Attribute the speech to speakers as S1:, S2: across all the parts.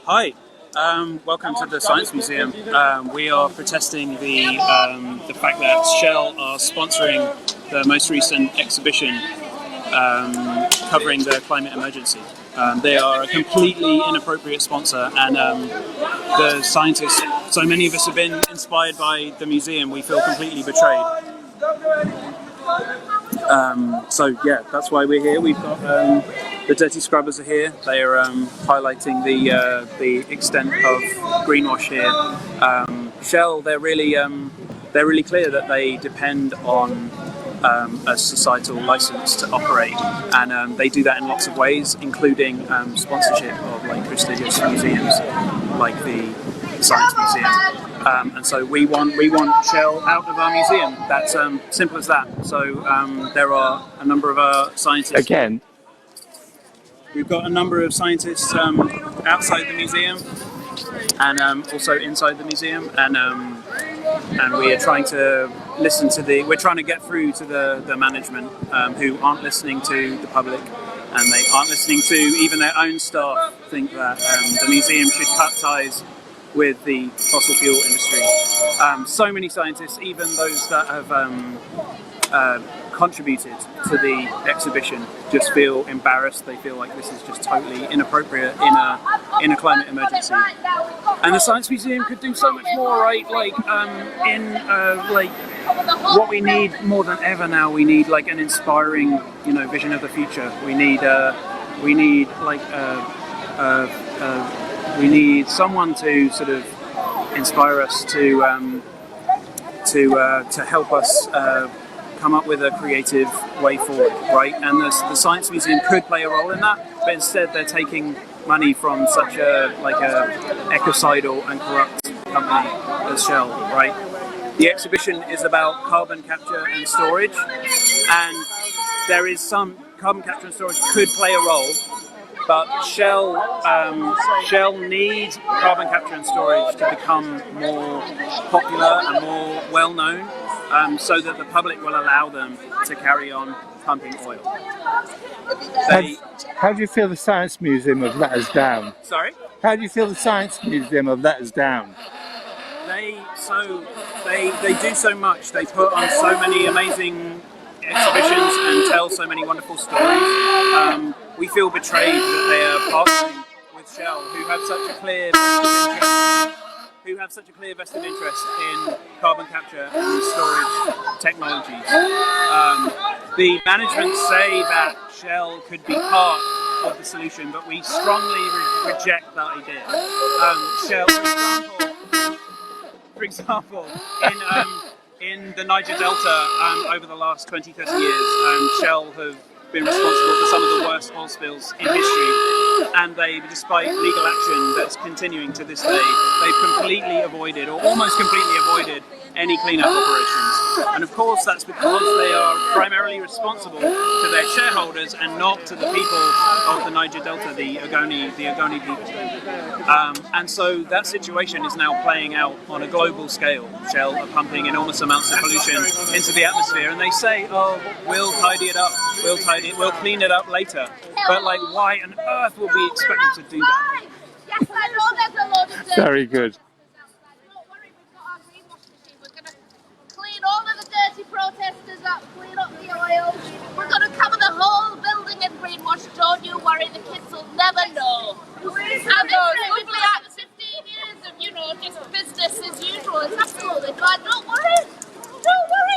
S1: Hi, welcome to the Science Museum. We are protesting the fact that Shell are sponsoring the most recent exhibition covering the climate emergency. They are a completely inappropriate sponsor, and the scientists, so many of us have been inspired by the museum, we feel completely betrayed. So yeah, that's why we're here. We've got the Dirty Scrubbers are here. They are highlighting the extent of greenwash here. Shell, they're really clear that they depend on a societal license to operate, and they do that in lots of ways, including sponsorship of like prestigious museums, like the Science Museum. And so we want Shell out of our museum. That's simple as that. So there are a number of our scientists.
S2: Again.
S1: We've got a number of scientists outside the museum and also inside the museum, and we are trying to listen to we're trying to get through to the management who aren't listening to the public, and they aren't listening to even their own staff. Think that the museum should cut ties with the fossil fuel industry. So many scientists, even those that have contributed to the exhibition, just feel embarrassed. They feel like this is just totally inappropriate in a climate emergency. And the Science Museum could do so much more, right? Like what we need more than ever now, we need like an inspiring, vision of the future. We need we need someone to sort of inspire us to help us come up with a creative way forward, right? And the Science Museum could play a role in that, but instead they're taking money from such a ecocidal and corrupt company as Shell, right? The exhibition is about carbon capture and storage, and there is some carbon capture and storage could play a role, but Shell needs carbon capture and storage to become more popular and more well known, so that the public will allow them to carry on pumping oil.
S2: How do you feel the Science Museum have let us down?
S1: Sorry?
S2: How do you feel the Science Museum have let us down?
S1: They do so much. They put on so many amazing exhibitions and tell so many wonderful stories. We feel betrayed that they are partnering with Shell, who have such a clear vested interest in carbon capture and storage technologies. The management say that Shell could be part of the solution, but we strongly reject that idea. Shell, for example, in the Niger Delta over the last 20-30 years, Shell have been responsible for some of the worst oil spills in history, and despite legal action that's continuing to this day, they've completely avoided, or almost completely avoided, any cleanup operations. And of course that's because they are primarily responsible to their shareholders and not to the people of the Niger Delta, the Ogoni people. And so that situation is now playing out on a global scale. Shell are pumping enormous amounts of pollution into the atmosphere, and they say, oh, we'll tidy it up, we'll clean it up later. But why on earth will we expect them to do that?
S3: Yes, I know there's a lot of
S2: Very good.
S3: Don't worry, we've got our greenwash machine. We're going to clean all of the dirty protesters up, clean up the oil. We're going to cover the whole building in greenwash. Don't you worry, the kids will never know. And it's probably like 15 years of, just business as usual. It's absolutely fine. Don't worry,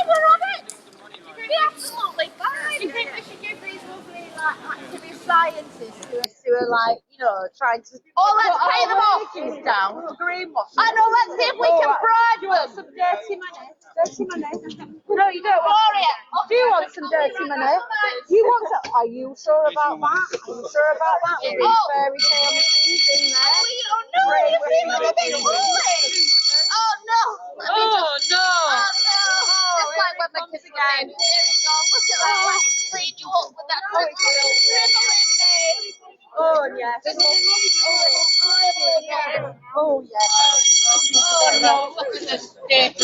S3: we're on it. It'll be absolutely fine.
S4: Do you think we should give these lovely activist scientists who are trying to
S3: let's pay them off.
S4: down for greenwashing?
S3: I know, let's see if we can bribe them.
S4: Some dirty money. No, you don't.
S3: Gloria,
S4: Do you want some dirty money? You want to? Are you sure about that? With these fairy tale machines in there?
S3: You seem a bit foolish. Oh no! Just like when the kids were saying, here we go, look at that, let's clean you up with that privilege.
S4: Oh yes. Oh yes.
S3: Look at this state.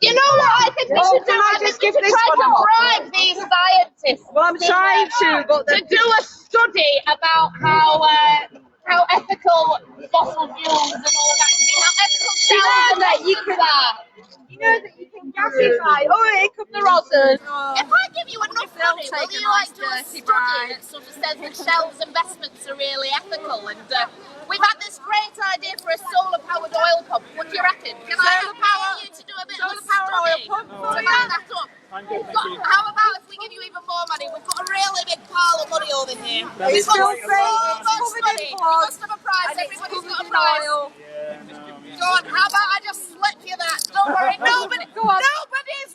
S3: You know what I think we should do? I think we should try to bribe these scientists.
S4: Well, I'm trying to, but
S3: to do a study about how ethical fossil fuels and all that can be, how ethical shells are.
S4: You know that you can gasify. Oh, here come the rotters.
S3: If I give you enough money, will you do a study that sort of says that Shell's investments are really ethical? And we've had this great idea for a solar-powered oil pump. What do you reckon? Can I empower you to do a bit of a study to back that up? How about if we give you even more money? We've got a really big pile of money over here.
S4: It's
S3: We've got
S4: still free.
S3: so much money. We must have a prize. Everybody's got a prize. Go on, how about I just slip you that? Don't worry, nobody's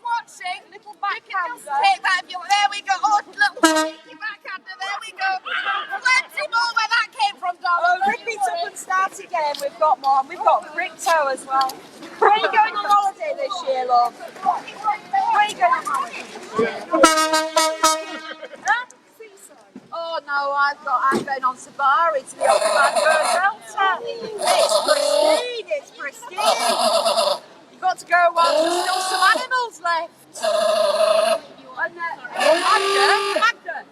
S3: watching.
S4: Little
S3: You can just
S4: backhander.
S3: take that if you want. There we go. Oh, little sneaky backhander. There we go. Plenty more where that came from, darling.
S4: Rip it up and start again. We've got more. We've got brick toe as well. Where are you going on holiday this year, love? Where are you going on holiday? Huh? Oh no, I'm going on safari to the Niger Delta. It's pristine. You've got to go while there's still some animals left. And Magda.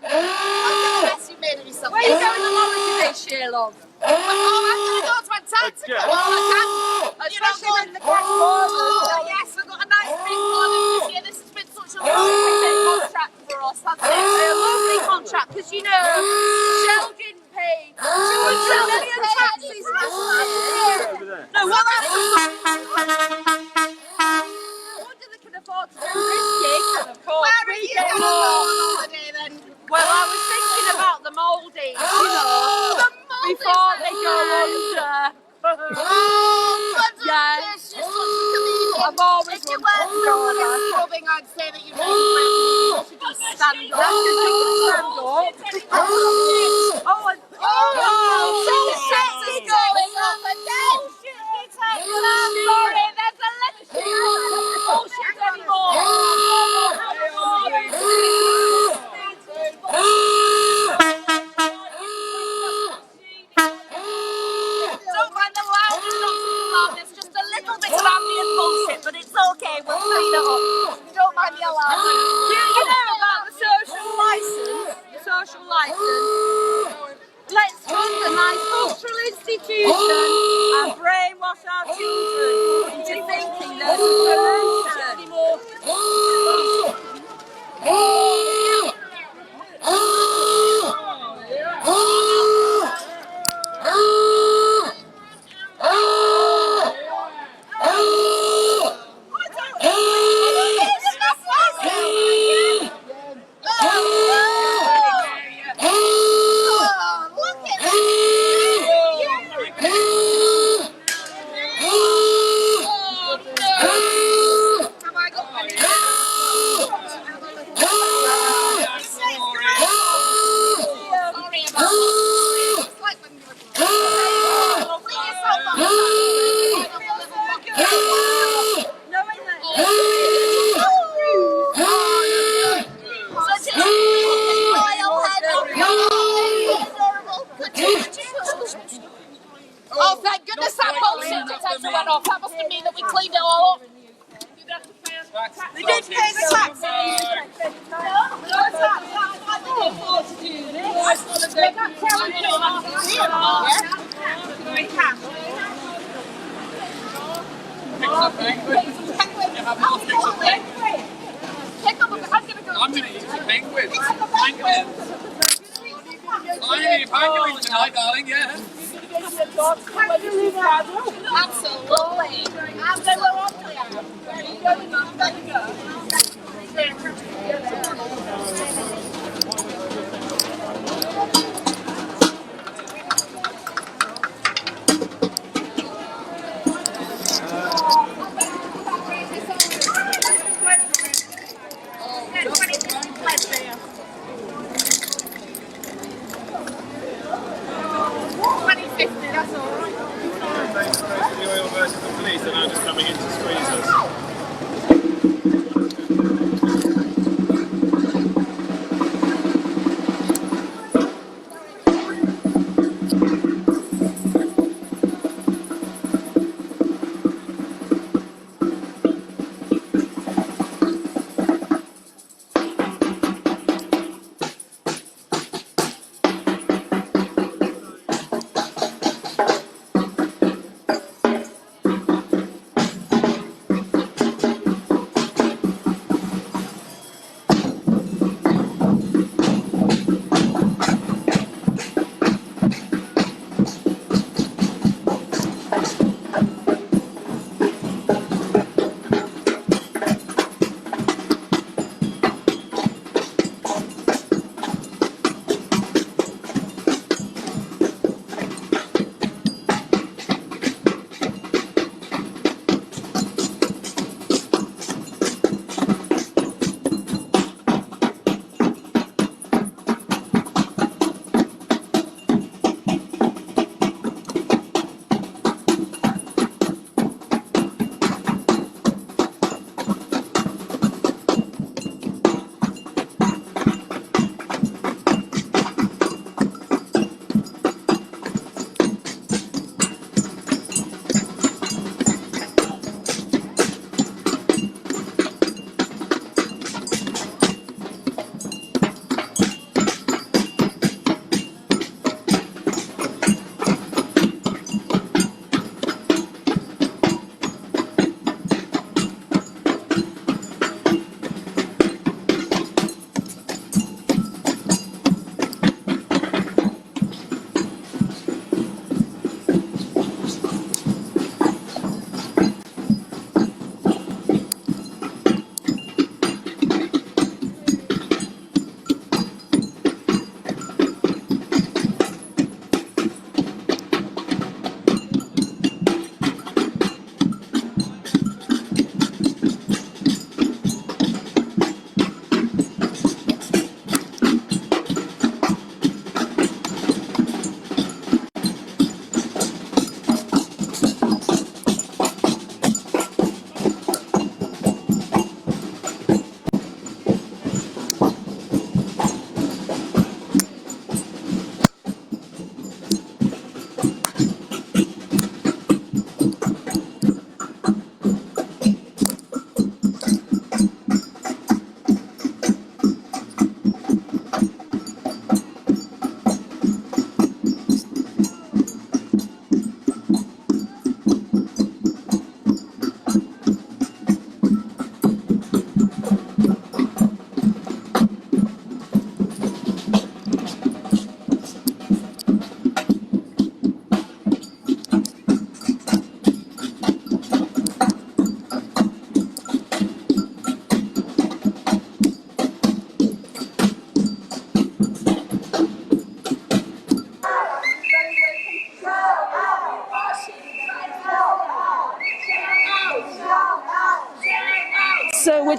S3: Yes, you made it yourself.
S4: Where are you going on holiday this year, love?
S3: Oh, I'm going to go to Antarctica. Well, I can.
S4: Especially when the cat's born.
S3: Oh, yes, we've got a nice big morning this year. This has been such a lovely contract for us, hasn't it?
S4: A lovely contract, because Shell didn't pay 200 million taxes last year.
S3: No, well, that's
S4: Well, I was thinking about the mouldies, before they go under. Yeah, I've always
S3: If you
S4: wanted to go
S3: weren't
S4: there.
S3: scrubbing, I'd say that you should just stand up.
S4: Oh, so sexy going
S3: up again. Sorry, there's a little bullshit anymore. Don't mind the loud, it's just a little bit of ambient bullshit, but it's okay, we'll clean it up. Don't mind the alarm.
S4: Do you know about the social license? The social license. Let's fund a nice cultural institution and brainwash our children into thinking there's a solution.
S3: Oh, thank goodness that bullshit detector went off. That must have mean that we cleaned it all up.
S4: They did pay the tax.
S5: I'm going to eat some penguins. I'm eating penguins tonight, darling, yeah.
S3: Absolutely.
S5: The oil versus the police are now just coming in to squeeze us.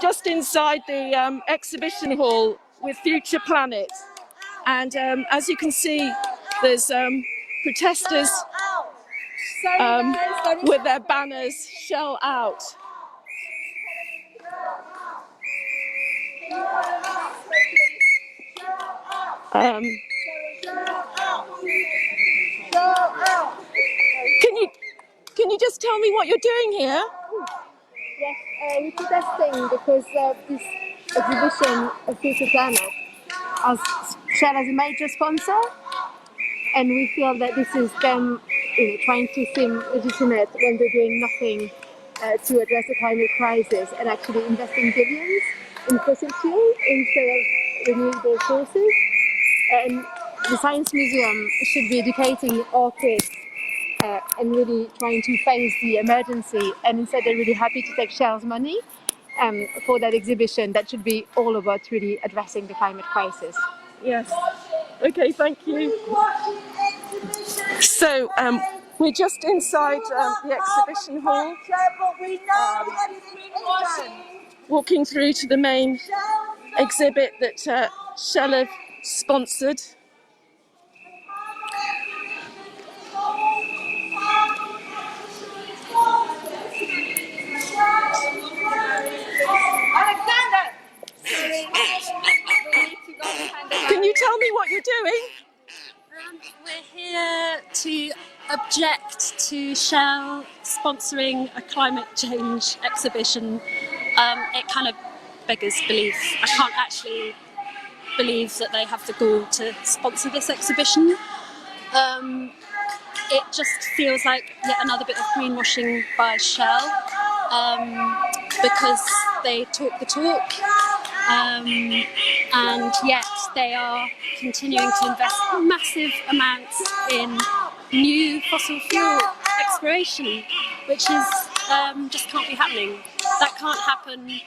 S6: just inside the exhibition hall with Future Planet, and as you can see, there's protesters with their banners, "Shell Out." Can you just tell me what you're doing here?
S3: Yes, we're protesting because this exhibition of Future Planet as Shell as a major sponsor, and we feel that this is them trying to seem legitimate when they're doing nothing to address the climate crisis and actually investing billions in fossil fuel instead of renewable sources. And the Science Museum should be educating our kids and really trying to face the emergency, and instead they're really happy to take Shell's money for that exhibition that should be all about really addressing the climate crisis.
S6: Yes. Okay, thank you. So we're just inside the exhibition hall, walking through to the main exhibit that Shell have sponsored. Can you tell me what you're doing?
S7: We're here to object to Shell sponsoring a climate change exhibition. It kind of beggars belief. I can't actually believe that they have the gall to sponsor this exhibition. It just feels like yet another bit of greenwashing by Shell, because they talk the talk, and yet they are continuing to invest massive amounts in new fossil fuel exploration, which is just can't be happening. That can't happen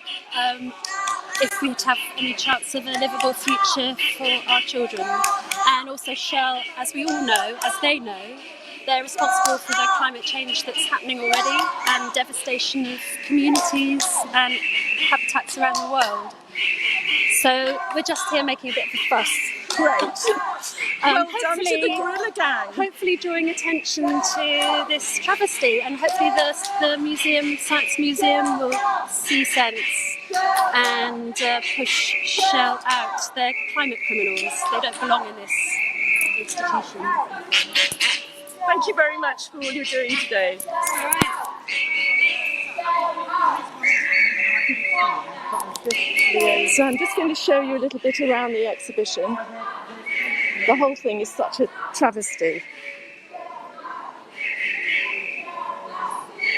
S7: if we have any chance of a livable future for our children. And also Shell, as we all know, as they know, they're responsible for the climate change that's happening already and devastation of communities and habitats around the world. So we're just here making a bit of a fuss.
S6: Great. Well done to the Gorilla Gang.
S7: Hopefully drawing attention to this travesty, and hopefully the museum, Science Museum, will see sense and push Shell out. They're climate criminals. They don't belong in this institution.
S6: Thank you very much for all you're doing today. So I'm just going to show you a little bit around the exhibition. The whole thing is such a travesty.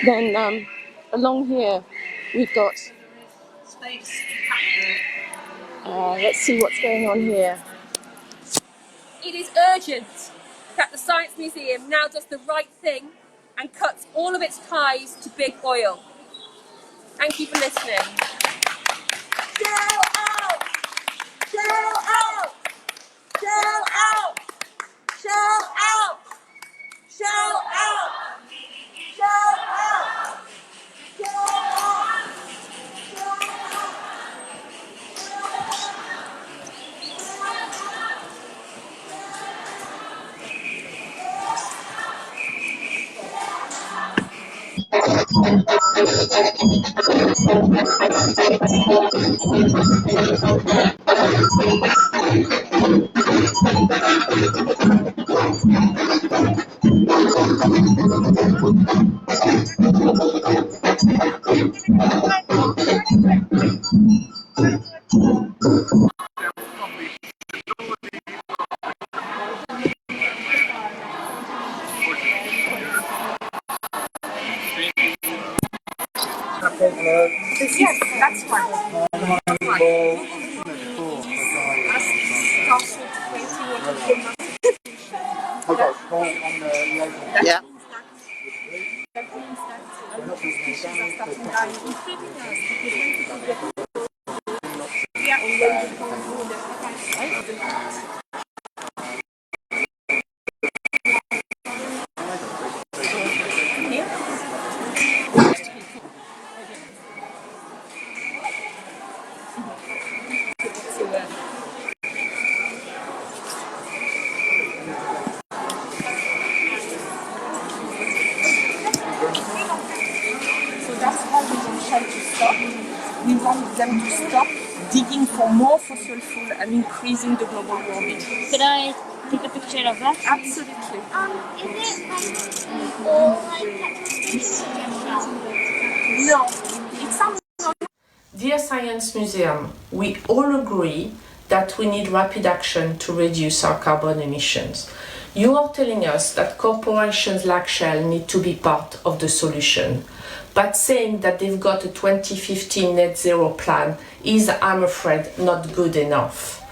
S6: Then along here we've got space. Let's see what's going on here.
S8: It is urgent that the Science Museum now does the right thing and cuts all of its ties to big oil. Thank you for listening.
S4: Shell out! Shell out! Shell out! Shell out! Shell out! Shell out! Shell out! Yes, that's fine.
S9: Yeah. So that's why we want Shell to stop. We want them to stop digging for more fossil fuel and increasing the global warming.
S7: Could I take a picture of that?
S9: Absolutely.
S3: Is it all
S9: No, it's something. Dear Science Museum, we all agree that we need rapid action to reduce our carbon emissions. You are telling us that corporations like Shell need to be part of the solution, but saying that they've got a 2050 net zero plan is, I'm afraid, not good enough.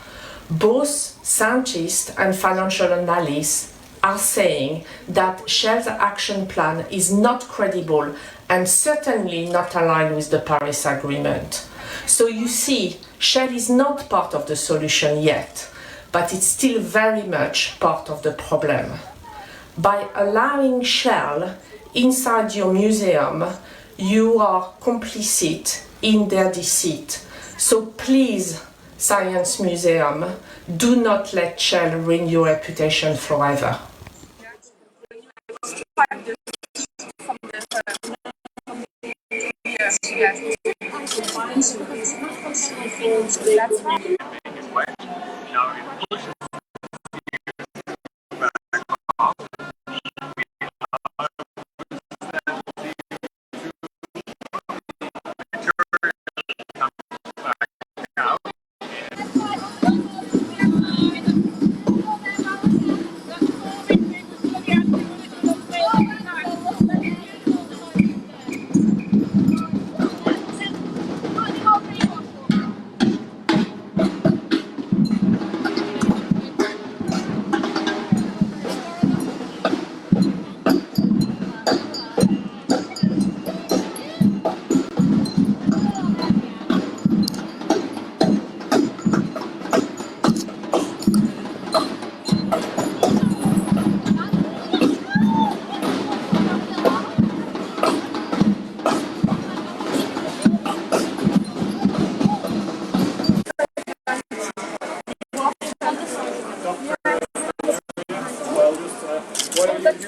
S9: Both scientists and financial analysts are saying that Shell's action plan is not credible and certainly not aligned with the Paris Agreement. So you see, Shell is not part of the solution yet, but it's still very much part of the problem. By allowing Shell inside your museum, you are complicit in their deceit. So please, Science Museum, do not let Shell ruin your reputation forever.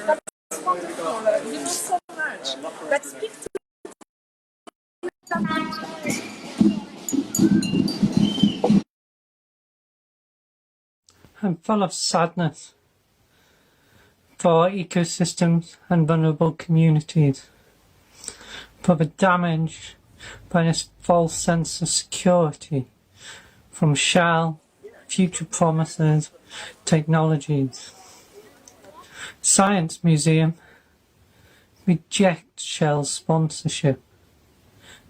S9: That's wonderful. You know so much. But speak to
S10: I'm full of sadness for our ecosystems and vulnerable communities, for the damage by this false sense of security from Shell, future promises, technologies. Science Museum reject Shell's sponsorship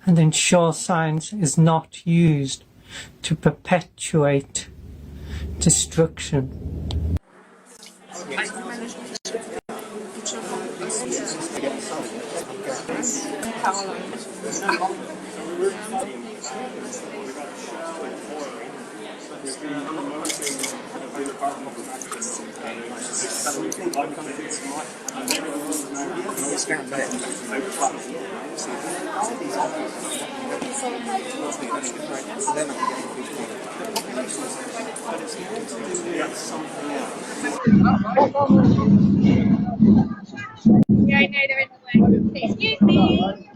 S10: and ensure science is not used to perpetuate destruction.
S3: Yeah, I know they're in the way. Excuse me.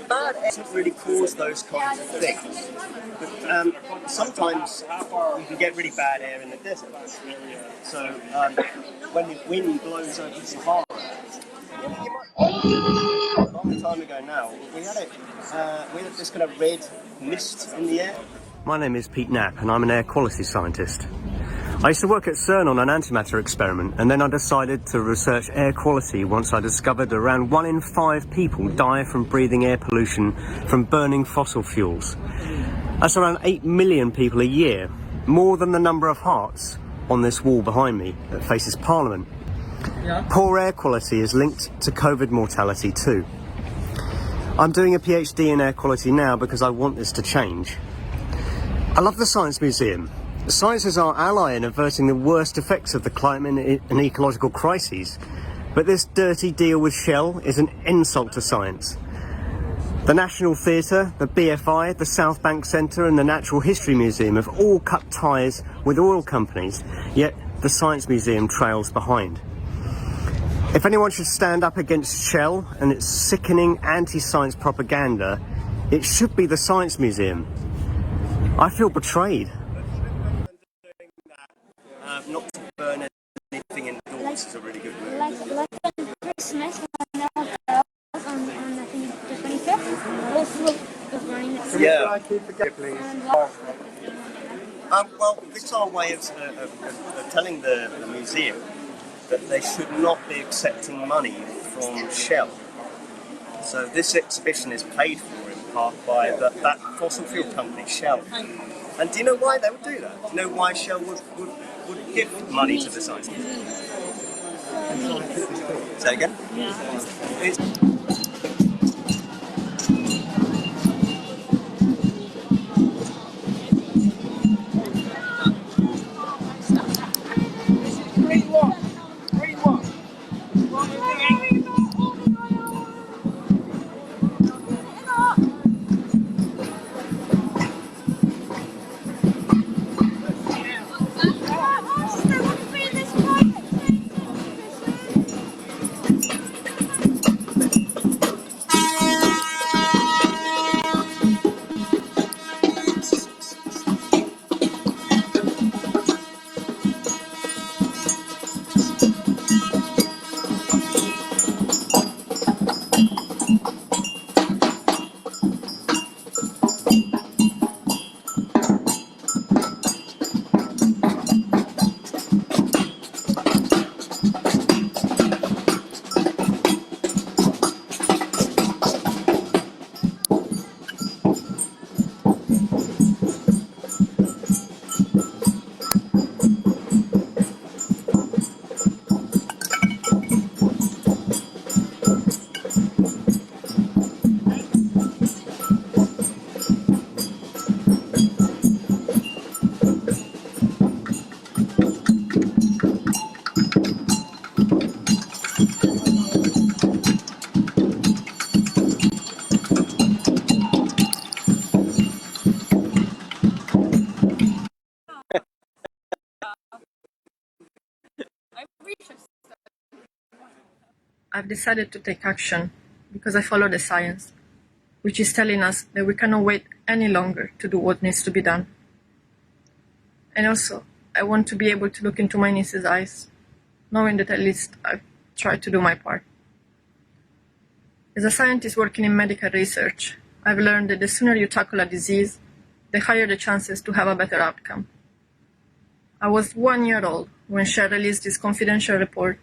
S11: Bad air doesn't really cause those kinds of things. But sometimes you can get really bad air in the desert. So when the wind blows over the Sahara, a long time ago now, we had this kind of red mist in the air. My name is Pete Knapp and I'm an air quality scientist. I used to work at CERN on an antimatter experiment, and then I decided to research air quality once I discovered around 1 in 5 people die from breathing air pollution from burning fossil fuels. That's around 8 million people a year, more than the number of hearts on this wall behind me that faces Parliament. Yeah. Poor air quality is linked to COVID mortality too. I'm doing a PhD in air quality now because I want this to change. I love the Science Museum. Science is our ally in averting the worst effects of the climate and ecological crises, but this dirty deal with Shell is an insult to science. The National Theatre, the BFI, the South Bank Centre and the Natural History Museum have all cut ties with oil companies, yet the Science Museum trails behind. If anyone should stand up against Shell and its sickening anti-science propaganda, it should be the Science Museum. I feel betrayed. Not to burn anything indoors is a really good move.
S12: Like on Christmas, when on I think the 25th, also was running that.
S11: Yeah. Well, this is our way of telling the museum that they should not be accepting money from Shell. So this exhibition is paid for in part by that fossil fuel company, Shell. And do you know why they would do that? Do you know why Shell would give money to the Science Museum? Say again? Yeah.
S6: I've decided to take action because I follow the science, which is telling us that we cannot wait any longer to do what needs to be done. And also, I want to be able to look into my niece's eyes, knowing that at least I've tried to do my part. As a scientist working in medical research, I've learned that the sooner you tackle a disease, the higher the chances to have a better outcome. I was 1 year old when Shell released this confidential report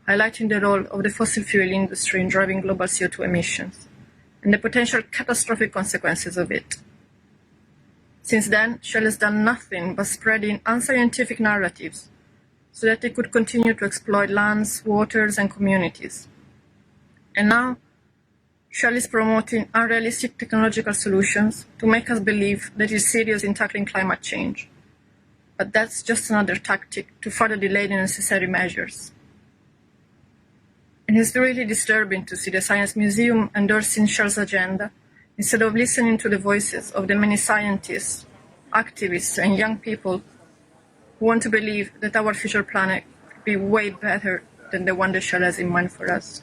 S6: highlighting the role of the fossil fuel industry in driving global CO2 emissions and the potential catastrophic consequences of it. Since then, Shell has done nothing but spreading unscientific narratives, so that they could continue to exploit lands, waters, and communities. And now, Shell is promoting unrealistic technological solutions to make us believe that it's serious in tackling climate change. But that's just another tactic to further delay the necessary measures. And it's really disturbing to see the Science Museum endorsing Shell's agenda instead of listening to the voices of the many scientists, activists, and young people who want to believe that our future planet could be way better than the one that Shell has in mind for us.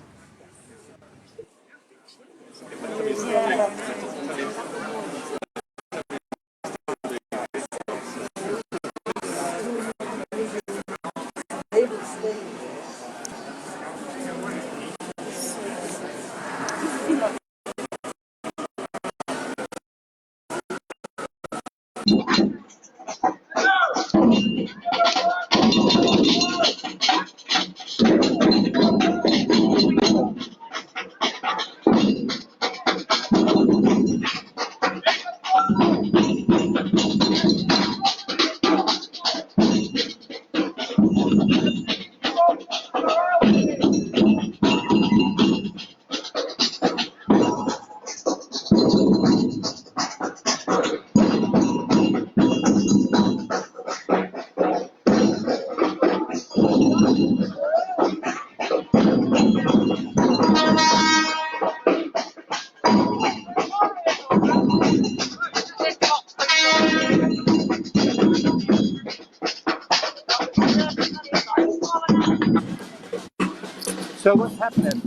S2: So what's happening?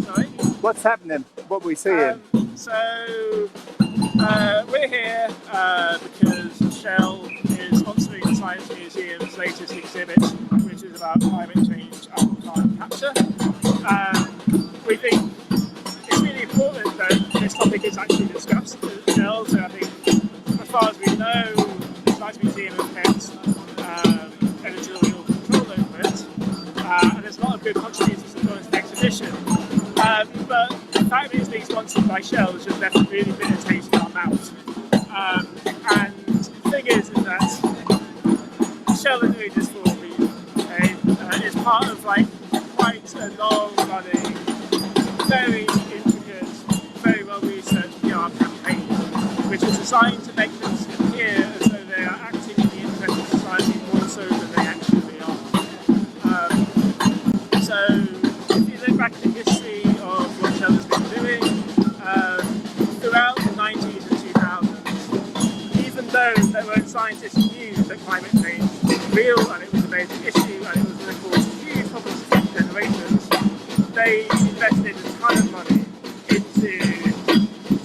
S1: Sorry?
S2: What's happening? What are we seeing?
S1: We're here because Shell is sponsoring the Science Museum's latest exhibit, which is about climate change and carbon capture. We think it's really important that this topic is actually discussed at Shell, so I think, as far as we know, the Science Museum has kept editorial control over it, and there's a lot of good contributors that go into the exhibition. But the fact that it's being sponsored by Shell has just left a really bitter taste in our mouth. And the thing is that Shell are doing this for a reason. Okay? It's part of quite a long-running, very intricate, very well-researched PR campaign, which is designed to make them appear as though they are acting in the interest of society more so than they actually are. So if you look back at the history of what Shell has been doing throughout the 90s and 2000s, even though their own scientists knew that climate change was real and it was a major issue and it was going to cause huge problems for future generations, they invested a ton of money into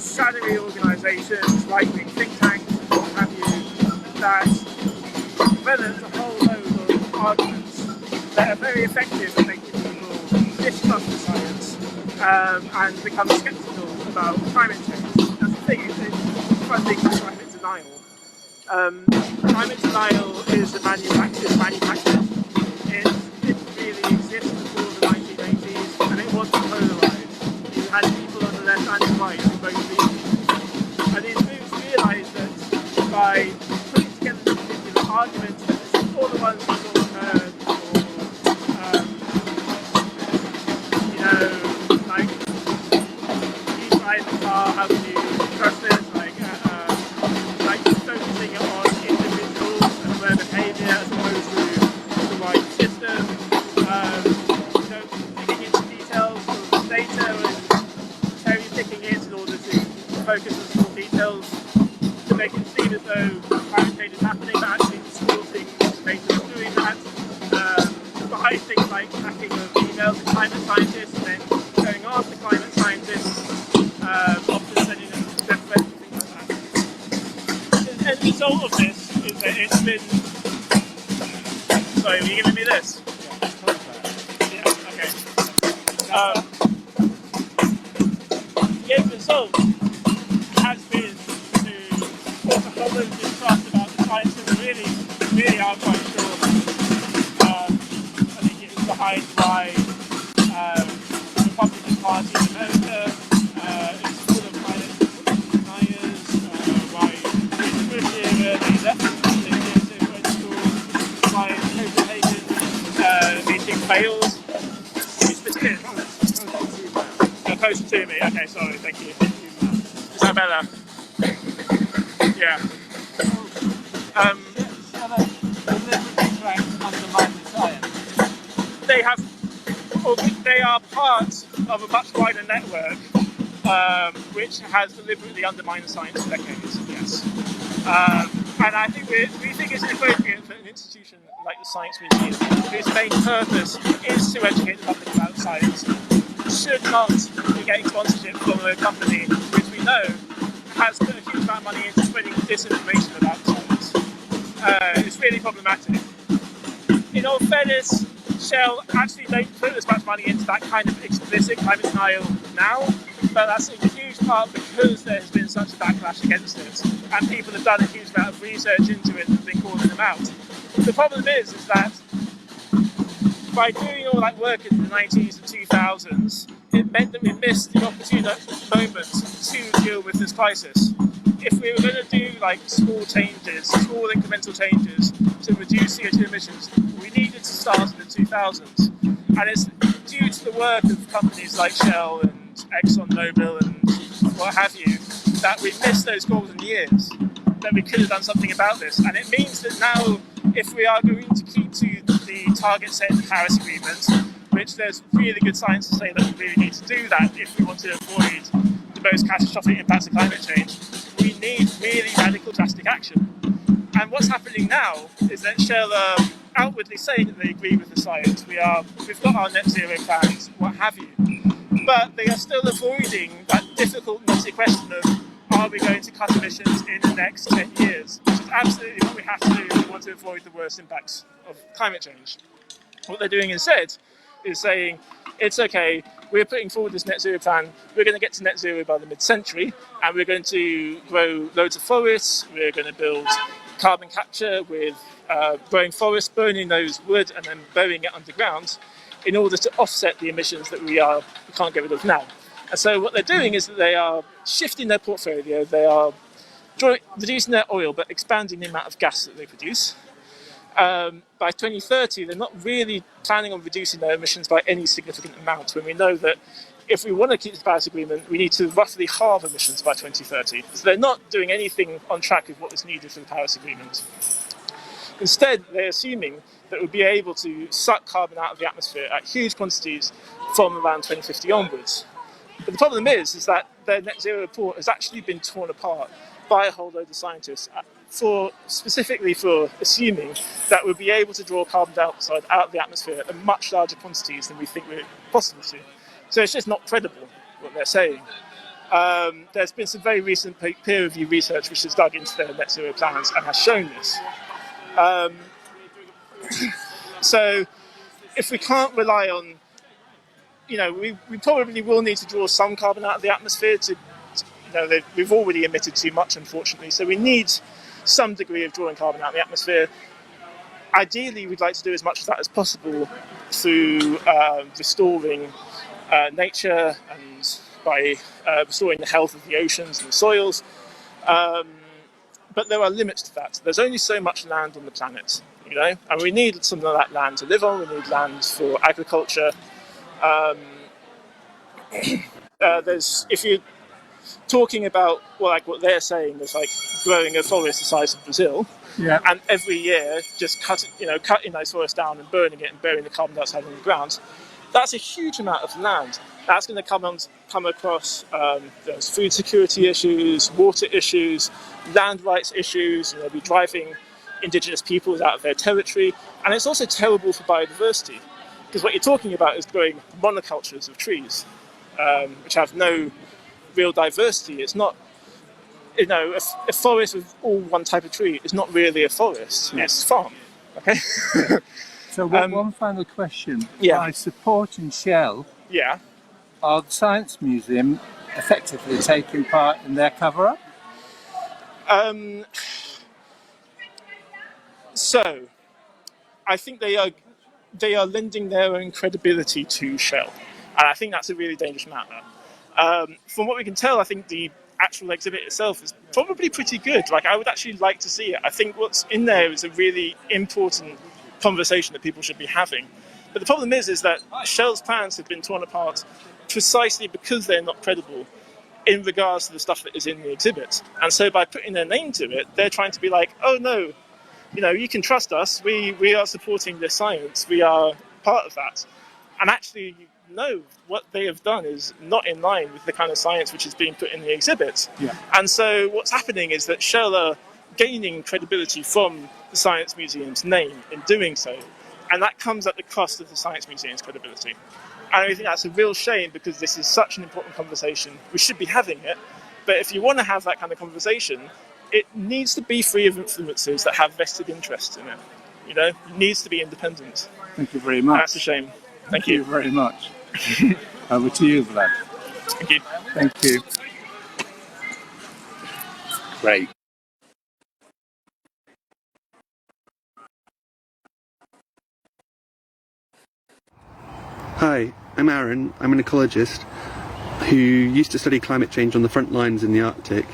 S1: shadowy organisations, right-wing think tanks, and what have you, that developed a whole load of arguments that are very effective at making people distrust the science and become sceptical about climate change. That's the thing, it's funding for climate denial. Climate denial is a manufactured. It didn't really exist before the 1980s and it wasn't polarised. You had people on the left and the right who both believed. And these groups realised that by putting together this particular argument, all the ones we sort of heard, like, you drive the car, how can you trust it? Like focusing it on individuals and their behaviour as opposed to the right system. Digging into details of data and cherry picking it in order to focus on small details to make it seem as though climate change is happening, but actually distorting data is doing that. Behind things like hacking of emails to climate scientists and then going after climate scientists, often sending them death threats and things like that. And the result of this is that it's been... Sorry, were you giving me this? Yeah, okay. The end result has been to cause a whole load of distrust about the science and really are quite sure. I think it was behind why the Republican Party in America is full of climate deniers, why the Bush era, the left went to school, why Copenhagen
S13: fails. Closer to me. Okay, sorry. Thank you. Is that better? Yeah. They are part of a much wider network which has deliberately undermined the science for decades. Yes. And I think we think it's appropriate for an institution like the Science Museum, whose main purpose is to educate the public about science, should not be getting sponsorship from a company which we know has put a huge amount of money into spreading disinformation about science. It's really problematic. In all fairness, Shell actually don't put as much money into that kind of explicit climate denial now, but that's in huge part because there has been such a backlash against it, and people have done a huge amount of research into it and been calling them out. The problem is that by doing all that work in the 90s and 2000s, it meant that we missed the opportune moment to deal with this crisis. If we were going to do like small incremental changes to reduce CO2 emissions, we needed to start in the 2000s. And it's due to the work of companies like Shell and ExxonMobil and what have you, that we missed those golden years, that we could have done something about this. And it means that now, if we are going to keep to the target set in the Paris Agreement, which there's really good science to say that we really need to do that if we want to avoid the most catastrophic impacts of climate change, we need really radical, drastic action. And what's happening now is that Shell are outwardly saying that they agree with the science. We've got our net zero plans, what have you. But they are still avoiding that difficult, messy question of, are we going to cut emissions in the next 10 years? Which is absolutely what we have to do if we want to avoid the worst impacts of climate change. What they're doing instead is saying, it's okay, we're putting forward this net zero plan, we're going to get to net zero by the mid-century, and we're going to grow loads of forests, we're going to build carbon capture with growing forests, burning those wood and then burying it underground in order to offset the emissions that we can't get rid of now. And so what they're doing is that they are shifting their portfolio, they are reducing their oil but expanding the amount of gas that they produce. By 2030, they're not really planning on reducing their emissions by any significant amount, when we know that if we want to keep the Paris Agreement, we need to roughly halve emissions by 2030. So they're not doing anything on track with what is needed for the Paris Agreement. Instead, they're assuming that we'll be able to suck carbon out of the atmosphere at huge quantities from around 2050 onwards. But the problem is that their net zero report has actually been torn apart by a whole load of scientists specifically for assuming that we'll be able to draw carbon dioxide out of the atmosphere at much larger quantities than we think we're possible to. So it's just not credible, what they're saying. There's been some very recent peer-reviewed research which has dug into their net zero plans and has shown this. So if we can't rely on, we probably will need to draw some carbon out of the atmosphere we've already emitted too much, unfortunately, so we need some degree of drawing carbon out of the atmosphere. Ideally, we'd like to do as much of that as possible through restoring nature and by restoring the health of the oceans and the soils. But there are limits to that. There's only so much land on the planet, and we need some of that land to live on. We need land for agriculture. If you're talking about what they're saying is like growing a forest the size of Brazil, and every year just cutting those forests down and burning it and burying the carbon dioxide in the ground, that's a huge amount of land. That's going to come across there's food security issues, water issues, land rights issues. We'll be driving indigenous peoples out of their territory, and it's also terrible for biodiversity, because what you're talking about is growing monocultures of trees, which have no real diversity. It's not, a forest with all one type of tree is not really a forest. It's a farm. Okay.
S2: So one final question. By supporting Shell, are the Science Museum effectively taking part in their cover-up?
S13: So, I think they are lending their own credibility to Shell, and I think that's a really dangerous matter. From what we can tell, I think the actual exhibit itself is probably pretty good. I would actually like to see it. I think what's in there is a really important conversation that people should be having. But the problem is that Shell's plans have been torn apart precisely because they're not credible in regards to the stuff that is in the exhibit. And so by putting their name to it, they're trying to be like, oh no, you can trust us, we are supporting this science, we are part of that. And actually, no, what they have done is not in line with the kind of science which is being put in the exhibit.
S2: Yeah.
S13: And so what's happening is that Shell are gaining credibility from the Science Museum's name in doing so. And that comes at the cost of the Science Museum's credibility. And I think that's a real shame because this is such an important conversation. We should be having it. But if you want to have that kind of conversation, it needs to be free of influences that have vested interests in it. It needs to be independent.
S2: Thank you very much.
S13: And that's a shame.
S2: Thank you very much. Over to you, Vlad.
S13: Thank you.
S2: Thank you. Great.
S14: Hi, I'm Aaron. I'm an ecologist who used to study climate change on the front lines in the Arctic.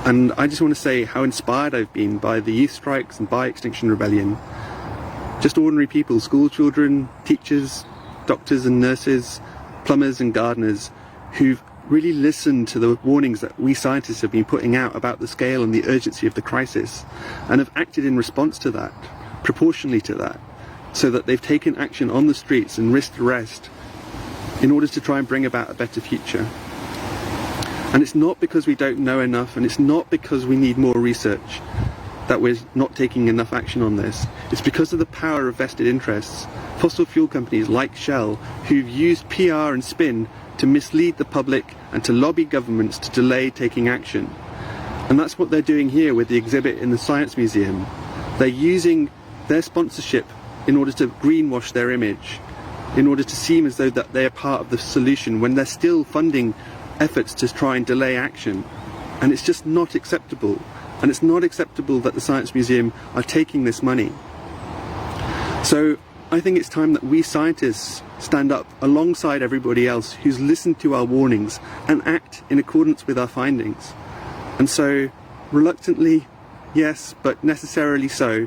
S14: And I just want to say how inspired I've been by the youth strikes and by Extinction Rebellion. Just ordinary people, school children, teachers, doctors and nurses, plumbers and gardeners, who've really listened to the warnings that we scientists have been putting out about the scale and the urgency of the crisis, and have acted in response to that, proportionally to that, so that they've taken action on the streets and risked arrest in order to try and bring about a better future. And it's not because we don't know enough, and it's not because we need more research that we're not taking enough action on this. It's because of the power of vested interests, fossil fuel companies like Shell, who've used PR and spin to mislead the public and to lobby governments to delay taking action. And that's what they're doing here with the exhibit in the Science Museum. They're using their sponsorship in order to greenwash their image, in order to seem as though that they're part of the solution when they're still funding efforts to try and delay action. And it's just not acceptable. And it's not acceptable that the Science Museum are taking this money. So I think it's time that we scientists stand up alongside everybody else who's listened to our warnings and act in accordance with our findings. And so, reluctantly, yes, but necessarily so,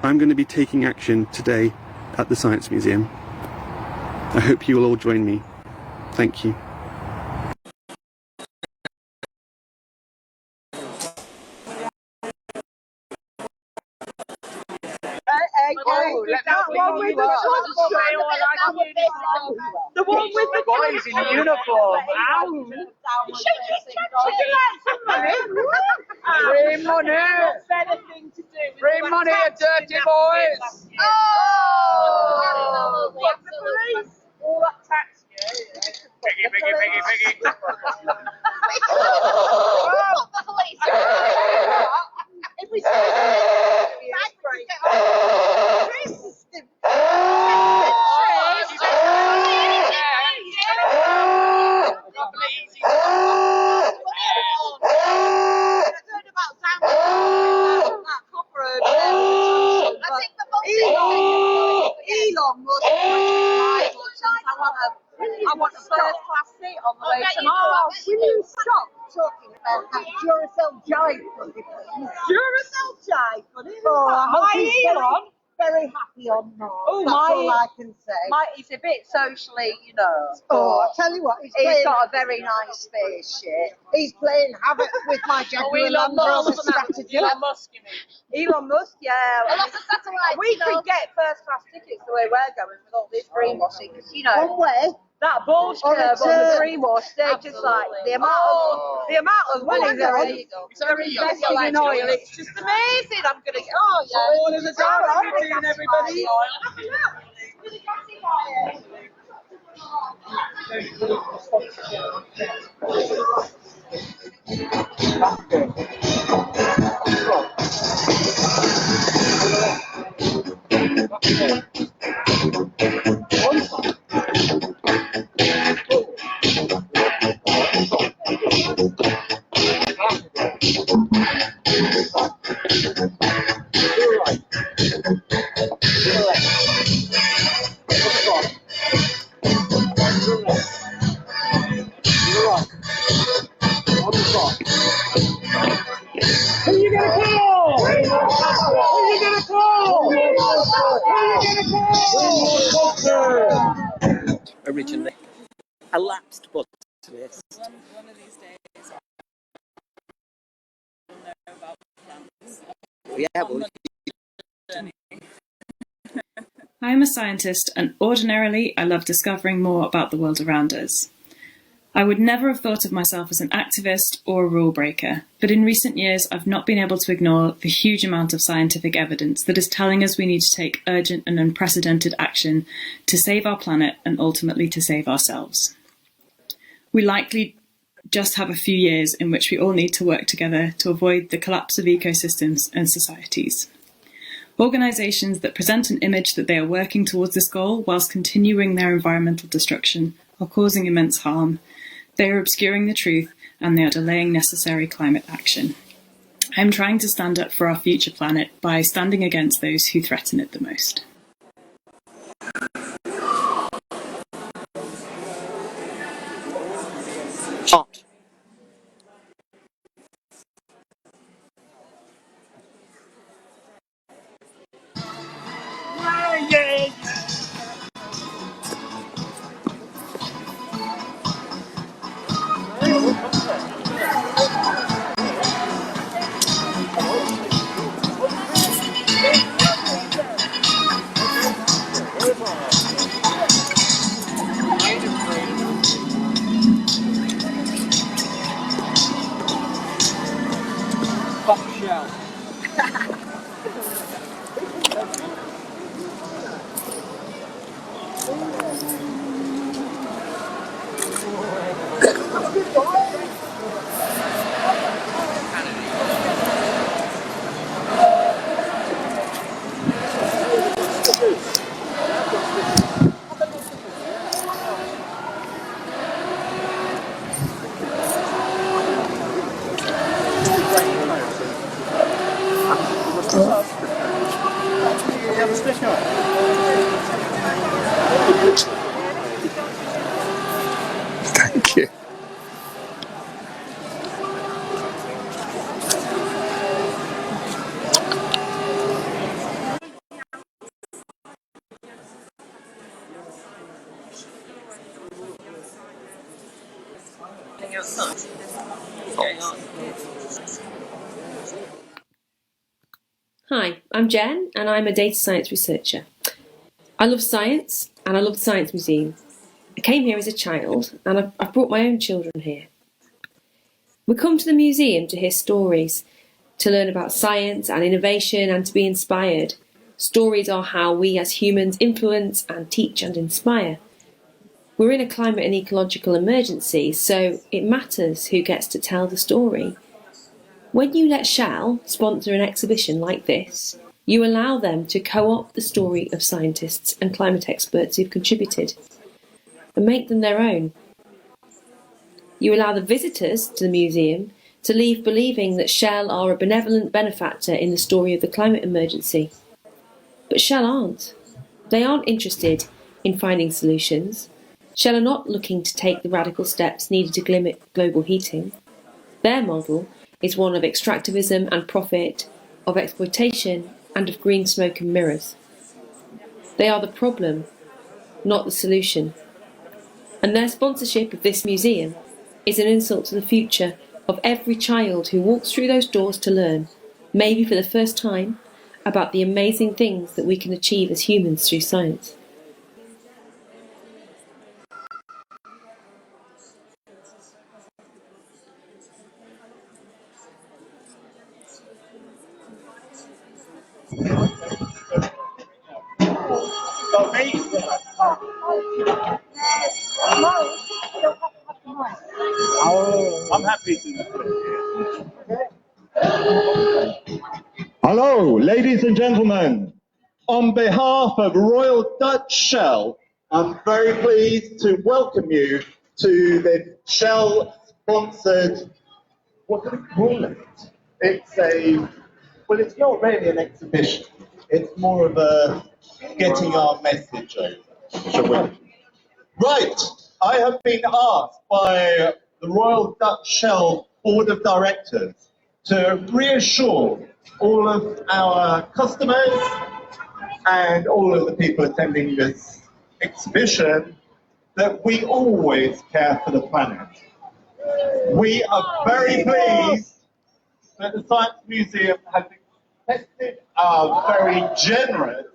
S14: I'm going to be taking action today at the Science Museum. I hope you will all join me. Thank you.
S4: The one with the
S5: boys in uniform. Ow! Free money! Free money, dirty boys!
S4: Oh! Absolutely. All that tax.
S5: Piggy.
S4: If we I want a first-class seat on the way tomorrow. Will you stop talking about that Duracell jive buddy, please? Duracell jive buddy? Oh, Elon. Very happy on Mars. Oh, that's all I can say. He's a bit socially, Oh, I tell you what, he's got a very nice spaceship. He's playing havoc with my Jaguar Land Rover strategy. Elon Musk, you mean? Elon Musk, yeah. A lot of satellites. We could get first-class tickets the way we're going with all this greenwashing, because One way. That bulge curve on the greenwash, they're just like the amount of money they're investing in oil. It's just amazing. I'm gonna get all in the dark between everybody.
S15: originally. A lapsed botanist.
S16: One of these days, I'll know about plants.
S15: Yeah, well,
S17: I'm a scientist, and ordinarily I love discovering more about the world around us. I would never have thought of myself as an activist or a rule breaker, but in recent years I've not been able to ignore the huge amount of scientific evidence that is telling us we need to take urgent and unprecedented action to save our planet and ultimately to save ourselves. We likely just have a few years in which we all need to work together to avoid the collapse of ecosystems and societies. Organisations that present an image that they are working towards this goal whilst continuing their environmental destruction are causing immense harm. They are obscuring the truth and they are delaying necessary climate action. I am trying to stand up for our future planet by standing against those who threaten it the most.
S15: Hot.
S13: Yeah.
S15: Bombshell.
S18: Thank you.
S19: Hi, I'm Jen and I'm a data science researcher. I love science and I love the Science Museum. I came here as a child and I've brought my own children here. We come to the museum to hear stories, to learn about science and innovation and to be inspired. Stories are how we as humans influence and teach and inspire. We're in a climate and ecological emergency, so it matters who gets to tell the story. When you let Shell sponsor an exhibition like this, you allow them to co-opt the story of scientists and climate experts who've contributed and make them their own. You allow the visitors to the museum to leave believing that Shell are a benevolent benefactor in the story of the climate emergency. But Shell aren't. They aren't interested in finding solutions. Shell are not looking to take the radical steps needed to limit global heating. Their model is one of extractivism and profit, of exploitation and of green smoke and mirrors. They are the problem, not the solution. And their sponsorship of this museum is an insult to the future of every child who walks through those doors to learn, maybe for the first time, about the amazing things that we can achieve as humans through science.
S20: I'm happy to. Hello, ladies and gentlemen. On behalf of Royal Dutch Shell, I'm very pleased to welcome you to the Shell-sponsored, what do we call it? Well, it's not really an exhibition. It's more of a getting our message over, shall we? Right, I have been asked by the Royal Dutch Shell Board of Directors to reassure all of our customers and all of the people attending this exhibition that we always care for the planet. We are very pleased that the Science Museum has accepted our very generous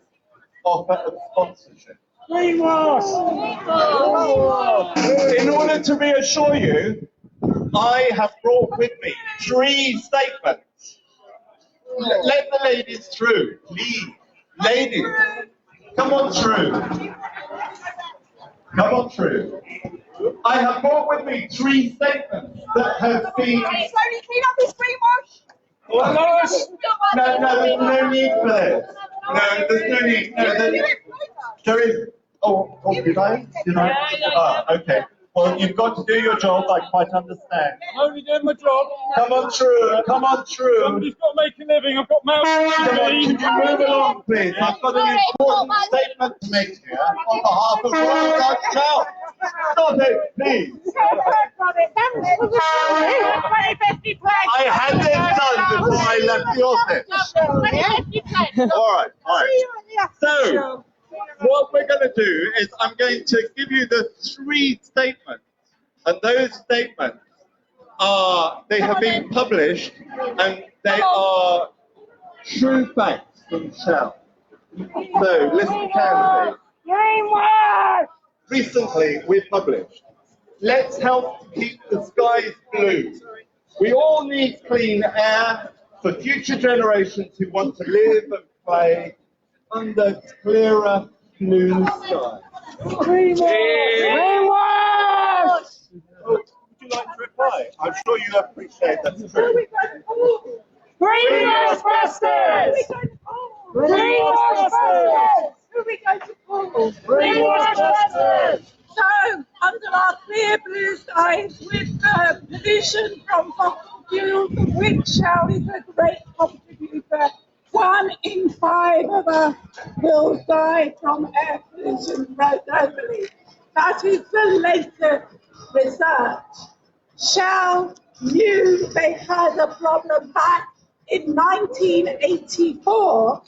S20: offer of sponsorship.
S5: Greenwash!
S20: In order to reassure you, I have brought with me 3 statements. Let the ladies through, please. Ladies, come on through. Come on through. I have brought with me 3 statements that have been...
S4: Slowly clean up this greenwash.
S20: No, there's no need for this. No, there's no need. No, there is... Oh, did I? Okay. Well, you've got to do your job, I quite understand.
S5: I'm only doing my job.
S20: Come on through, come on through.
S5: Somebody's got to make a living, I've got mouths to
S20: Come on,
S5: feed.
S20: can you move along, please? I've got an important statement to make here on behalf of Royal Dutch Shell. Stop it, please. I had it done before I left the office. All right. So, what we're going to do is I'm going to give you the 3 statements, and those statements they have been published, and they are true facts from Shell. So, listen carefully. Recently, we published, let's help keep the skies blue. We all need clean air for future generations who want to live and play under clearer blue skies.
S5: Greenwash!
S20: Would you like to reply? I'm sure you appreciate that's true.
S5: Greenwash busters! Greenwash busters!
S4: Who are we going to call?
S5: Greenwash busters!
S4: So, under our clear blue skies, with the pollution from fossil fuels, of which Shell is a great contributor, 1 in 5 of us will die from air pollution globally. That is the latest research. Shell knew they had a problem back in 1984,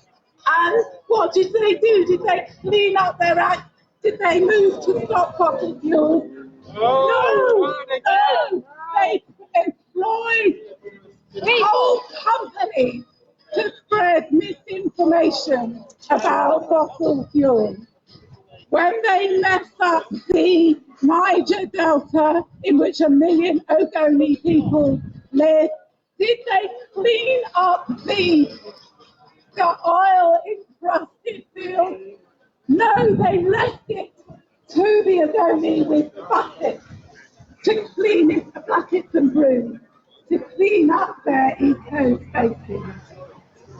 S4: and what did they do? Did they clean up their act? Did they move to stop fossil fuels? No! They employed whole companies to spread misinformation about fossil fuels. When they messed up the Niger Delta, in which 1 million Ogoni people live, did they clean up the oil-encrusted fields? No, they left it to the Ogoni with buckets to clean it, buckets and brooms, to clean up their eco-spaces.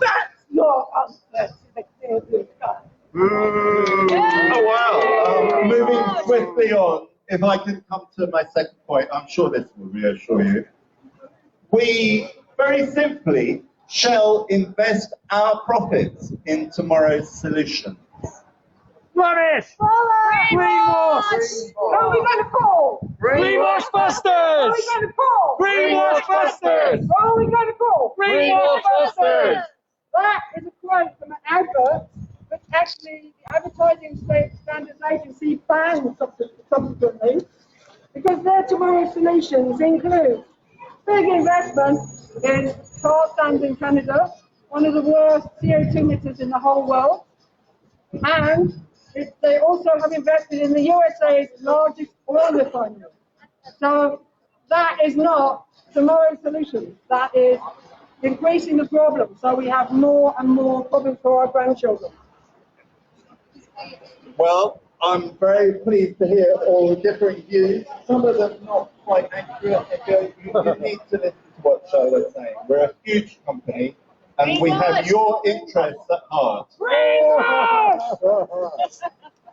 S4: That's your answer to the clear blue sky.
S20: Oh wow! Moving swiftly on, if I can come to my second point, I'm sure this will reassure you. We, very simply, shall invest our profits in tomorrow's solutions.
S5: Rubbish! Greenwash!
S4: Who are we going to call?
S5: Greenwash busters!
S4: Who are we going to call?
S5: Greenwash busters!
S4: Who are we going to call?
S5: Greenwash busters!
S4: That is a quote from an advert, which actually the Advertising Standards Agency banned subsequently, because their tomorrow's solutions include big investment in tar sands in Canada, one of the worst CO2 emitters in the whole world, and they also have invested in the USA's largest oil refinery. So that is not tomorrow's solution. That is increasing the problem. So we have more and more problems for our grandchildren.
S20: Well, I'm very pleased to hear all the different views. Some of them not quite accurate. You need to listen to what Shell is saying. We're a huge company, and we have your interests at heart.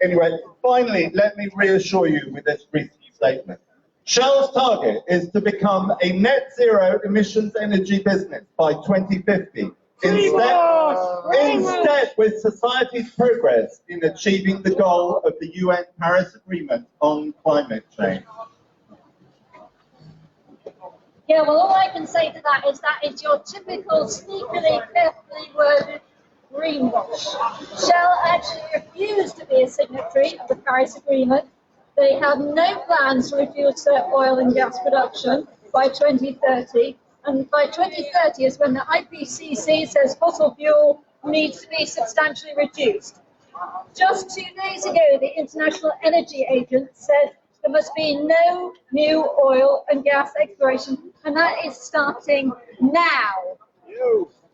S20: Anyway, finally, let me reassure you with this recent statement. Shell's target is to become a net zero emissions energy business by 2050. In step with society's progress in achieving the goal of the UN Paris Agreement on climate change.
S3: Yeah, well, all I can say to that is your typical sneakily, carefully worded greenwash. Shell actually refused to be a signatory of the Paris Agreement.
S21: They have no plans to reduce their oil and gas production by 2030, and by 2030 is when the IPCC says fossil fuel needs to be substantially reduced. Just 2 days ago, the International Energy Agency said there must be no new oil and gas exploration, and that is starting now.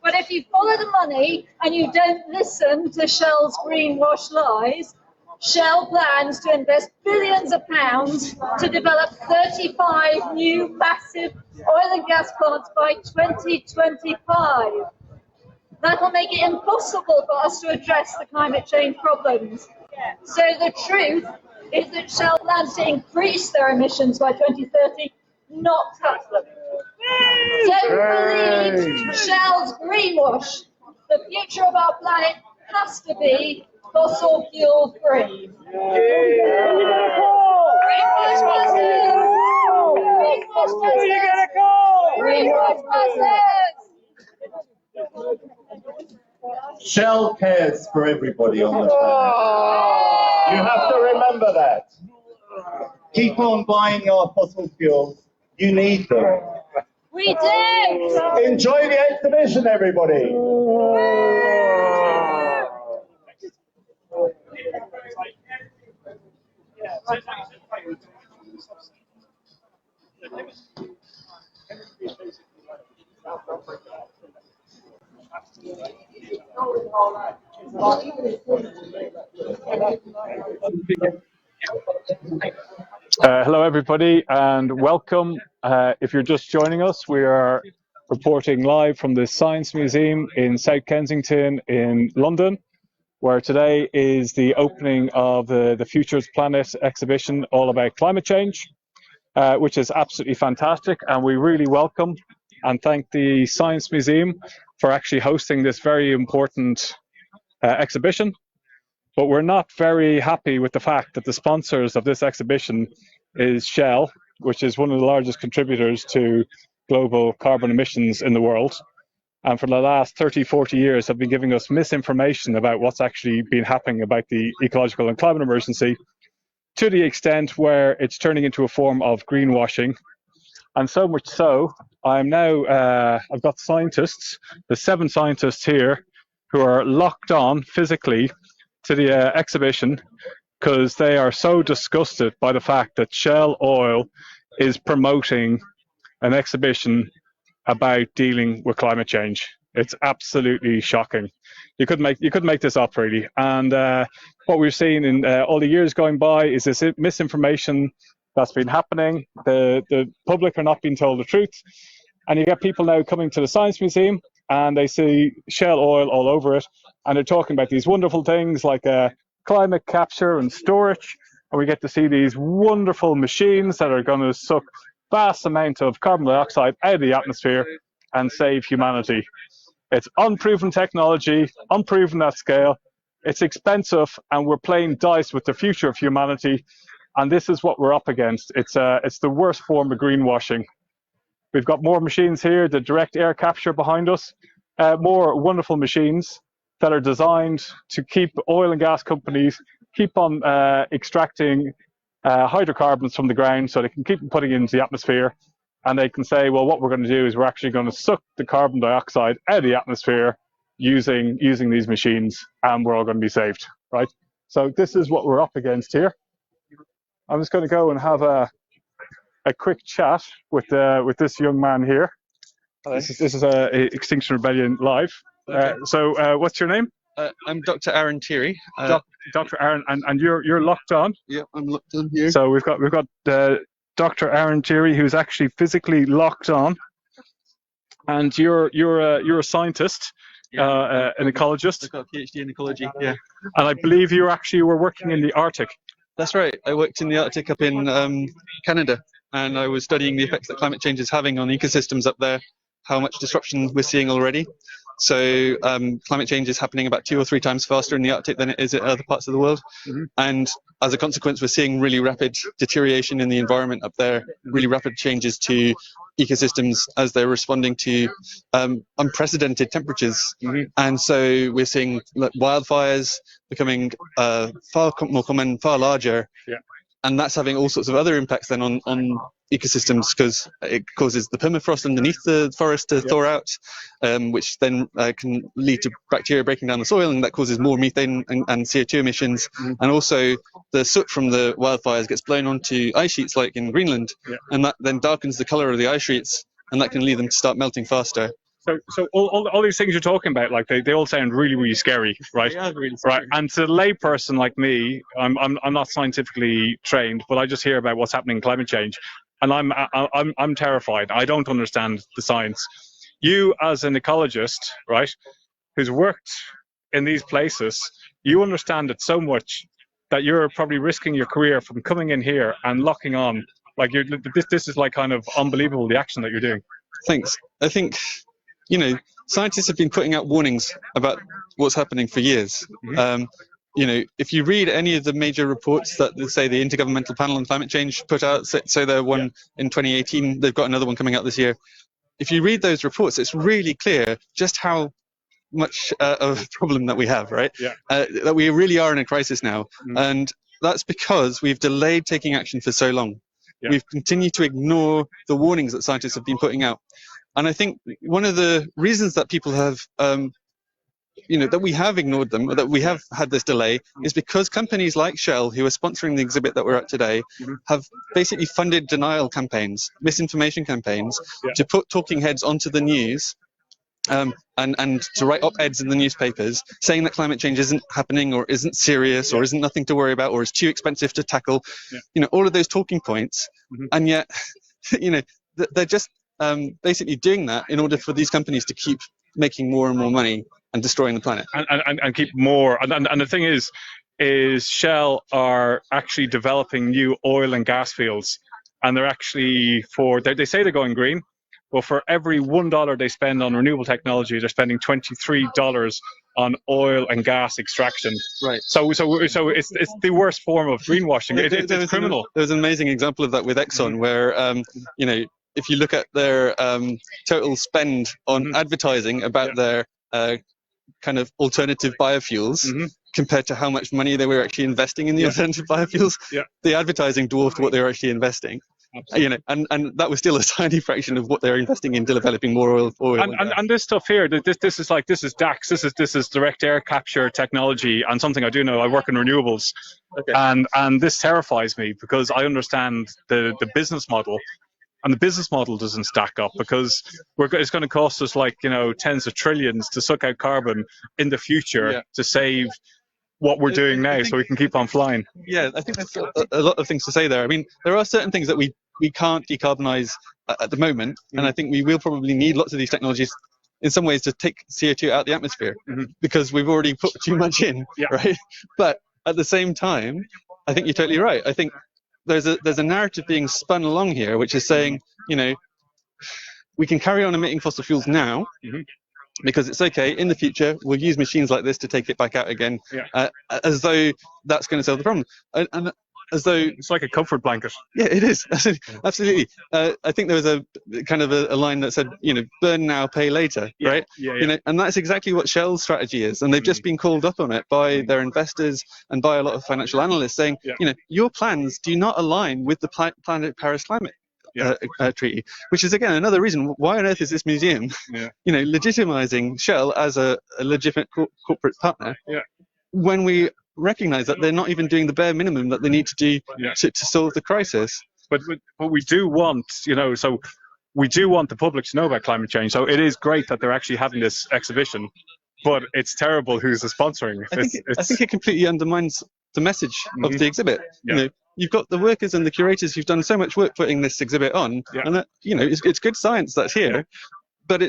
S21: But if you follow the money and you don't listen to Shell's greenwash lies, Shell plans to invest billions of pounds to develop 35 new massive oil and gas plants by 2025. That will make it impossible for us to address the climate change problems. So the truth is that Shell plans to increase their emissions by 2030, not cut them. Don't believe Shell's greenwash. The future of our planet has to be fossil fuel free. Greenwash busters! Greenwash busters! Greenwash busters!
S20: Shell cares for everybody on the planet. You have to remember that. Keep on buying our fossil fuels. You need them.
S21: We do!
S20: Enjoy the exhibition, everybody.
S22: Hello everybody and welcome. If you're just joining us, we are reporting live from the Science Museum in South Kensington in London, where today is the opening of the Futures Planet exhibition all about climate change, which is absolutely fantastic, and we really welcome and thank the Science Museum for actually hosting this very important exhibition. But we're not very happy with the fact that the sponsors of this exhibition is Shell, which is one of the largest contributors to global carbon emissions in the world. And for the last 30, 40 years have been giving us misinformation about what's actually been happening about the ecological and climate emergency, to the extent where it's turning into a form of greenwashing. And so much so, I'm now, I've got scientists, the 7 scientists here, who are locked on physically to the exhibition because they are so disgusted by the fact that Shell Oil is promoting an exhibition about dealing with climate change. It's absolutely shocking. You could make this up, really. And what we've seen in all the years going by is this misinformation that's been happening. The public are not being told the truth, and you get people now coming to the Science Museum and they see Shell Oil all over it, and they're talking about these wonderful things like climate capture and storage, and we get to see these wonderful machines that are going to suck vast amount of carbon dioxide out of the atmosphere and save humanity. It's unproven technology, unproven at scale, it's expensive, and we're playing dice with the future of humanity, and this is what we're up against. It's the worst form of greenwashing. We've got more machines here, the direct air capture behind us, more wonderful machines that are designed to keep oil and gas companies keep on extracting hydrocarbons from the ground so they can keep putting it into the atmosphere, and they can say, well, what we're going to do is we're actually going to suck the carbon dioxide out of the atmosphere using these machines, and we're all going to be saved, right? So this is what we're up against here. I'm just going to go and have a quick chat with this young man here. This is Extinction Rebellion Live. Okay. So what's your name?
S14: I'm Dr Thierry.
S22: Dr Aaron, and you're locked on.
S14: Yeah, I'm locked on here.
S22: So we've got Dr Thierry, who's actually physically locked on, and you're a scientist, an ecologist.
S14: I've got a PhD in ecology. Yeah.
S22: And I believe you actually were working in the Arctic.
S14: That's right. I worked in the Arctic up in Canada, and I was studying the effects that climate change is having on ecosystems up there, how much disruption we're seeing already. So climate change is happening about 2 or 3 times faster in the Arctic than it is in other parts of the world. Mm-hmm. And as a consequence, we're seeing really rapid deterioration in the environment up there, really rapid changes to ecosystems as they're responding to unprecedented temperatures. Mm-hmm. And so we're seeing wildfires becoming far more common, far larger.
S22: Yeah.
S14: and that's having all sorts of other impacts then on ecosystems, because it causes the permafrost underneath the forest to thaw out, which then can lead to bacteria breaking down the soil, and that causes more methane and CO2 emissions. And also the soot from the wildfires gets blown onto ice sheets like in Greenland, and that then darkens the color of the ice sheets, and that can lead them to start melting faster.
S22: So all these things you're talking about, like they all sound really, really scary, right?
S14: They are really scary.
S22: Right. And to a layperson like me, I'm not scientifically trained, but I just hear about what's happening in climate change, and I'm terrified. I don't understand the science. You, as an ecologist, right, who's worked in these places, you understand it so much that you're probably risking your career from coming in here and locking on. Like this is like kind of unbelievable, the action that you're doing.
S14: Thanks. I think, scientists have been putting out warnings about what's happening for years. If you read any of the major reports that, say, the Intergovernmental Panel on Climate Change put out, so there one in 2018, they've got another one coming out this year. If you read those reports, it's really clear just how much of a problem that we have, right? That we really are in a crisis now. And that's because we've delayed taking action for so long. We've continued to ignore the warnings that scientists have been putting out. And I think one of the reasons that people have, that we have ignored them, or that we have had this delay, is because companies like Shell, who are sponsoring the exhibit that we're at today, have basically funded denial campaigns, misinformation campaigns, to put talking heads onto the news, and to write op-eds in the newspapers saying that climate change isn't happening, or isn't serious, or isn't nothing to worry about, or is too expensive to tackle. All of those talking points, and yet, they're just basically doing that in order for these companies to keep making more and more money and destroying the planet.
S22: And keep more. And the thing is Shell are actually developing new oil and gas fields, and they're actually they say they're going green. Well, for every $1 they spend on renewable technology, they're spending $23 on oil and gas extraction.
S14: Right.
S22: So it's the worst form of greenwashing. It's criminal.
S14: There was an amazing example of that with Exxon, where if you look at their total spend on advertising about their kind of alternative biofuels, compared to how much money they were actually investing in the alternative biofuels, the advertising dwarfed what they were actually investing. And that was still a tiny fraction of what they're investing in developing more oil.
S22: And this stuff here, this is DAX, this is direct air capture technology, and something I do know. I work in renewables, and this terrifies me because I understand the business model, and the business model doesn't stack up, because it's going to cost us tens of trillions to suck out carbon in the future to save what we're doing now, so we can keep on flying.
S14: Yeah, I think there's a lot of things to say there. I mean, there are certain things that we can't decarbonize at the moment, and I think we will probably need lots of these technologies in some ways to take CO2 out of the atmosphere, because we've already put too much in, right? But at the same time, I think you're totally right. I think there's a narrative being spun along here, which is saying, we can carry on emitting fossil fuels now, because it's okay. In the future, we'll use machines like this to take it back out again, as though that's going to solve the problem, and as though
S22: it's like a comfort blanket.
S14: Yeah, it is. Absolutely. I think there was a kind of a line that said, burn now, pay later, right? And that's exactly what Shell's strategy is, and they've just been called up on it by their investors and by a lot of financial analysts, saying, your plans do not align with the Planet Paris Climate Treaty, which is again another reason why on earth is this museum, legitimizing Shell as a legitimate corporate partner, when we recognize that they're not even doing the bare minimum that they need to do to solve the crisis.
S22: But we do want, so we do want the public to know about climate change. So it is great that they're actually having this exhibition, but it's terrible who's sponsoring.
S14: I think it completely undermines the message of the exhibit. You've got the workers and the curators who've done so much work putting this exhibit on, and that, it's good science that's here, but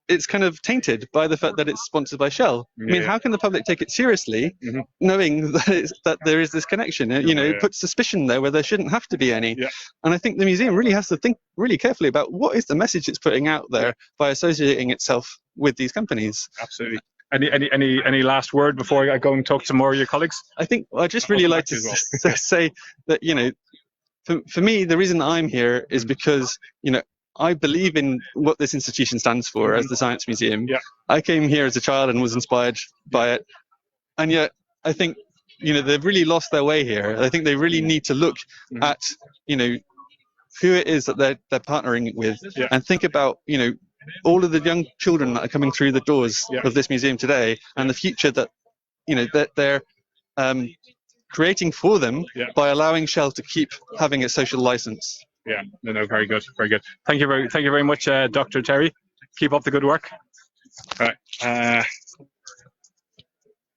S14: it's kind of tainted by the fact that it's sponsored by Shell. I mean, how can the public take it seriously, knowing that there is this connection? It puts suspicion there where there shouldn't have to be any. And I think the museum really has to think really carefully about what is the message it's putting out there by associating itself with these companies.
S22: Absolutely. Any last word before I go and talk to more of your colleagues?
S14: I think I'd just really like to say that, for me, the reason I'm here is because, I believe in what this institution stands for as the Science Museum. I came here as a child and was inspired by it. And yet, I think they've really lost their way here. I think they really need to look at, who it is that they're partnering with, and think about, all of the young children that are coming through the doors of this museum today, and the future that, that they're creating for them by allowing Shell to keep having its social license.
S22: Yeah, no, very good, very good. Thank you very much, Dr. Terry. Keep up the good work. All right.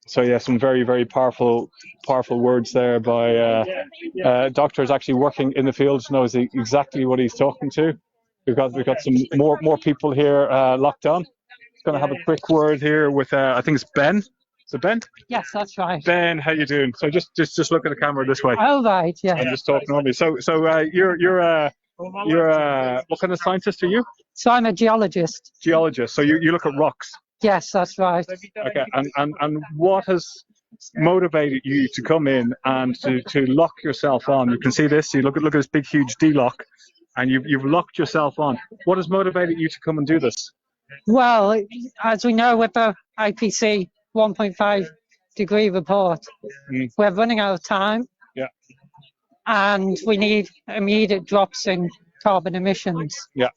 S22: So yeah, some very, very powerful words there by doctors actually working in the field, knows exactly what he's talking to. We've got some more people here locked on. Just going to have a quick word here with I think it's Ben. Is it Ben?
S7: Yes, that's right.
S22: Ben, how you doing? So just look at the camera this way.
S7: Oh right, yeah.
S22: I'm just talking normally. So you're what kind of scientist are you?
S7: So I'm a geologist.
S22: Geologist. So you look at rocks.
S7: Yes, that's right.
S22: Okay, and what has motivated you to come in and to lock yourself on? You can see this. You look at this big, huge D-lock, and you've locked yourself on. What has motivated you to come and do this?
S7: Well, as we know with the IPC 1.5 degree report, we're running out of time.
S22: Yeah.
S7: And we need immediate drops in carbon emissions.
S22: Yeah.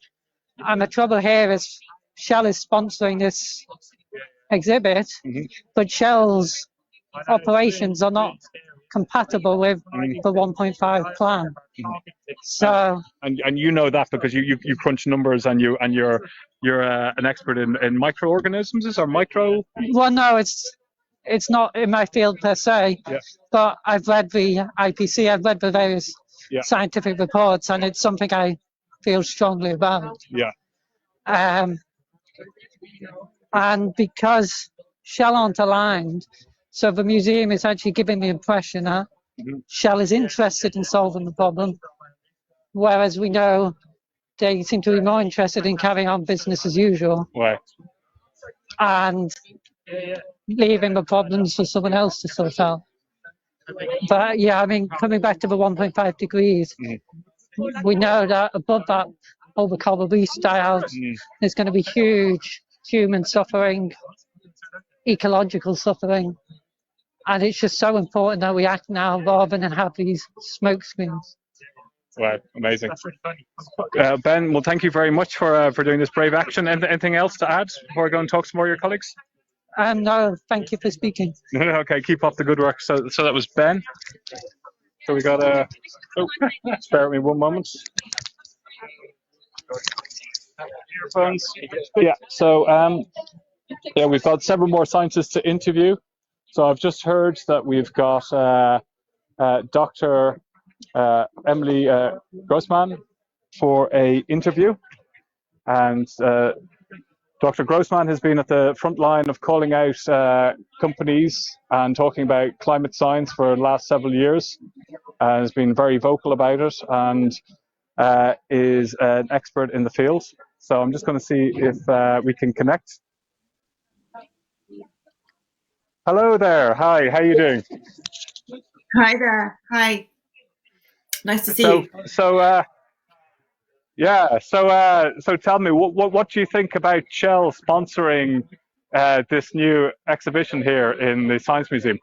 S7: And the trouble here is Shell is sponsoring this exhibit, but Shell's operations are not compatible with the 1.5 plan. So
S22: and you know that because you crunch numbers and you're an expert in microorganisms or micro.
S7: Well, no, it's not in my field per se.
S22: Yeah.
S7: But I've read the IPC, I've read the various scientific reports, and it's something I feel strongly about.
S22: Yeah.
S7: And because Shell aren't aligned, so the museum is actually giving the impression that Shell is interested in solving the problem, whereas we know they seem to be more interested in carrying on business as usual.
S22: Right.
S7: And leaving the problems for someone else to sort out. But yeah, I mean, coming back to the 1.5 degrees, we know that above that, all the coral reefs die out. There's going to be huge human suffering, ecological suffering, and it's just so important that we act now rather than have these smoke screens.
S22: Wow, amazing. Ben, well, thank you very much for doing this brave action. Anything else to add before I go and talk to some more of your colleagues?
S7: No, thank you for speaking.
S22: Okay, keep up the good work. So that was Ben. So we got spare me one moment. Earphones. Yeah. So we've got several more scientists to interview. So I've just heard that we've got Dr. Emily Grossman for a interview, and Dr. Grossman has been at the front line of calling out companies and talking about climate science for the last several years, has been very vocal about it, and is an expert in the field. So I'm just going to see if we can connect. Hello there. Hi, how are you doing?
S8: Hi there. Hi. Nice to see you.
S22: So tell me, what do you think about Shell sponsoring this new exhibition here in the Science Museum?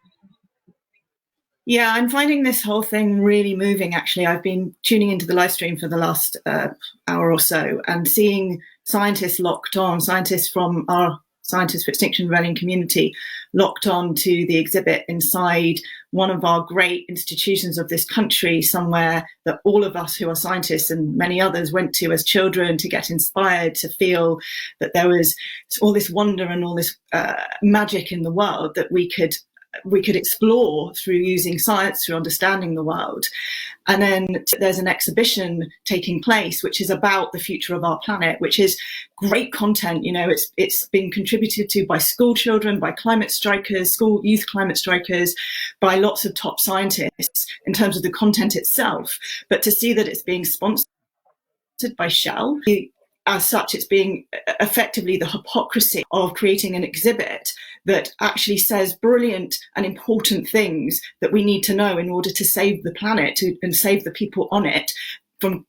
S8: Yeah, I'm finding this whole thing really moving, actually. I've been tuning into the live stream for the last hour or so and seeing scientists locked on, scientists from our Scientists for Extinction Rebellion community locked on to the exhibit inside one of our great institutions of this country, somewhere that all of us who are scientists and many others went to as children to get inspired, to feel that there was all this wonder and all this magic in the world that we could explore through using science, through understanding the world. And then there's an exhibition taking place, which is about the future of our planet, which is great content. You know, it's been contributed to by school children, by climate strikers, school youth climate strikers, by lots of top scientists in terms of the content itself. But to see that it's being sponsored by Shell, as such, it's being effectively the hypocrisy of creating an exhibit that actually says brilliant and important things that we need to know in order to save the planet and save the people on it from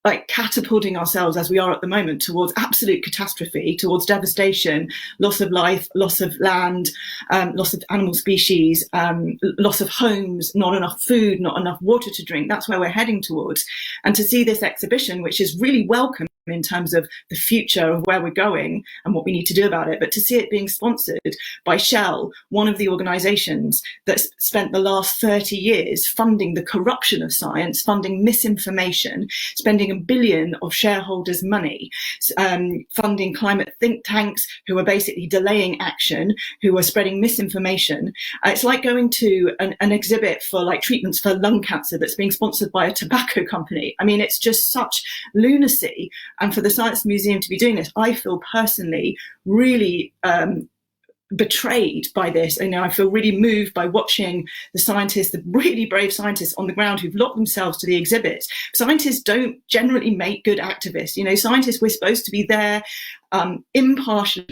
S8: like catapulting ourselves as we are at the moment towards absolute catastrophe, towards devastation, loss of life, loss of land, loss of animal species, loss of homes, not enough food, not enough water to drink. That's where we're heading towards. And to see this exhibition, which is really welcome in terms of the future of where we're going and what we need to do about it, but to see it being sponsored by Shell, one of the organisations that's spent the last 30 years funding the corruption of science, funding misinformation, spending $1 billion of shareholders' money, funding climate think tanks who are basically delaying action, who are spreading misinformation. It's like going to an exhibit for like treatments for lung cancer that's being sponsored by a tobacco company. I mean, it's just such lunacy. And for the Science Museum to be doing this, I feel personally really betrayed by this. You know, I feel really moved by watching the scientists, the really brave scientists on the ground who've locked themselves to the exhibits. Scientists don't generally make good activists. You know, scientists, we're supposed to be there, impartial.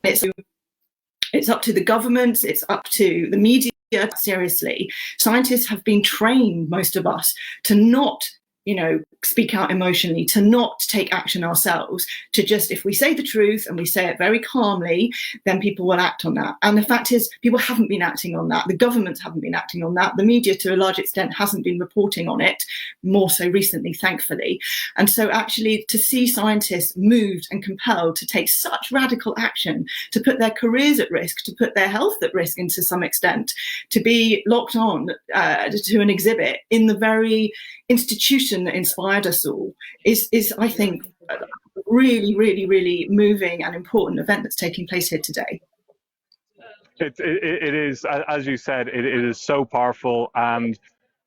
S8: It's up to the governments, it's up to the media. Seriously, scientists have been trained, most of us, to not, you know, speak out emotionally, to not take action ourselves, to just, if we say the truth and we say it very calmly, then people will act on that. And the fact is, people haven't been acting on that. The governments haven't been acting on that. The media, to a large extent, hasn't been reporting on it, more so recently, thankfully. And so actually, to see scientists moved and compelled to take such radical action, to put their careers at risk, to put their health at risk to some extent, to be locked on to an exhibit in the very institution that inspired us all is I think a really, really, really moving and important event that's taking place here today.
S22: It is, as you said, it is so powerful, and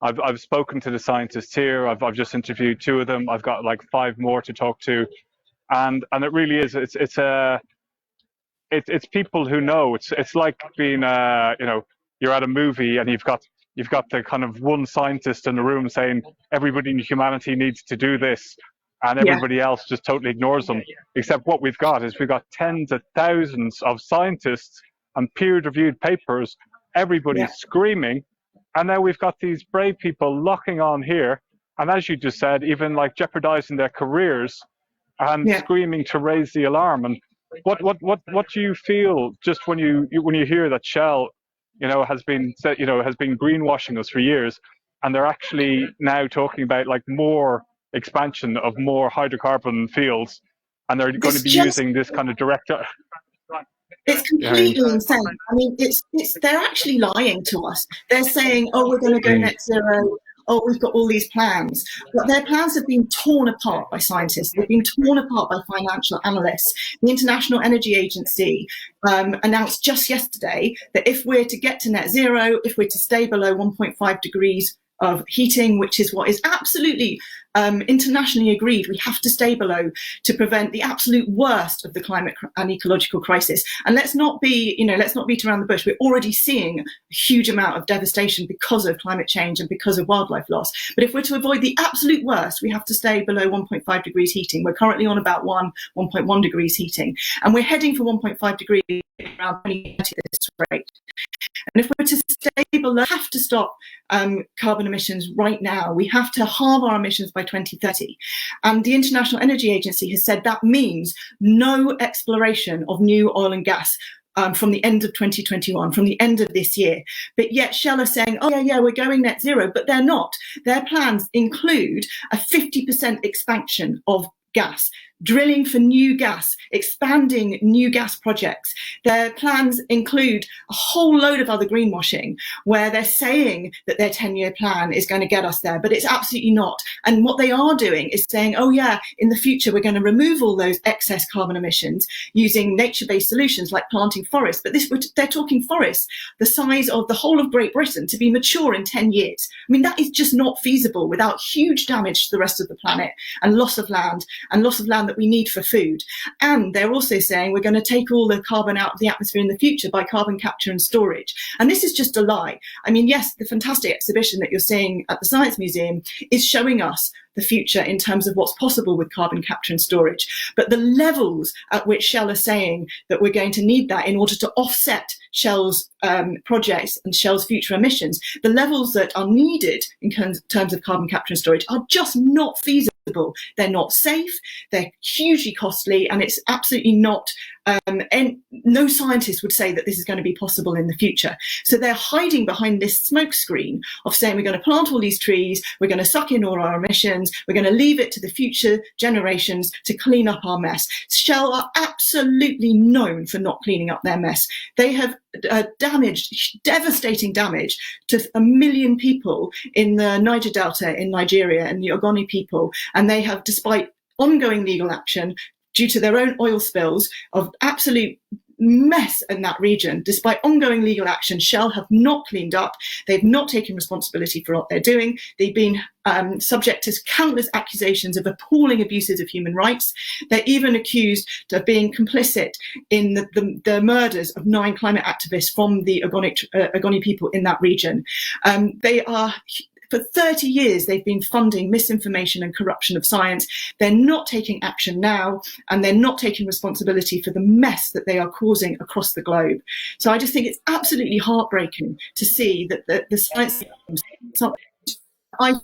S22: I've spoken to the scientists here. I've just interviewed 2 of them. I've got like 5 more to talk to, and it really is. It's people who know. It's like being you know, you're at a movie and you've got the kind of one scientist in the room saying everybody in humanity needs to do this, and everybody else just totally ignores them. Except what we've got tens of thousands of scientists and peer-reviewed papers, everybody screaming, and now we've got these brave people locking on here, and as you just said, even like jeopardizing their careers and screaming to raise the alarm. And what do you feel just when you hear that Shell, you know, has been greenwashing us for years, and they're actually now talking about like more expansion of more hydrocarbon fields, and they're going to be using this kind of direct.
S8: It's completely insane. I mean, they're actually lying to us. They're saying, "Oh, we're going to go net zero. Oh, we've got all these plans." But their plans have been torn apart by scientists. They've been torn apart by financial analysts. The International Energy Agency announced just yesterday that if we're to get to net zero, if we're to stay below 1.5 degrees of heating, which is what is absolutely internationally agreed, we have to stay below to prevent the absolute worst of the climate and ecological crisis. And let's not beat around the bush. We're already seeing a huge amount of devastation because of climate change and because of wildlife loss. But if we're to avoid the absolute worst, we have to stay below 1.5 degrees heating. We're currently on about 1.1 degrees heating, and we're heading for 1.5 degrees around 2030 at this rate. And if we're to stay below, we have to stop carbon emissions right now. We have to halve our emissions by 2030. And the International Energy Agency has said that means no exploration of new oil and gas from the end of 2021, from the end of this year. But yet Shell are saying, oh yeah, we're going net zero, but they're not. Their plans include a 50% expansion of gas, drilling for new gas, expanding new gas projects. Their plans include a whole load of other greenwashing where they're saying that their 10-year plan is going to get us there, but it's absolutely not. And what they are doing is saying, oh yeah, in the future, we're going to remove all those excess carbon emissions using nature-based solutions like planting forests. But they're talking forests the size of the whole of Great Britain to be mature in 10 years. I mean, that is just not feasible without huge damage to the rest of the planet and loss of land that we need for food. And they're also saying we're going to take all the carbon out of the atmosphere in the future by carbon capture and storage. And this is just a lie. I mean, yes, the fantastic exhibition that you're seeing at the Science Museum is showing us the future in terms of what's possible with carbon capture and storage. But the levels at which Shell are saying that we're going to need that in order to offset Shell's projects and Shell's future emissions, the levels that are needed in terms of carbon capture and storage are just not feasible. They're not safe, they're hugely costly, and it's absolutely not, and no scientist would say that this is going to be possible in the future. So they're hiding behind this smokescreen of saying we're going to plant all these trees, we're going to suck in all our emissions, we're going to leave it to the future generations to clean up our mess. Shell are absolutely known for not cleaning up their mess. They have devastating damage to 1 million people in the Niger Delta in Nigeria and the Ogoni people. And they have, despite ongoing legal action due to their own oil spills of absolute mess in that region, despite ongoing legal action, Shell have not cleaned up. They've not taken responsibility for what they're doing. They've been subject to countless accusations of appalling abuses of human rights. They're even accused of being complicit in the murders of 9 climate activists from the Ogoni people in that region. For 30 years, they've been funding misinformation and corruption of science. They're not taking action now, and they're not taking responsibility for the mess that they are causing across the globe. So I just think it's absolutely heartbreaking to see that the science, I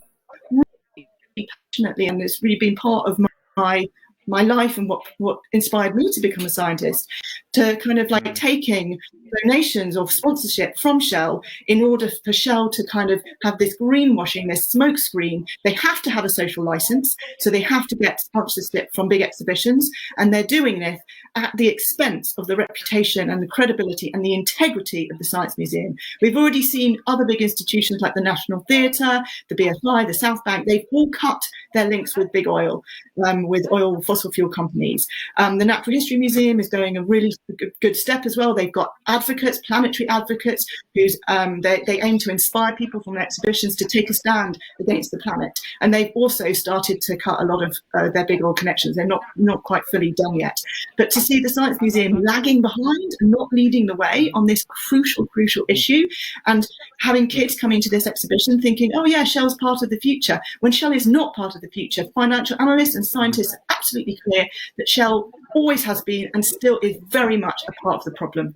S8: really passionately, and it's really been part of my life and what inspired me to become a scientist, to kind of like taking donations or sponsorship from Shell in order for Shell to kind of have this greenwashing, this smoke screen. They have to have a social license, so they have to get sponsorship from big exhibitions, and they're doing this at the expense of the reputation and the credibility and the integrity of the Science Museum. We've already seen other big institutions like the National Theatre, the BFI, the South Bank, they've all cut their links with big oil, with oil fossil fuel companies. The Natural History Museum is going a really good step as well. They've got advocates, planetary advocates, who's they aim to inspire people from their exhibitions to take a stand against the planet. And they've also started to cut a lot of their big oil connections. They're not quite fully done yet. But to see the Science Museum lagging behind and not leading the way on this crucial issue, and having kids coming to this exhibition thinking, oh yeah, Shell's part of the future, when Shell is not part of the future. Financial analysts and scientists are absolutely clear that Shell always has been and still is very much a part of the problem.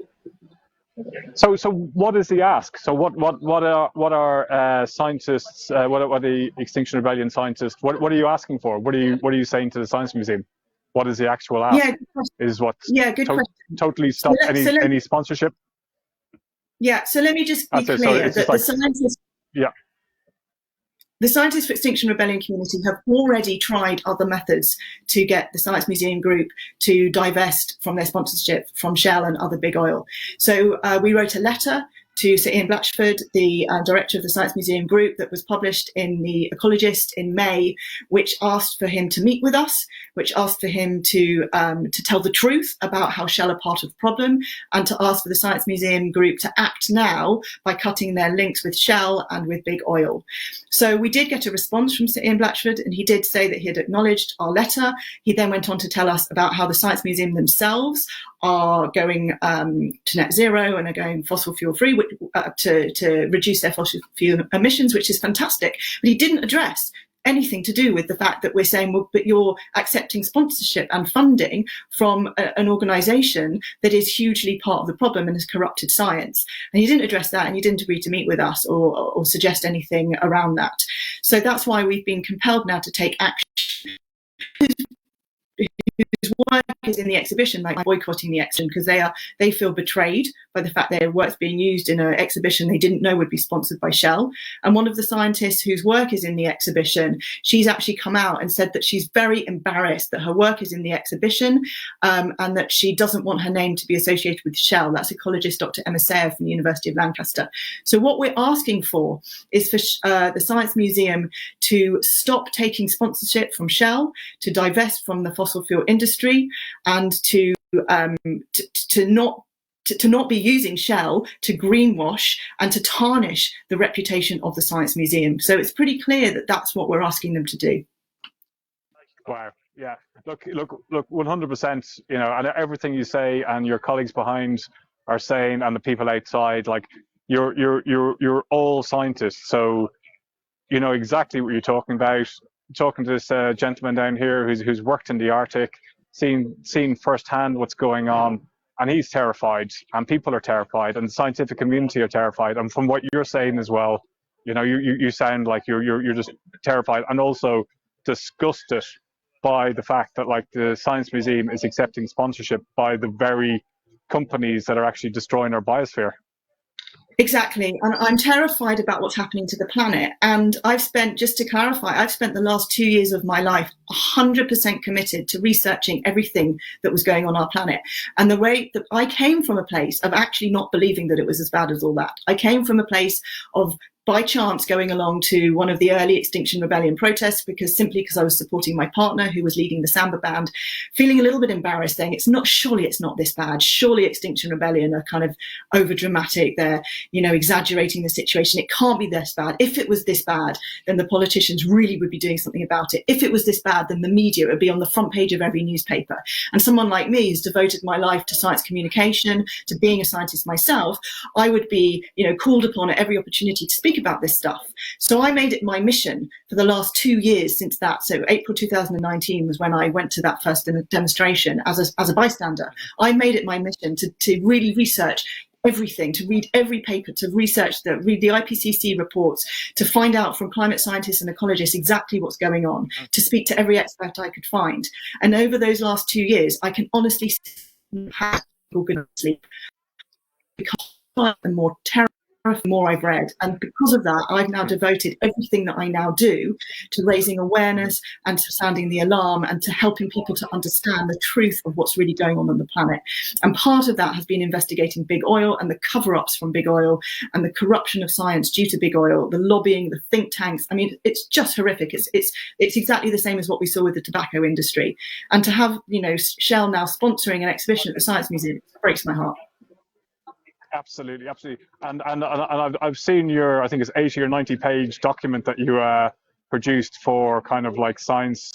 S22: So what is the ask? So what are scientists? What are the Extinction Rebellion scientists? What are you asking for? What are you saying to the Science Museum? What is the actual ask?
S8: Yeah,
S22: is what?
S8: Yeah, good question.
S22: Totally stop any sponsorship.
S8: Yeah. So let me just be clear that the scientists.
S22: Yeah.
S8: The Scientists for Extinction Rebellion community have already tried other methods to get the Science Museum Group to divest from their sponsorship from Shell and other big oil. So we wrote a letter to Sir Ian Blatchford, the director of the Science Museum Group, that was published in the Ecologist in May, which asked for him to meet with us, which asked for him to tell the truth about how Shell are part of the problem, and to ask for the Science Museum Group to act now by cutting their links with Shell and with big oil. So we did get a response from Sir Ian Blatchford, and he did say that he had acknowledged our letter. He then went on to tell us about how the Science Museum themselves are going to net zero and are going fossil fuel free to reduce their fossil fuel emissions, which is fantastic. But he didn't address anything to do with the fact that we're saying, well, but you're accepting sponsorship and funding from an organisation that is hugely part of the problem and has corrupted science. And he didn't address that, and he didn't agree to meet with us or suggest anything around that. So that's why we've been compelled now to take action. Whose work is in the exhibition, like boycotting the exhibition, because they feel betrayed by the fact their work's being used in an exhibition they didn't know would be sponsored by Shell. And one of the scientists whose work is in the exhibition, she's actually come out and said that she's very embarrassed that her work is in the exhibition, and that she doesn't want her name to be associated with Shell. That's ecologist Dr Emma Sayer from the University of Lancaster. So what we're asking for is for the Science Museum to stop taking sponsorship from Shell, to divest from the fossil fuel industry, and to not be using Shell to greenwash and to tarnish the reputation of the Science Museum. So it's pretty clear that that's what we're asking them to do.
S22: Wow. Yeah, look, 100%. You know, and everything you say, and your colleagues behind are saying, and the people outside, like you're all scientists, so you know exactly what you're talking about. Talking to this gentleman down here who's worked in the Arctic, seen firsthand what's going on, and he's terrified, and people are terrified, and the scientific community are terrified. And from what you're saying as well, you know, you sound like you're just terrified, and also disgusted by the fact that like the Science Museum is accepting sponsorship by the very companies that are actually destroying our biosphere.
S8: Exactly. And I'm terrified about what's happening to the planet. And I've spent, just to clarify, I've spent the last 2 years of my life 100% committed to researching everything that was going on our planet. And the way that I came from a place of actually not believing that it was as bad as all that. I came from a place of, by chance, going along to one of the early Extinction Rebellion protests because I was supporting my partner who was leading the Samba band, feeling a little bit embarrassed, saying surely it's not this bad. Surely Extinction Rebellion are kind of over dramatic. They're, you know, exaggerating the situation. It can't be this bad. If it was this bad, then the politicians really would be doing something about it. If it was this bad, then the media would be on the front page of every newspaper. And someone like me who's devoted my life to science communication, to being a scientist myself, I would be, you know, called upon at every opportunity to speak about this stuff. So I made it my mission for the last 2 years since that. So April 2019 was when I went to that first demonstration as a bystander. I made it my mission to really research everything, to read every paper, to read the IPCC reports, to find out from climate scientists and ecologists exactly what's going on, to speak to every expert I could find. And over those last 2 years, I can honestly have good sleep because I'm more terrible. The more I've read, and because of that, I've now devoted everything that I now do to raising awareness and to sounding the alarm and to helping people to understand the truth of what's really going on the planet. And part of that has been investigating big oil and the cover-ups from big oil and the corruption of science due to big oil, the lobbying, the think tanks. I mean, it's just horrific. It's exactly the same as what we saw with the tobacco industry. And to have, you know, Shell now sponsoring an exhibition at the Science Museum breaks my heart.
S22: Absolutely. And I've seen your, I think it's 80 or 90 page document that you produced for kind of like science.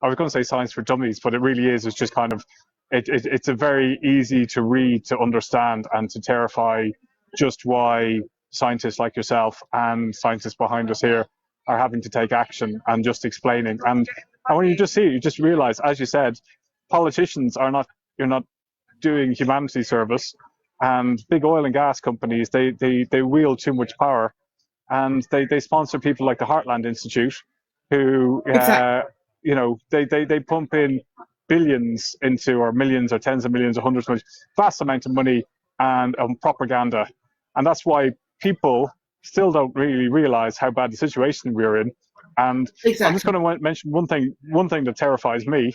S22: I was going to say science for dummies, but it really is. It's just kind of, it's a very easy to read, to understand, and to terrify just why scientists like yourself and scientists behind us here are having to take action and just explaining. And when you just see it, you just realize, as you said, politicians are not, you're not doing humanity service. And big oil and gas companies, they wield too much power, and they sponsor people like the Heartland Institute, who you know, they pump in billions into, or millions or tens of millions or hundreds of millions, vast amount of money and propaganda. And that's why people still don't really realize how bad the situation we're in. And I'm just going to mention one thing that terrifies me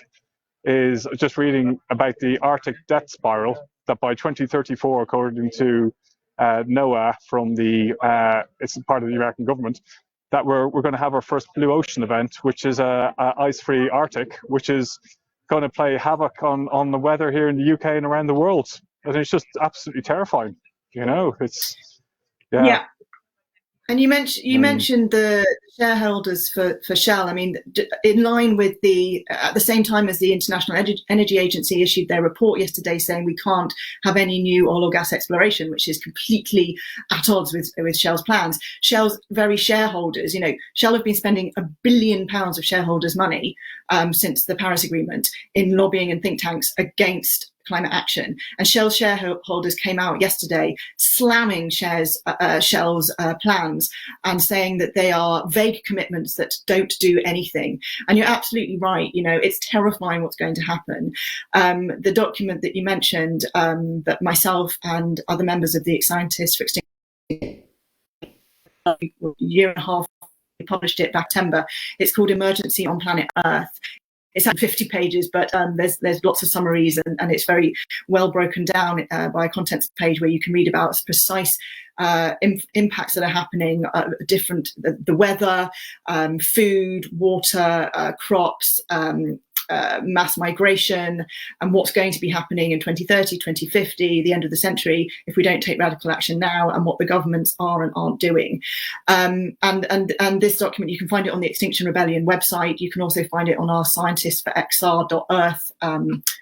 S22: is just reading about the Arctic death spiral, that by 2034, according to NOAA from the, it's part of the American government, that we're going to have our first blue ocean event, which is a ice-free Arctic, which is going to play havoc on the weather here in the UK and around the world. And it's just absolutely terrifying. You know, it's, yeah.
S8: And you mentioned the shareholders for Shell. I mean, in line with at the same time as the International Energy Agency issued their report yesterday saying we can't have any new oil or gas exploration, which is completely at odds with Shell's plans. Shell's very shareholders, you know, Shell have been spending £1 billion of shareholders' money since the Paris Agreement in lobbying and think tanks against climate action. And Shell shareholders came out yesterday slamming Shell's plans and saying that they are vague commitments that don't do anything. And you're absolutely right. You know, it's terrifying what's going to happen. The document that you mentioned, that myself and other members of the Scientists for Extinction a year and a half, we published it back September. It's called Emergency on Planet Earth. It's at 50 pages, but there's lots of summaries, and it's very well broken down by a contents page where you can read about precise impacts that are happening, the weather, food, water, crops, mass migration and what's going to be happening in 2030, 2050, the end of the century, if we don't take radical action now, and what the governments are and aren't doing. And this document, you can find it on the Extinction Rebellion website. You can also find it on our scientistforxr.earth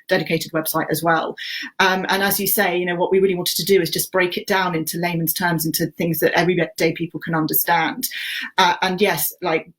S8: dedicated website as well. And as you say, you know, what we really wanted to do is just break it down into layman's terms, into things that everyday people can understand. And yes, like,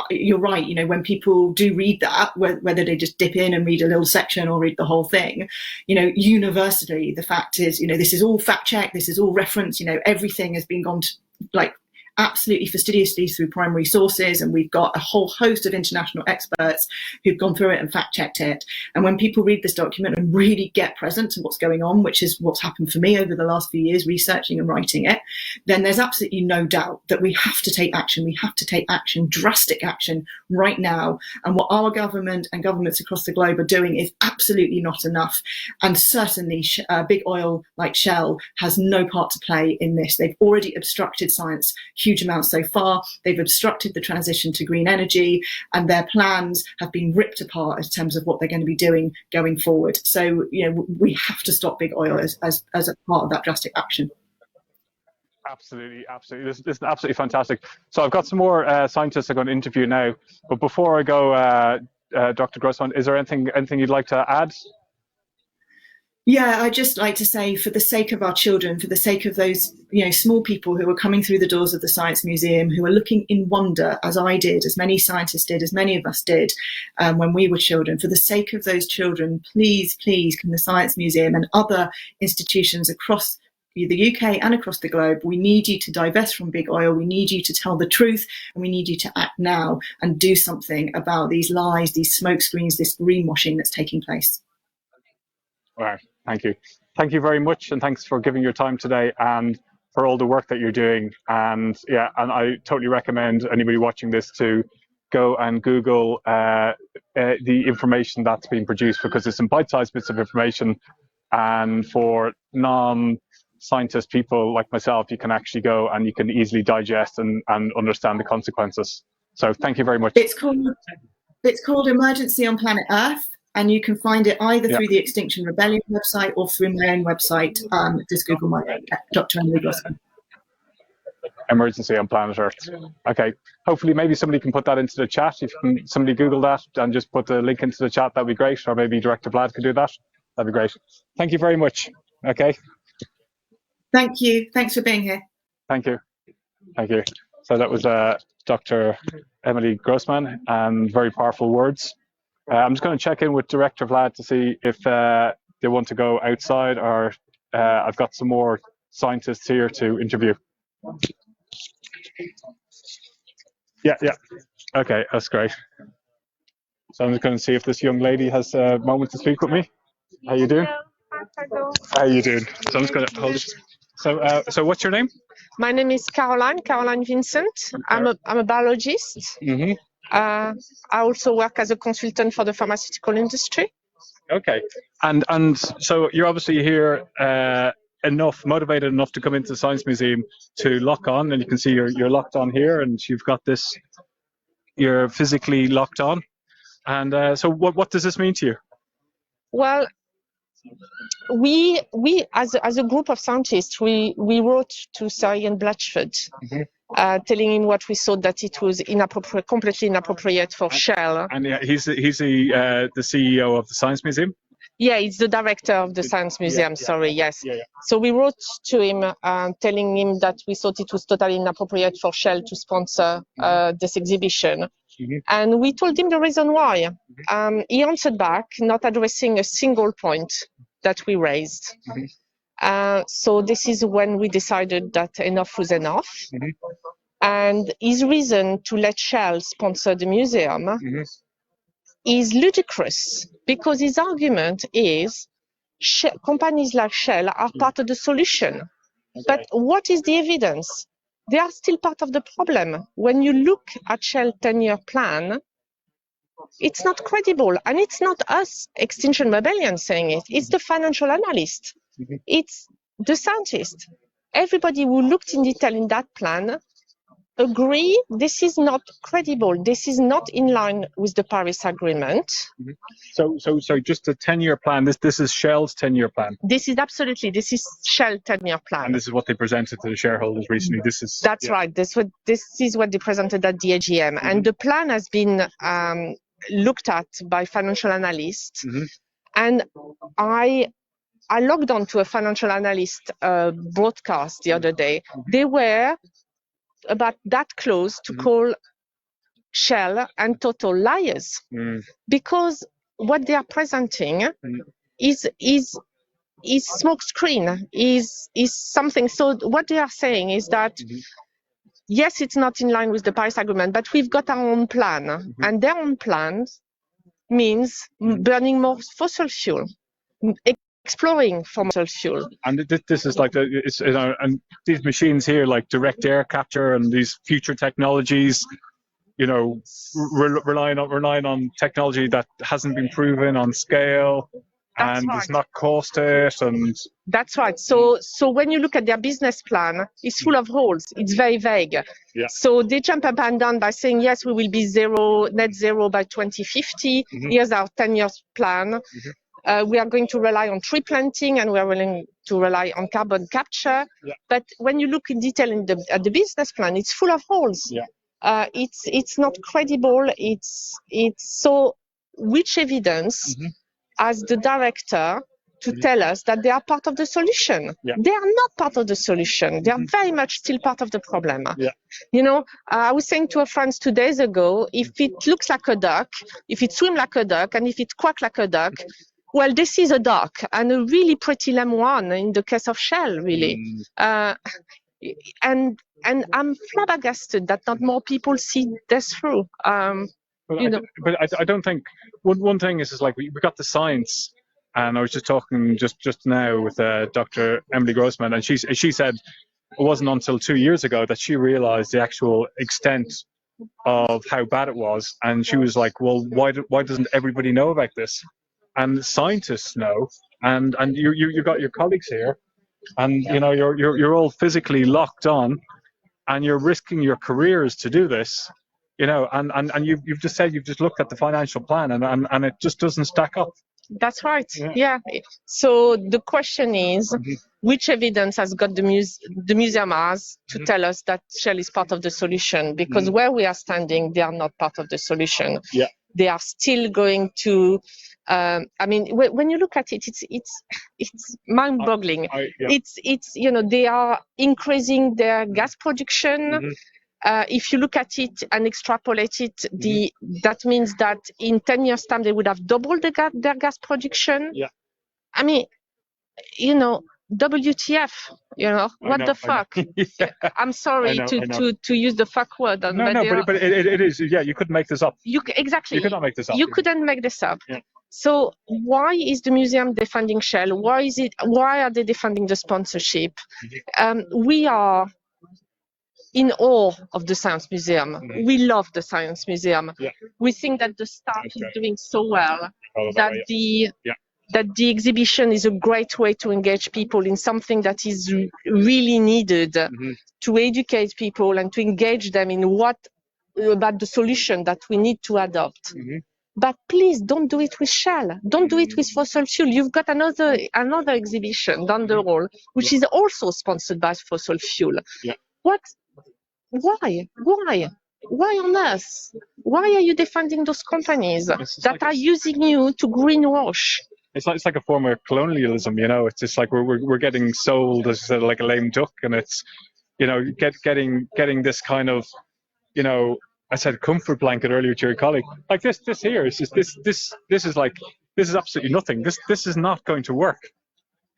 S8: you're right, you know, when people do read that, whether they just dip in and read a little section or read the whole thing, you know, universally, the fact is, you know, this is all fact checked, this is all reference, you know, everything has been gone to, like, absolutely fastidiously through primary sources, and we've got a whole host of international experts who've gone through it and fact checked it. And when people read this document and really get present to what's going on, which is what's happened for me over the last few years researching and writing it, then there's absolutely no doubt that we have to take action. We have to take action, drastic action right now. And what our government and governments across the globe are doing is absolutely not enough. And certainly big oil like Shell has no part to play in this. They've already obstructed science huge amounts so far. They've obstructed the transition to green energy, and their plans have been ripped apart in terms of what they're going to be doing going forward. So, you know, we have to stop big oil as a part of that drastic action.
S22: Absolutely, absolutely. This is absolutely fantastic. So I've got some more scientists I'm going to interview now. But before I go, Dr. Grossman, is there anything you'd like to add?
S8: Yeah, I'd just like to say, for the sake of our children, for the sake of those, you know, small people who are coming through the doors of the Science Museum, who are looking in wonder, as I did, as many scientists did, as many of us did when we were children, for the sake of those children, please, please, can the Science Museum and other institutions across the UK and across the globe, we need you to divest from big oil. We need you to tell the truth, and we need you to act now and do something about these lies, these smoke screens, this greenwashing that's taking place.
S22: All right. Thank you. Thank you very much, and thanks for giving your time today and for all the work that you're doing. And yeah, and I totally recommend anybody watching this to go and Google the information that's being produced, because it's some bite-sized bits of information, and for non-scientist people like myself, you can actually go and you can easily digest and understand the consequences. So thank you very much.
S8: It's called Emergency on Planet Earth. And you can find it either through the Extinction Rebellion website or through my own website. Just Google my Dr. Grossman.
S22: Emergency on Planet Earth. Okay. Hopefully, maybe somebody can put that into the chat. If somebody Google that and just put the link into the chat, that'd be great. Or maybe Director Vlad could do that. That'd be great. Thank you very much. Okay.
S8: Thank you. Thanks for being here.
S22: Thank you. Thank you. So that was Dr. Emily Grossman, and very powerful words. I'm just going to check in with Director Vlad to see if they want to go outside, or I've got some more scientists here to interview. Yeah. Okay, that's great. So I'm just going to see if this young lady has a moment to speak with me. How you doing? How you doing? So I'm just going to hold it. So what's your name?
S9: My name is Caroline Vincent. I'm a biologist.
S22: Mm-hmm.
S9: I also work as a consultant for the pharmaceutical industry.
S22: Okay, and so you're obviously here motivated enough to come into the Science Museum to lock on, and you can see you're locked on here, and you've got this, you're physically locked on. And so what does this mean to you?
S9: Well, we as a group of scientists, we wrote to Sir Ian Blatchford. Mm-hmm. Telling him what we thought, that it was inappropriate, completely inappropriate for Shell. And yeah, he's the CEO of the Science Museum. Yeah, he's the director of the Science Museum. Sorry, yes. Yeah. So we wrote to him, telling him that we thought it was totally inappropriate for Shell to sponsor this exhibition. Mm-hmm. And we told him the reason why. He answered back, not addressing a single point that we raised. Mm-hmm. So this is when we decided that enough was enough. Mm-hmm. And his reason to let Shell sponsor the museum is ludicrous, because his argument is companies like Shell are part of the solution. But what is the evidence? They are still part of the problem. When you look at Shell's 10-year plan, it's not credible. And it's not us, Extinction Rebellion, saying it. It's the financial analyst. It's the scientist. Everybody who looked in detail in that plan agree. This is not credible. This is not in line with the Paris Agreement.
S22: So just a 10-year plan. This is Shell's 10-year plan.
S9: This is Shell 10-year plan.
S22: And this is what they presented to the shareholders recently.
S9: That's right. This is what they presented at the AGM, and the plan has been looked at by financial analysts. And I logged on to a financial analyst broadcast the other day. They were about that close to call Shell and Total liars, because what they are presenting is smokescreen, is something. So what they are saying is that yes, it's not in line with the Paris Agreement, but we've got our own plan, and their own plan means burning more fossil fuel, exploring for fossil fuel.
S22: And this is like and these machines here, like direct air capture and these future technologies, relying on technology that hasn't been proven on scale. That's and right. It's not costed, and
S9: that's right. So when you look at their business plan, it's full of holes. It's very vague.
S22: Yeah.
S9: So they jump up and down by saying, yes, we will be net zero by 2050. Here's our 10-year plan. We are going to rely on tree planting, and we are willing to rely on carbon capture.
S22: Yeah.
S9: But when you look in detail at the business plan, it's full of holes.
S22: Yeah.
S9: It's not credible. It's so. Which evidence? As the director to tell us that they are part of the solution.
S22: Yeah.
S9: They are not part of the solution. They are very much still part of the problem.
S22: Yeah.
S9: I was saying to a friend 2 days ago, if it looks like a duck, if it swims like a duck, and if it quacks like a duck, well, this is a duck, and a really pretty lame one in the case of Shell, really. And I'm flabbergasted that not more people see this through.
S22: But I don't think one thing is like we got the science, and I was just talking just now with Dr. Emily Grossman, and she said it wasn't until 2 years ago that she realized the actual extent of how bad it was, and she was like, well, why doesn't everybody know about this? And scientists know, and you got your colleagues here, and you're all physically locked on, and you're risking your careers to do this. And you've just said you've just looked at the financial plan, and it just doesn't stack up.
S9: That's right. Yeah. So the question is, which evidence has got the museum has to tell us that Shell is part of the solution? Because where we are standing, they are not part of the solution.
S22: Yeah.
S9: They are still going to. When you look at it, it's mind-boggling. It's they are increasing their gas production. If you look at it and extrapolate it, that means that in 10 years' time they would have doubled their gas production.
S22: Yeah.
S9: I mean, WTF? What the fuck? I'm sorry to use the fuck word.
S22: But it is. Yeah, you couldn't make this up.
S9: Exactly.
S22: You could not make this up.
S9: You couldn't make this up.
S22: Yeah.
S9: So why is the museum defending Shell? Why are they defending the sponsorship? We are in awe of the Science Museum. We love the Science Museum.
S22: Yeah.
S9: We think that the staff is doing so well that the exhibition is a great way to engage people in something that is really needed to educate people and to engage them in about the solution that we need to adopt. But please don't do it with Shell. Don't do it with fossil fuel. You've got another exhibition down the road, which is also sponsored by fossil fuel.
S22: Yeah.
S9: What? Why? Why on earth? Why are you defending those companies that are using you to greenwash?
S22: It's like a form of colonialism, It's just like we're getting sold as like a lame duck, and it's getting this kind of I said comfort blanket earlier to your colleague. Like this here is just this is absolutely nothing. This is not going to work.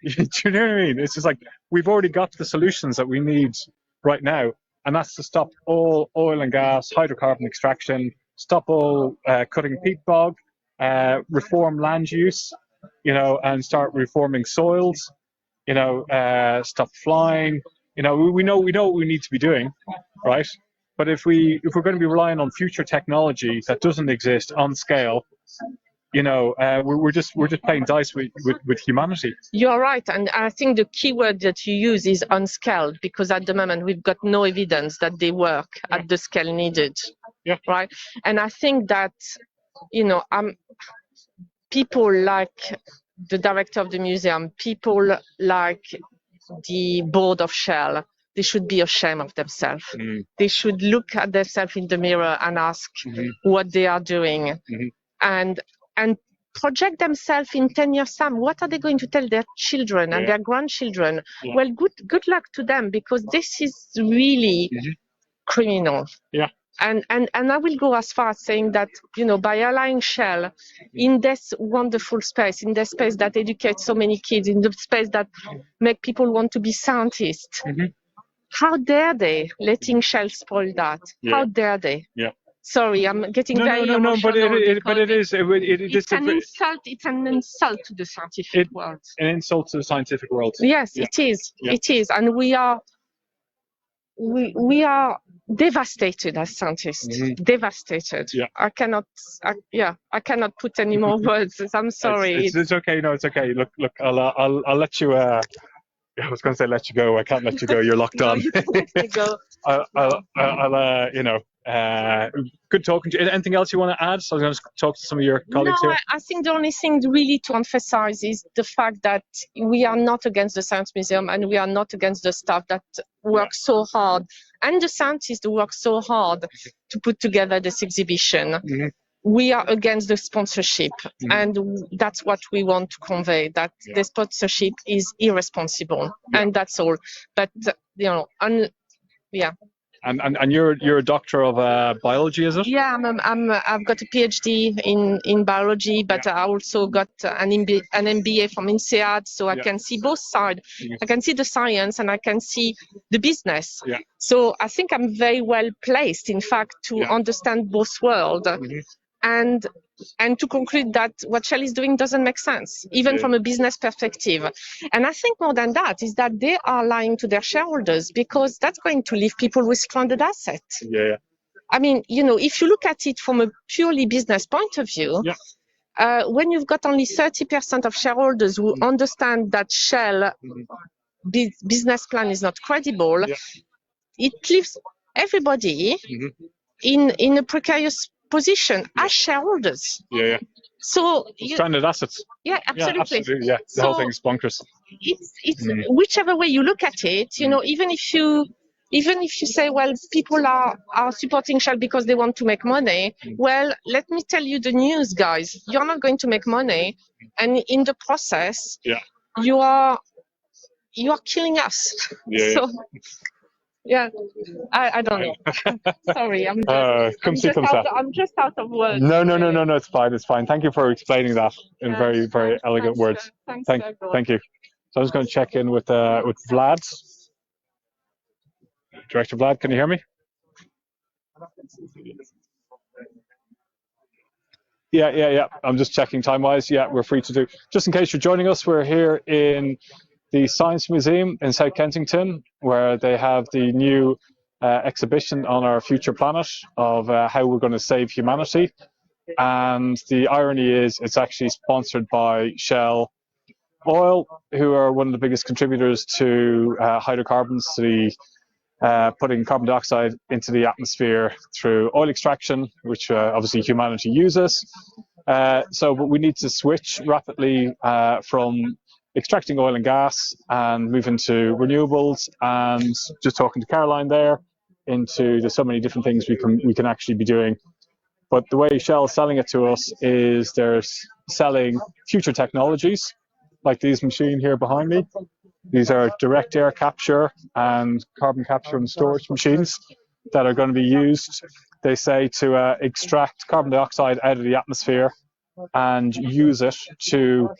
S22: Do you know what I mean? It's just like we've already got the solutions that we need right now. And that's to stop all oil and gas, hydrocarbon extraction, stop all cutting peat bog, reform land use, and start reforming soils, stop flying. We know what we need to be doing, right? But if we're going to be relying on future technology that doesn't exist on scale, you know, we're just playing dice with humanity.
S9: You're right, and I think the key word that you use is unscaled, because at the moment we've got no evidence that they work at the scale needed.
S22: Yeah.
S9: Right, and I think that, you know, people like the director of the museum, people like the board of Shell, they should be ashamed of themselves. They should look at themselves in the mirror and ask what they are doing, and project themselves in 10 years' time. What are they going to tell their children and their grandchildren? Well, good luck to them, because this is really criminal.
S22: Yeah.
S9: And I will go as far as saying that, you know, by allowing Shell in this wonderful space, in this space that educates so many kids, in the space that make people want to be scientists, how dare they letting Shell spoil that? How dare they?
S22: Yeah.
S9: Sorry, I'm getting very emotional.
S22: But it is
S9: it's an insult. It's an insult to the scientific world.
S22: An insult to the scientific world.
S9: Yes, it is. Yeah. It is, and we are devastated as scientists. Devastated.
S22: Yeah.
S9: I cannot put any more words. I'm sorry.
S22: It's okay. No, it's okay. Look. I'll let you. I was going to say let you go. I can't let you go. You're locked on.
S9: You can let me go.
S22: I'll you know. Good talking to you. Anything else you want to add? So I was going to talk to some of your colleagues here.
S9: I think the only thing really to emphasize is the fact that we are not against the Science Museum, and we are not against the staff that work so hard, and the scientists who work so hard to put together this exhibition. We are against the sponsorship, and that's what we want to convey, that the sponsorship is irresponsible, and that's all. But, you know,
S22: And you're a doctor of biology, is it?
S9: Yeah, I've got a PhD in biology, but I also got an MBA from INSEAD, so I can see both sides. I can see the science and I can see the business. So I think I'm very well placed, in fact, to understand both worlds and to conclude that what Shell is doing doesn't make sense, even from a business perspective. And I think more than that is that they are lying to their shareholders, because that's going to leave people with stranded assets.
S22: Yeah.
S9: I mean, you know, if you look at it from a purely business point of view, when you've got only 30% of shareholders who understand that Shell business plan is not credible, it leaves everybody in a precarious position as shareholders. So
S22: stranded assets.
S9: Yeah, absolutely.
S22: Yeah, the whole thing is bonkers.
S9: It's whichever way you look at it, you know, even if you say, well, people are supporting Shell because they want to make money, well, let me tell you the news, guys. You're not going to make money, and in the process, you are killing us. So, yeah, I don't know. Sorry, I'm just out of words.
S22: No, it's fine. It's fine. Thank you for explaining that in very, very elegant words. Thank you. So I was going to check in with Vlad. Director Vlad, can you hear me? Yeah. I'm just checking time-wise. Yeah, we're free to do. Just in case you're joining us, we're here in the Science Museum in South Kensington, where they have the new exhibition on our future planet of how we're going to save humanity. And the irony is it's actually sponsored by Shell Oil, who are one of the biggest contributors to hydrocarbons, putting carbon dioxide into the atmosphere through oil extraction, which obviously humanity uses. But we need to switch rapidly from extracting oil and gas and move into renewables, and just talking to Caroline there, there's so many different things we can actually be doing. But the way Shell is selling it to us is they're selling future technologies, like these machines here behind me. These are direct air capture and carbon capture and storage machines that are going to be used, they say, to extract carbon dioxide out of the atmosphere and use it to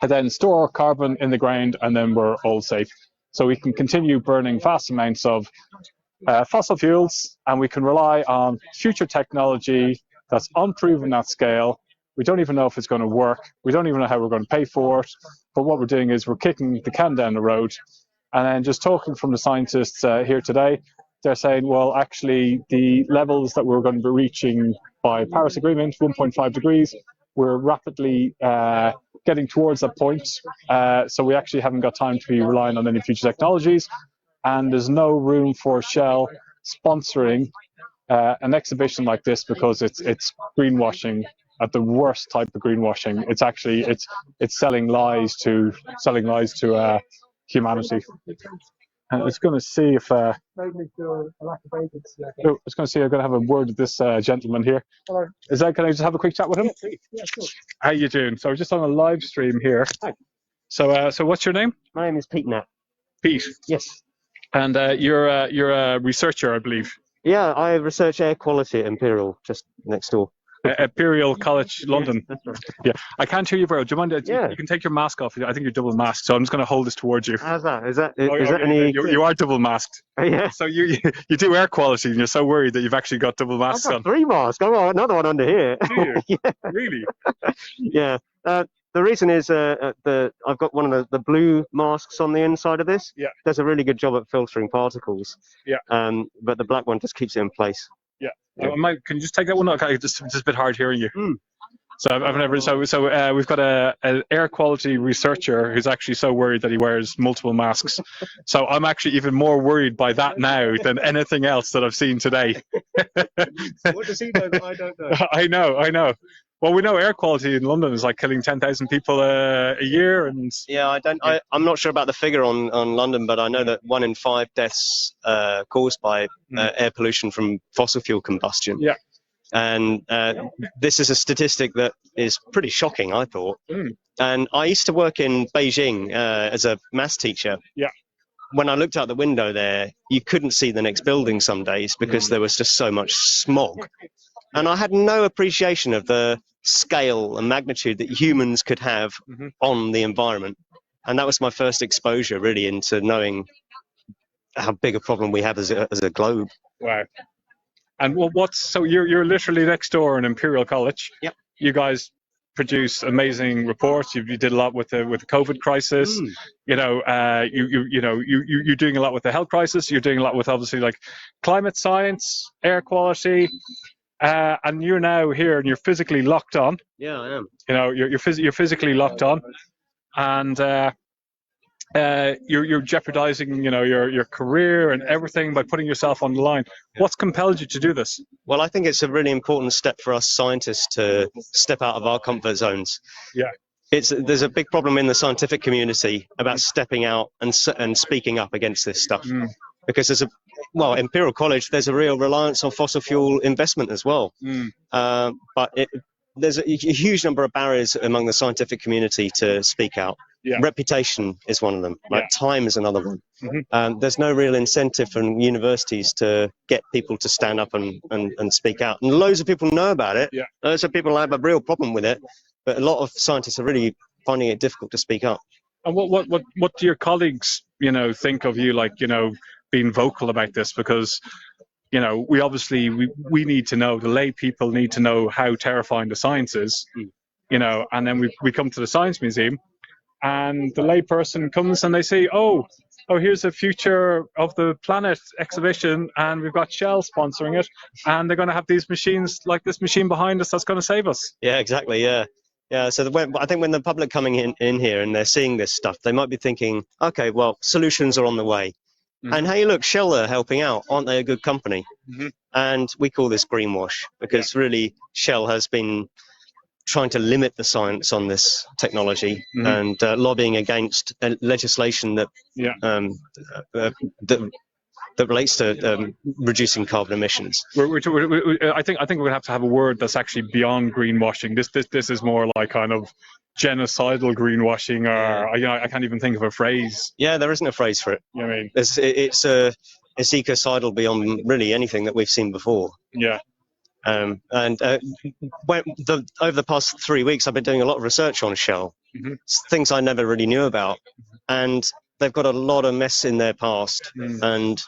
S22: then store carbon in the ground, and then we're all safe. So we can continue burning vast amounts of fossil fuels, and we can rely on future technology that's unproven at scale. We don't even know if it's going to work. We don't even know how we're going to pay for it. But what we're doing is we're kicking the can down the road. And then just talking from the scientists here today, they're saying, well, actually, the levels that we're going to be reaching by Paris Agreement, 1.5 degrees, we're rapidly getting towards that point. So we actually haven't got time to be relying on any future technologies, and there's no room for Shell sponsoring an exhibition like this, because it's greenwashing at the worst type of greenwashing. It's actually it's selling lies to humanity. I was going to see if I was going to see. I'm going to have a word with this gentleman here.
S10: Hello.
S22: Can I just have a quick chat with him?
S10: Yeah, sure.
S22: How you doing? So we're just on a live stream here.
S10: Hi.
S22: So what's your name?
S10: My name is Pete Knapp.
S22: Pete.
S10: Yes.
S22: And you're a researcher, I believe.
S10: Yeah, I research air quality at Imperial, just next door.
S22: Imperial College London.
S10: Yes, that's right.
S22: Yeah, I can't hear you very well. Do you mind?
S10: Yeah.
S22: You can take your mask off. I think you're double masked, so I'm just going to hold this towards you.
S10: How's that? Is that
S22: any? You are double masked.
S10: Yeah.
S22: So you do air quality, and you're so worried that you've actually got double masks
S10: I've got
S22: on.
S10: 3 masks. I've got another one under here.
S22: Do you?
S10: Yeah.
S22: Really?
S10: Yeah. The reason is I've got one of the blue masks on the inside of this.
S22: Yeah.
S10: Does a really good job at filtering particles.
S22: Yeah.
S10: But the black one just keeps it in place.
S22: Yeah. Can you just take that one? Okay, just a bit hard hearing you.
S10: Mm.
S22: So I've never. So we've got an air quality researcher who's actually so worried that he wears multiple masks. So I'm actually even more worried by that now than anything else that I've seen today.
S10: What does he know that I don't know?
S22: I know. Well, we know air quality in London is like killing 10,000 people a year, and
S10: yeah, I'm not sure about the figure on London, but I know that 1 in 5 deaths caused by air pollution from fossil fuel combustion.
S22: Yeah.
S10: And this is a statistic that is pretty shocking, I thought. And I used to work in Beijing as a maths teacher.
S22: Yeah.
S10: When I looked out the window there, you couldn't see the next building some days because there was just so much smog. And I had no appreciation of the scale and magnitude that humans could have on the environment. And that was my first exposure, really, into knowing how big a problem we have as a globe.
S22: Wow. And so you're literally next door in Imperial College.
S10: Yep.
S22: You guys produce amazing reports. You did a lot with the COVID crisis. You know, you're doing a lot with the health crisis. You're doing a lot with obviously like climate science, air quality. And you're now here, and you're physically locked on.
S10: Yeah, I am.
S22: You know, you're physically locked on, and you're jeopardizing, your career and everything by putting yourself on the line. What's compelled you to do this?
S10: Well, I think it's a really important step for us scientists to step out of our comfort zones.
S22: Yeah.
S10: There's a big problem in the scientific community about stepping out and speaking up against this stuff. Because Imperial College, there's a real reliance on fossil fuel investment as well. But there's a huge number of barriers among the scientific community to speak out.
S22: Yeah.
S10: Reputation is one of them. Time is another one. There's no real incentive from universities to get people to stand up and speak out. And loads of people know about it.
S22: Yeah.
S10: Loads of people have a real problem with it. But a lot of scientists are really finding it difficult to speak up.
S22: And what do your colleagues, think of you, like, being vocal about this? Because we obviously we need to know, the lay people need to know how terrifying the science is, and then we come to the Science Museum, and the lay person comes and they say, oh, here's a Future of the Planet exhibition, and we've got Shell sponsoring it, and they're going to have these machines, like this machine behind us, that's going to save us.
S10: Yeah, exactly. Yeah. So I think when the public coming in here and they're seeing this stuff, they might be thinking, okay, well, solutions are on the way. And hey, look, Shell are helping out. Aren't they a good company? And we call this greenwash, because really Shell has been trying to limit the science on this technology and lobbying against legislation that that relates to reducing carbon emissions.
S22: I think we're going to have a word that's actually beyond greenwashing. This is more like kind of genocidal greenwashing, or I can't even think of a phrase.
S10: Yeah, there isn't a phrase for it.
S22: You know what I mean?
S10: It's ecocidal beyond really anything that we've seen before.
S22: Yeah.
S10: Over the past 3 weeks, I've been doing a lot of research on Shell, things I never really knew about, and they've got a lot of mess in their past. And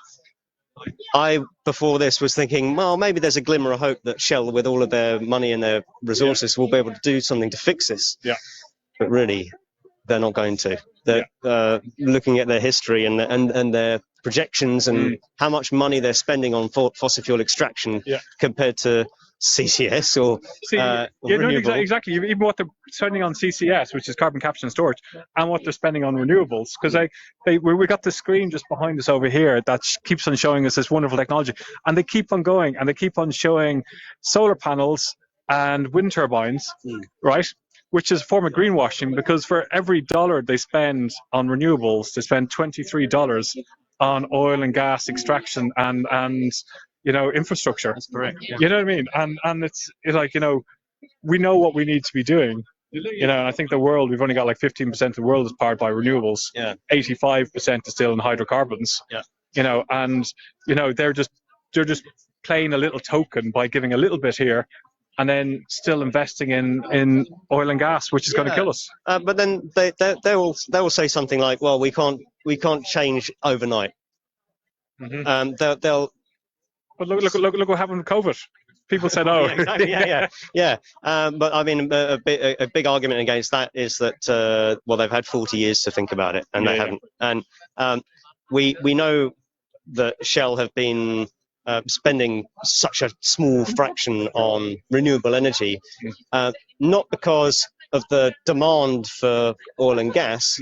S10: I, before this, was thinking, well, maybe there's a glimmer of hope that Shell, with all of their money and their resources, will be able to do something to fix this.
S22: Yeah.
S10: But really, they're not going to. They're looking at their history and their projections and how much money they're spending on fossil fuel extraction compared to CCS or renewable.
S22: Exactly. Even what they're spending on CCS, which is carbon capture and storage, and what they're spending on renewables, because we got the screen just behind us over here that keeps on showing us this wonderful technology, and they keep on going, and they keep on showing solar panels and wind turbines, right? Which is a form of greenwashing, because for every dollar they spend on renewables, they spend $23 on oil and gas extraction and infrastructure. That's correct. Yeah. You know what I mean? And it's like, we know what we need to be doing. And I think we've only got like 15% of the world is powered by renewables. Yeah. 85% is still in hydrocarbons. Yeah. And they're just playing a little token by giving a little bit here, and then still investing in oil and gas, which is going to kill us.
S10: But then they will say something like, "Well, we can't change overnight."
S22: Mm-hmm.
S10: They'll.
S22: But look what happened with COVID. People said, "Oh,
S10: yeah." But I mean, a big argument against that is that they've had 40 years to think about it, and they haven't. And we know that Shell have been spending such a small fraction on renewable energy, not because of the demand for oil and gas,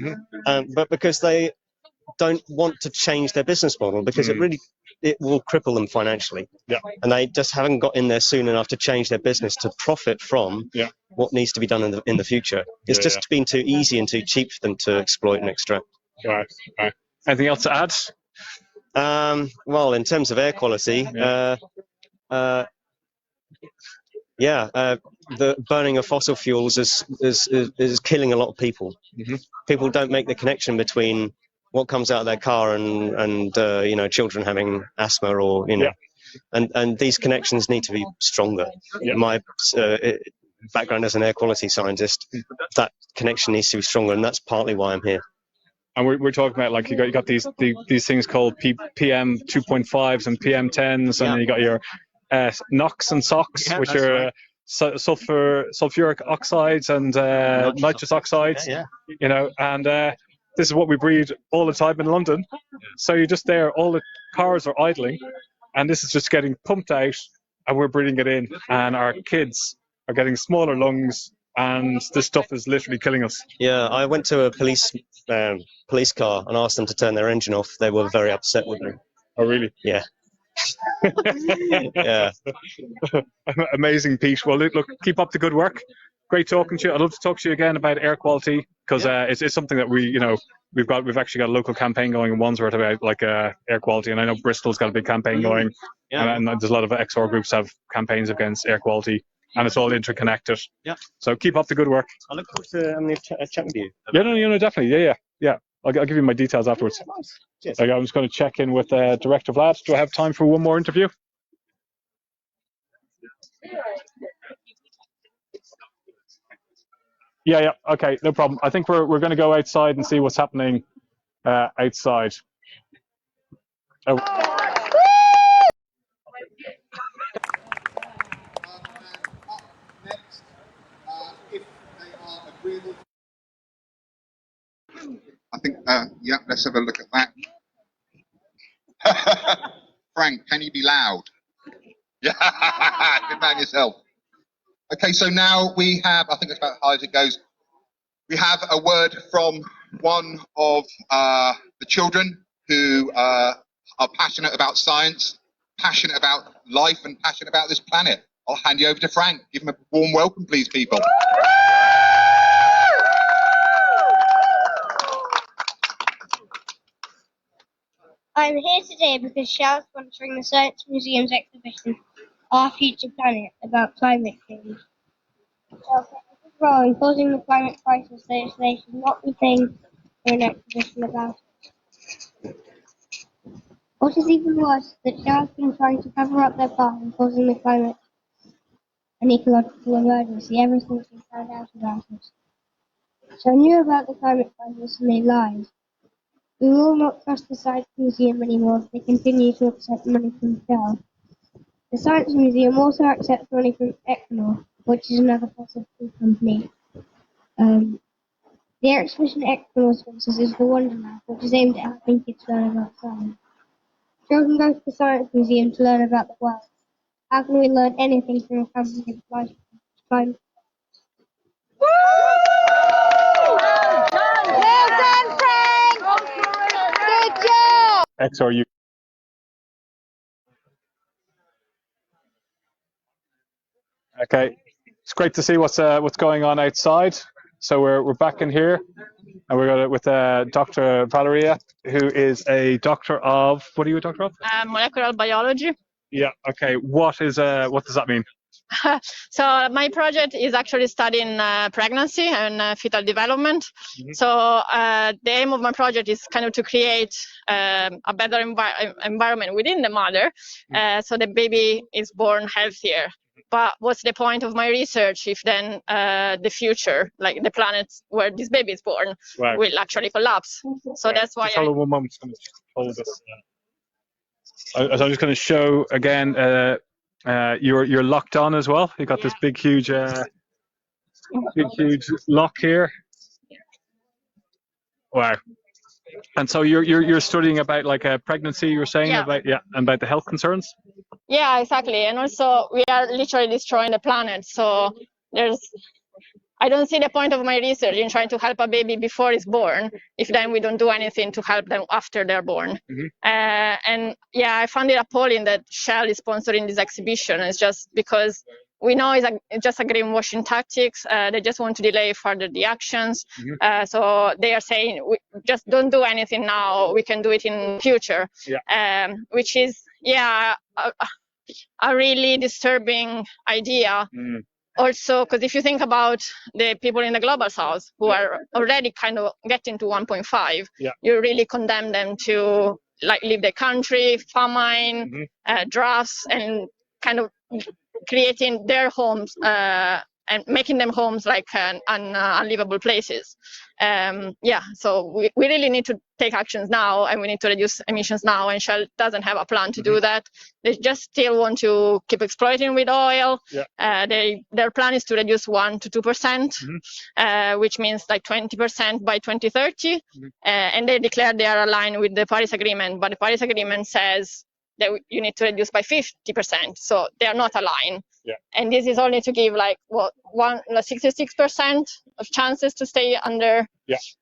S10: but because they don't want to change their business model, because it will cripple them financially. Yeah. And they just haven't got in there soon enough to change their business to profit from what needs to be done in the future. It's just been too easy and too cheap for them to exploit and extract.
S22: Right. Anything else to add?
S10: Well, in terms of air quality, the burning of fossil fuels is killing a lot of people. Mm-hmm. People don't make the connection between what comes out of their car and children having asthma or and these connections need to be stronger. Yeah. My background as an air quality scientist, that connection needs to be stronger, and that's partly why I'm here.
S22: And we're talking about, like, you got these things called PM 2.5s and PM 10s, and then you got your NOx and SOx, which are sulfuric oxides and nitrous oxides. And this is what we breathe all the time in London. So you're just there, all the cars are idling, and this is just getting pumped out, and we're breathing it in, and our kids are getting smaller lungs, and this stuff is literally killing us.
S10: Yeah, I went to a police car and asked them to turn their engine off. They were very upset with me.
S22: Oh, really?
S10: Yeah. Yeah.
S22: Amazing, Pete. Well, look, keep up the good work. Great talking to you. I'd love to talk to you again about air quality, because it's something that we've actually got a local campaign going in Wandsworth about air quality, and I know Bristol's got a big campaign going, and there's a lot of XR groups have campaigns against air quality. And it's all interconnected. Yeah. So keep up the good work.
S10: I look forward to having a chat with you.
S22: Yeah, definitely. Yeah. I'll give you my details afterwards. Nice. Cheers. I'm just going to check in with Director Vlad. Do I have time for one more interview? Yeah. Okay, no problem. I think we're going to go outside and see what's happening outside. Oh.
S11: I think, let's have a look at that. Frank, can you be loud? Yeah, good man yourself. Okay, so now we have, I think that's about how it goes. We have a word from one of the children who are passionate about science, passionate about life, and passionate about this planet. I'll hand you over to Frank. Give him a warm welcome, please, people.
S12: I'm here today because Shell is sponsoring the Science Museum's exhibition, Our Future Planet, about climate change. Shell's role in causing the climate crisis, they should not be paying for an exhibition about it. What is even worse is that Shell has been trying to cover up their part in causing the climate an ecological emergency ever since we found out about it. Shell knew about the climate crisis and they lied. We will not trust the Science Museum anymore if they continue to accept money from Shell. The Science Museum also accepts money from Equinor, which is another fossil fuel company. The exhibition Equinor sponsors is the Wonder Lab, which is aimed at helping kids learn about science. Children go to the Science Museum to learn about the world. How can we learn anything from a company like climate?
S22: X or U. Okay, it's great to see what's going on outside. So we're back in here, and we're with Dr. Valeria, who is a doctor of, what are you a doctor of?
S1: Molecular biology.
S22: Yeah. Okay. What does that mean?
S1: So my project is actually studying pregnancy and fetal development. So the aim of my project is kind of to create a better environment within the mother, so the baby is born healthier. But what's the point of my research if then the future, like the planet where this baby is born, will actually collapse? So that's why.
S22: Just hold on one moment. I'm just going to hold this. I'm just going to show again. You're locked on as well. You got this big huge lock here. Wow. And so you're studying about like a pregnancy. You were saying about and about the health concerns.
S1: Yeah, exactly. And also we are literally destroying the planet. So I don't see the point of my research in trying to help a baby before it's born if then we don't do anything to help them after they're born. And yeah, I found it appalling that Shell is sponsoring this exhibition. It's just because we know it's just a greenwashing tactics. They just want to delay further the actions. So they are saying, just don't do anything now. We can do it in future, which is, a really disturbing idea. Also, because if you think about the people in the global south who are already kind of getting to 1.5, you really condemn them to like leave the country, famine, droughts, and kind of creating their homes and making them homes like unlivable places. So we really need to take actions now, and we need to reduce emissions now, and Shell doesn't have a plan to do that. They just still want to keep exploiting with oil. Their plan is to reduce 1 to 2%, which means like 20% by 2030, and they declare they are aligned with the Paris Agreement, but the Paris Agreement says that you need to reduce by 50%, so they are not aligned. And this is only to give like 66% of chances to stay under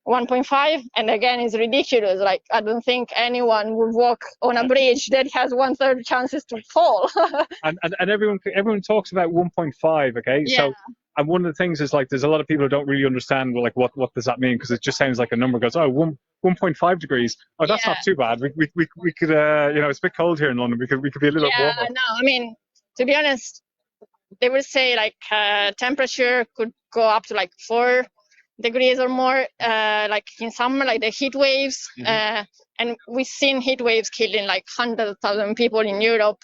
S1: 1.5, and again, it's ridiculous. Like I don't think anyone would walk on a bridge that has 1/3 chances to fall.
S22: and everyone talks about 1.5. Okay, so. And one of the things is like there's a lot of people who don't really understand like what does that mean, because it just sounds like a number goes 1.5 degrees. Oh, that's not too bad. We could it's a bit cold here in London. We could be a little warmer.
S1: No, I mean, to be honest, they will say like temperature could go up to like 4 degrees or more, like in summer, like the heat waves. And we've seen heat waves killing like 100,000 people in Europe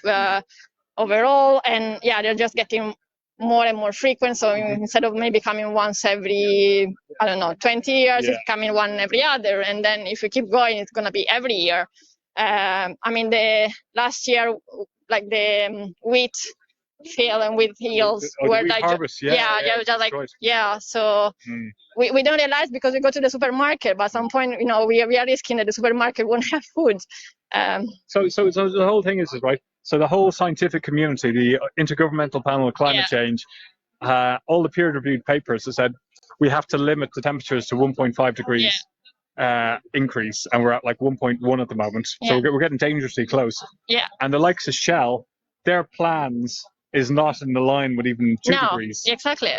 S1: overall, and they're just getting more and more frequent. So instead of maybe coming once every 20 years, it's coming one every other, and then if we keep going, it's going to be every year. I mean, the last year, like the wheat field and wheat hills were like
S22: harvest,
S1: so we don't realize because we go to the supermarket, but at some point we are risking that the supermarket won't have food.
S22: So the whole thing is right. So the whole scientific community, the Intergovernmental Panel on Climate Change, all the peer-reviewed papers have said we have to limit the temperatures to 1.5 degrees increase, and we're at like 1.1 at the moment. So we're getting dangerously close. And the likes of Shell, their plans is not in the line with even 2 degrees.
S1: Exactly.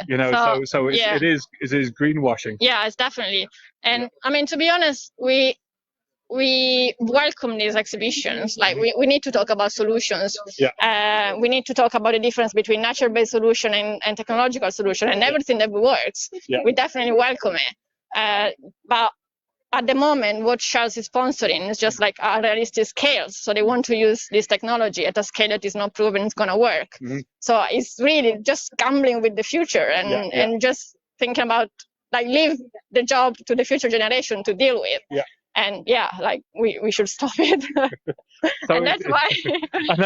S22: So it is greenwashing.
S1: Yeah, it's definitely. And I mean, to be honest, we welcome these exhibitions. Like we need to talk about solutions. We need to talk about the difference between nature-based solution and technological solution, and everything that works. We definitely welcome it. But at the moment, what Shell is sponsoring is just like unrealistic scales. So they want to use this technology at a scale that is not proven it's going to work. So it's really just gambling with the future and just thinking about like leave the job to the future generation to deal with. And like we should stop it. And that's why.
S22: And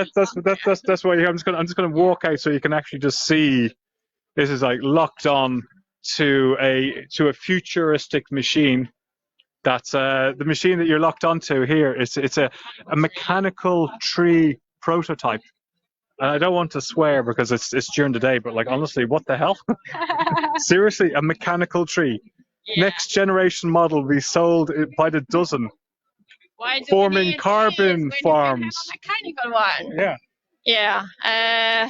S22: that's why I'm just gonna walk out so you can actually just see. This is like locked on to a futuristic machine That's the machine that you're locked onto here. It's a mechanical tree prototype. And I don't want to swear because it's during the day, but like honestly, what the hell? Seriously, a mechanical tree.
S1: Yeah.
S22: Next generation model will be sold by the dozen.
S1: Why do
S22: Forming
S1: we need
S22: carbon
S1: trees when
S22: farms.
S1: you can have a mechanical one?
S22: Yeah.
S1: Yeah.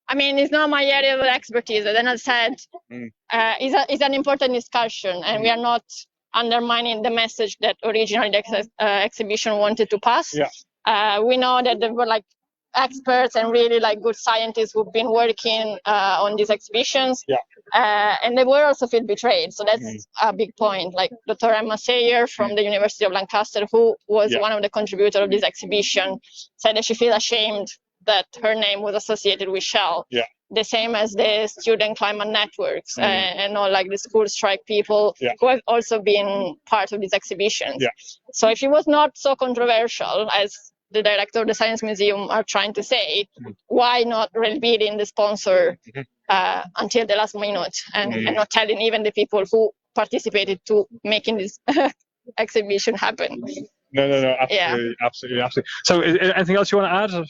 S1: I mean, it's not my area of expertise. Then I said, it's an important discussion, and we are not undermining the message that originally the exhibition wanted to pass.
S22: Yeah.
S1: We know that there were like experts and really like good scientists who've been working on these exhibitions.
S22: Yeah.
S1: And they were also feel betrayed. So that's a big point. Like Dr. Emma Sayer from the University of Lancaster, who was one of the contributors of this exhibition, said that she feels ashamed that her name was associated with Shell.
S22: Yeah.
S1: The same as the student climate networks and all like the school strike people who have also been part of these exhibitions.
S22: Yeah.
S1: So if it was not so controversial as the director of the Science Museum are trying to say, why not revealing the sponsor until the last minute and not telling even the people who participated to making this exhibition happen?
S22: No, absolutely. So anything else you want to add?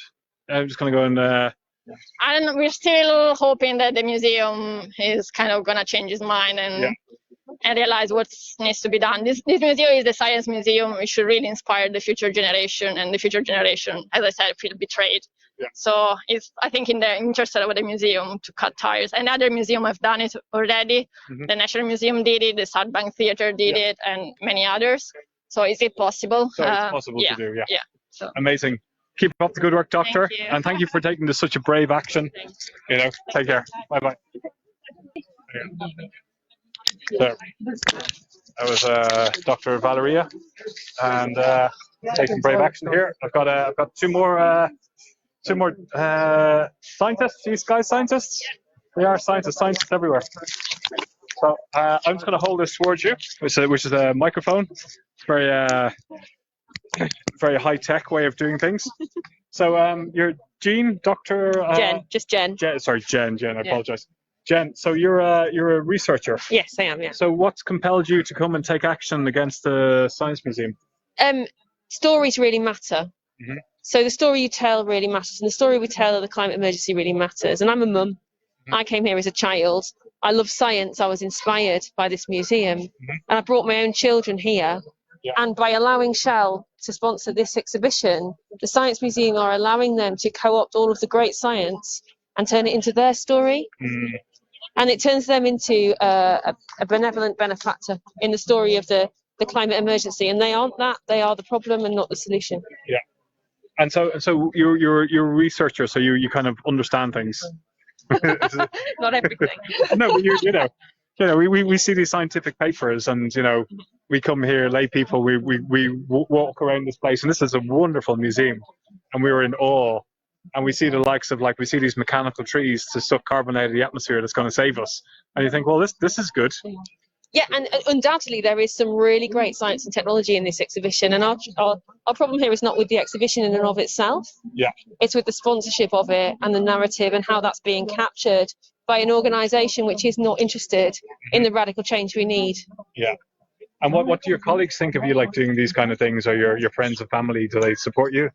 S22: I'm just going to go and...
S1: I don't know, we're still hoping that the museum is kind of going to change his mind and realize what needs to be done. This museum is the science museum. It should really inspire the future generation, and the future generation, as I said, feel betrayed.
S22: Yeah.
S1: So it's, I think, in the interest of the museum to cut ties. And other museums have done it already. The National Museum did it, the South Bank Theatre did it, and many others. So is it possible?
S22: So it's possible to do,
S1: Yeah. So.
S22: Amazing. Keep up the good work, Doctor. And thank you for taking this such a brave action. You know, take care. Bye-bye. There. That was Dr. Valeria, and taking brave action here. I've got two more scientists. These guys scientists? They are scientists everywhere. So I'm just going to hold this towards you, which is a microphone. It's very high tech way of doing things. So you're Jean, Dr.
S2: Jen, just Jen.
S22: Sorry, Jen. I apologize. Jen, so you're a researcher.
S2: Yes, I am. Yeah.
S22: So what's compelled you to come and take action against the Science Museum?
S2: Stories really matter. So the story you tell really matters, and the story we tell of the climate emergency really matters. And I'm a mum. I came here as a child. I love science. I was inspired by this museum, and I brought my own children here. Yeah. And by allowing Shell to sponsor this exhibition, the Science Museum are allowing them to co-opt all of the great science and turn it into their story. And it turns them into a benevolent benefactor in the story of the climate emergency. And they aren't that. They are the problem and not the solution.
S22: Yeah. And so you're a researcher, so you kind of understand things.
S2: Not everything.
S22: No, but we see these scientific papers, and we come here, lay people, we walk around this place, and this is a wonderful museum, and we were in awe. And we see the likes of, we see these mechanical trees to suck carbon out of the atmosphere that's going to save us. And you think, well, this is good.
S2: Yeah, and undoubtedly there is some really great science and technology in this exhibition. And our problem here is not with the exhibition in and of itself.
S22: Yeah.
S2: It's with the sponsorship of it and the narrative and how that's being captured by an organisation which is not interested in the radical change we need.
S22: Yeah. And what do your colleagues think of you doing these kind of things, or your friends and family? Do they support you?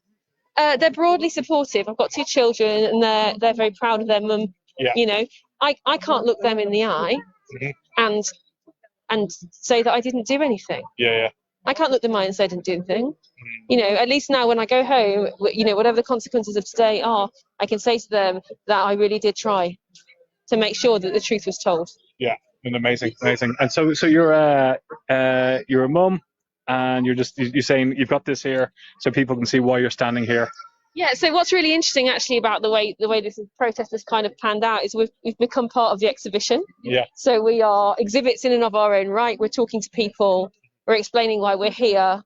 S2: They're broadly supportive. I've got 2 children, and they're very proud of their mum.
S22: Yeah.
S2: I can't look them in the eye and say that I didn't do anything.
S22: Yeah.
S2: I can't look them in the eye and say I didn't do anything. At least now when I go home, whatever the consequences of today are, I can say to them that I really did try to make sure that the truth was told.
S22: Yeah, and amazing. And so you're a mum. And you're saying you've got this here so people can see why you're standing here.
S2: Yeah, so what's really interesting actually about the way this protest has kind of panned out is we've become part of the exhibition.
S22: Yeah.
S2: So we are exhibits in and of our own right. We're talking to people. We're explaining why we're here.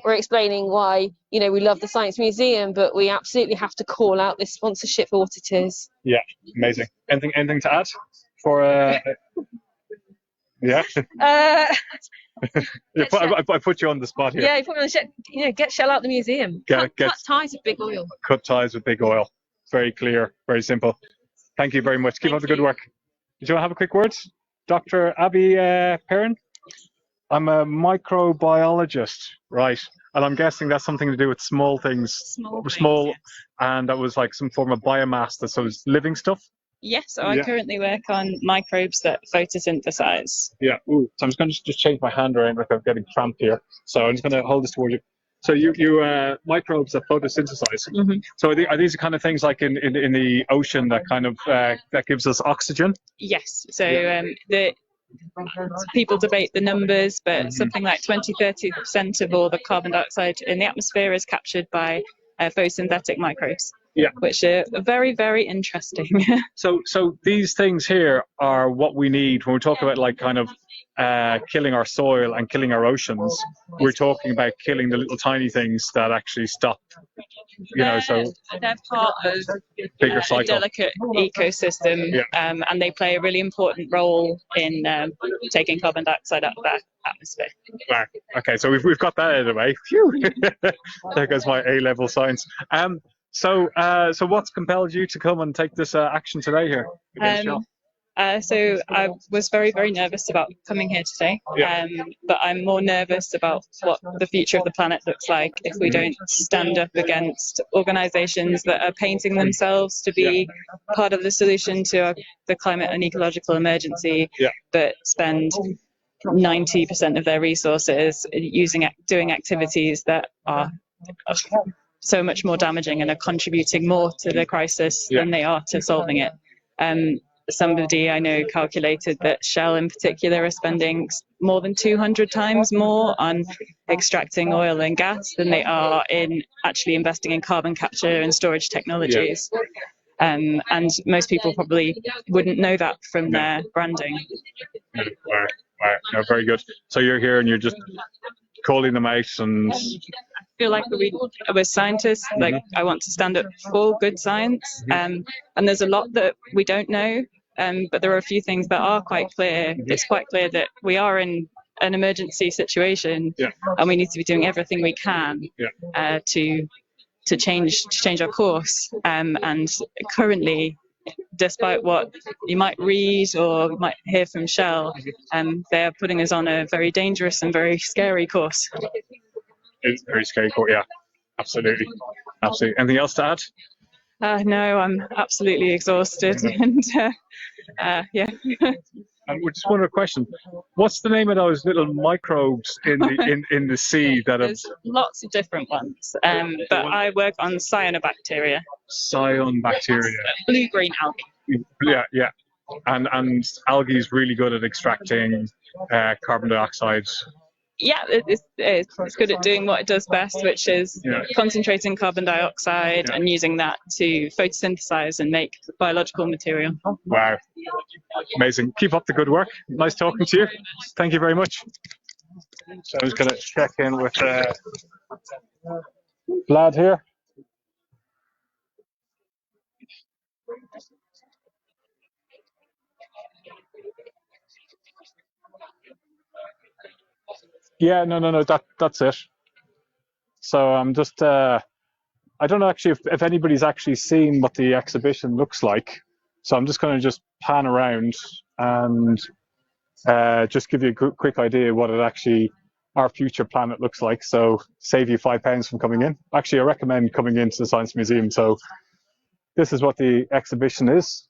S2: We're explaining why, we love the Science Museum, but we absolutely have to call out this sponsorship for what it is.
S22: Yeah, amazing. Anything to add for yeah? I put you on the spot here.
S2: Yeah, you put me on the shell. Get Shell out the museum. Cut ties with big oil.
S22: Cut ties with big oil. Very clear, very simple. Thank you very much. Keep up the good work. Did you want to have a quick word? Dr. Abby Perrin? I'm a microbiologist, right? And I'm guessing that's something to do with small things. Small, yes. And that was like some form of biomass, that sort of living stuff.
S6: Yes, so I currently work on microbes that photosynthesize.
S22: Yeah. Ooh. So I'm just going to just change my hand around, like I'm getting cramped here. So I'm just going to hold this towards you. So you microbes that photosynthesize. Mm-hmm. So are these the kind of things like in the ocean that kind of that gives us oxygen?
S6: Yes. So the people debate the numbers, but something like 20-30% of all the carbon dioxide in the atmosphere is captured by photosynthetic microbes. Yeah, which are very, very interesting.
S22: So these things here are what we need when we talk about like kind of killing our soil and killing our oceans. We're talking about killing the little tiny things that actually stop. So
S6: they're part of
S22: bigger
S6: a delicate ecosystem, and they play a really important role in taking carbon dioxide out of our atmosphere.
S22: Wow. Okay, so we've got that out of the way. Phew. There goes my A-level science. So what's compelled you to come and take this action today here?
S6: So I was very, very nervous about coming here today, but I'm more nervous about what the future of the planet looks like if we don't stand up against organisations that are painting themselves to be part of the solution to the climate and ecological emergency, but spend 90% of their resources doing activities that are so much more damaging and are contributing more to the crisis than they are to solving it. Somebody I know calculated that Shell in particular are spending more than 200 times more on extracting oil and gas than they are in actually investing in carbon capture and storage technologies. And most people probably wouldn't know that from their branding.
S22: Wow. No, very good. So you're here and you're just calling them out, and
S6: I feel like we're scientists. Like, I want to stand up for good science, and there's a lot that we don't know, but there are a few things that are quite clear. It's quite clear that we are in an emergency situation, and we need to be doing everything we can to change our course. And currently, despite what you might read or might hear from Shell, they are putting us on a very dangerous and very scary course.
S22: It's a very scary course, yeah. Absolutely. Anything else to add?
S6: No, I'm absolutely exhausted, and
S22: And just one other question: what's the name of those little microbes in the sea that
S6: There's lots of different ones, but I work on cyanobacteria.
S22: Cyanobacteria.
S6: Blue-green algae.
S22: Yeah. And algae is really good at extracting carbon dioxide.
S6: Yeah, it's good at doing what it does best, which is concentrating carbon dioxide and using that to photosynthesize and make biological material.
S22: Wow. Amazing. Keep up the good work. Nice talking to you. Thank you very much. So I was going to check in with Vlad here. Yeah, no, that's it. So I'm just, I don't know actually if anybody's actually seen what the exhibition looks like. So I'm just going to just pan around and just give you a quick idea what our future planet looks like. So save you £5 from coming in. Actually, I recommend coming into the Science Museum. So this is what the exhibition is.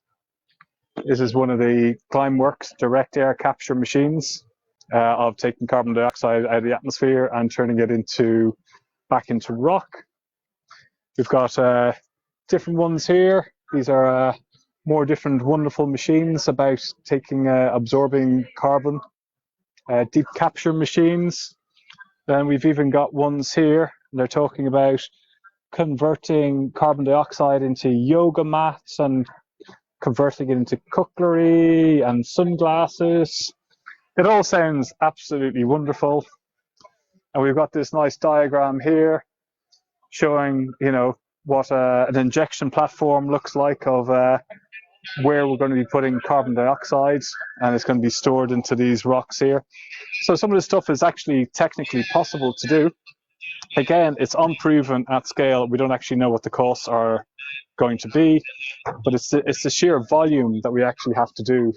S22: This is one of the Climeworks direct air capture machines. Of taking carbon dioxide out of the atmosphere and turning it back into rock. We've got different ones here. These are more different wonderful machines about absorbing carbon. Deep capture machines. Then we've even got ones here. They're talking about converting carbon dioxide into yoga mats and converting it into cutlery and sunglasses. It all sounds absolutely wonderful. And we've got this nice diagram here showing, what an injection platform looks like of where we're going to be putting carbon dioxide, and it's going to be stored into these rocks here. So some of this stuff is actually technically possible to do. Again, it's unproven at scale. We don't actually know what the costs are going to be, but it's the sheer volume that we actually have to do.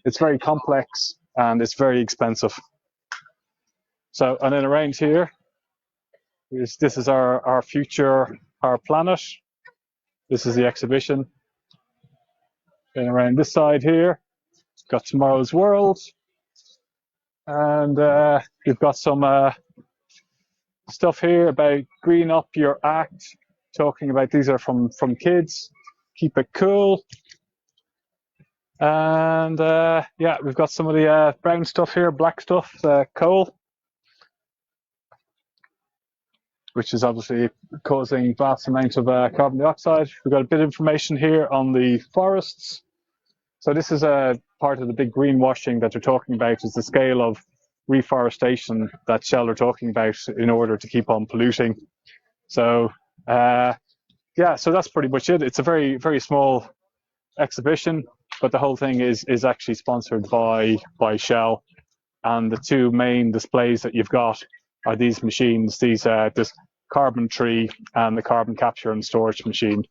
S22: It's very complex. And it's very expensive. So, and then around here, this is our future, our planet. This is the exhibition. Then around this side here, got tomorrow's world. And we've got some stuff here about green up your act, talking about these are from kids, keep it cool. And yeah, we've got some of the brown stuff here, black stuff, coal, which is obviously causing vast amounts of carbon dioxide. We've got a bit of information here on the forests. So this is a part of the big greenwashing that they're talking about, is the scale of reforestation that Shell are talking about in order to keep on polluting. So yeah, so that's pretty much it. It's a very, very small exhibition, but the whole thing is actually sponsored by Shell. And the two main displays that you've got are these machines, this carbon tree and the carbon capture and storage machine,